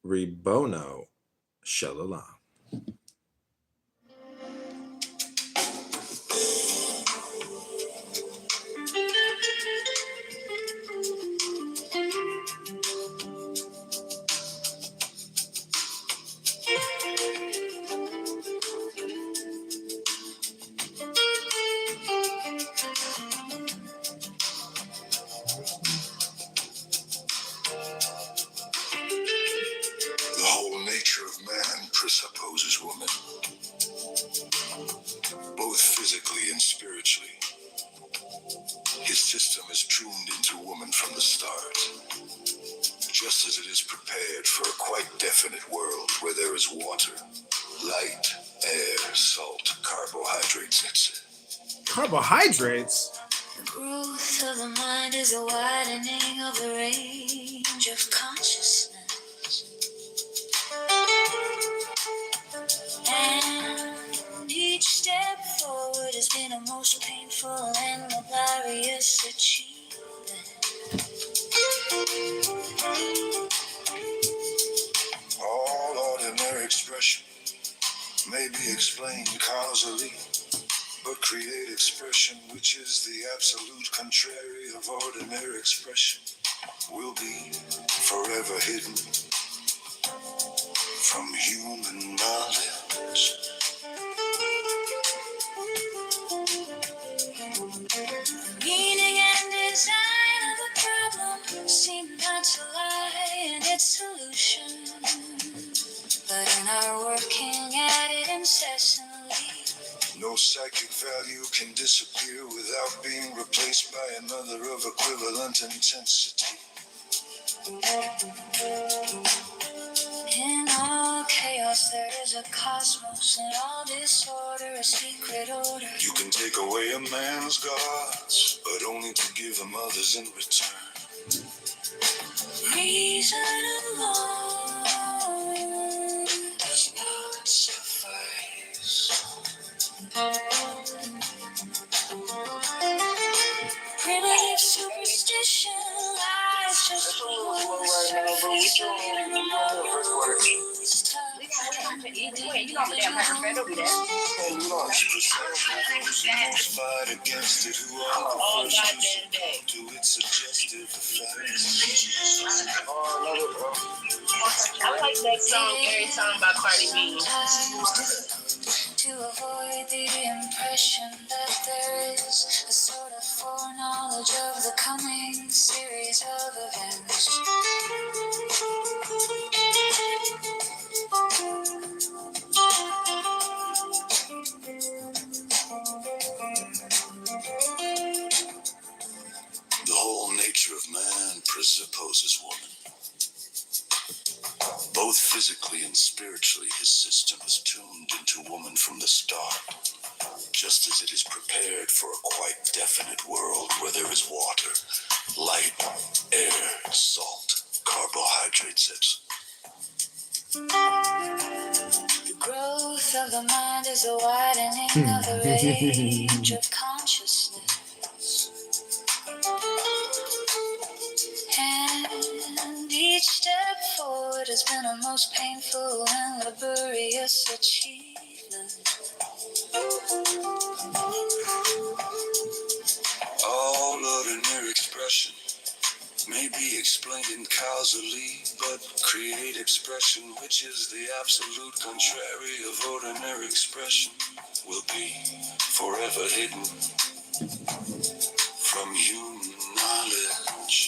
Ribono Shalom. The whole nature of man presupposes woman, both physically and spiritually. His system is tuned into woman from the start, just as it is prepared for a quite definite world where there is water, light, air, salt, carbohydrates, etc. Carbohydrates? The growth of the mind is a widening of the range of consciousness. And each step forward has been a most painful and laborious achievement. All ordinary expression may be explained causally, but create expression, which is the absolute contrary of ordinary expression, will be forever hidden from human knowledge. Meaning and design of the problem seem not to lie in its solution, but in our working at it incessantly. No psychic value can disappear without being replaced by another of equivalent intensity. In all chaos there is a cosmos, in all disorder a secret order. You can take away a man's gods, but only to give him others in return. Reason alone does not suffice. Primitive superstition lies just below the surface of the most Fight against it, who are the first to succumb to its suggestive effects. I like that song every time by Cardi B. To avoid the impression that there is a sort of foreknowledge of the coming series of events. The whole nature of man presupposes woman. Both physically and spiritually, his system is tuned into woman from the start, just as it is prepared for a quite definite world where there is water, light, air, salt, carbohydrates, etc. The growth of the mind is a widening of the range of consciousness. And each step forward has has been a most painful and laborious achievement. All ordinary expression may be explained in causally, but create expression, which is the absolute contrary of ordinary expression, will be forever hidden.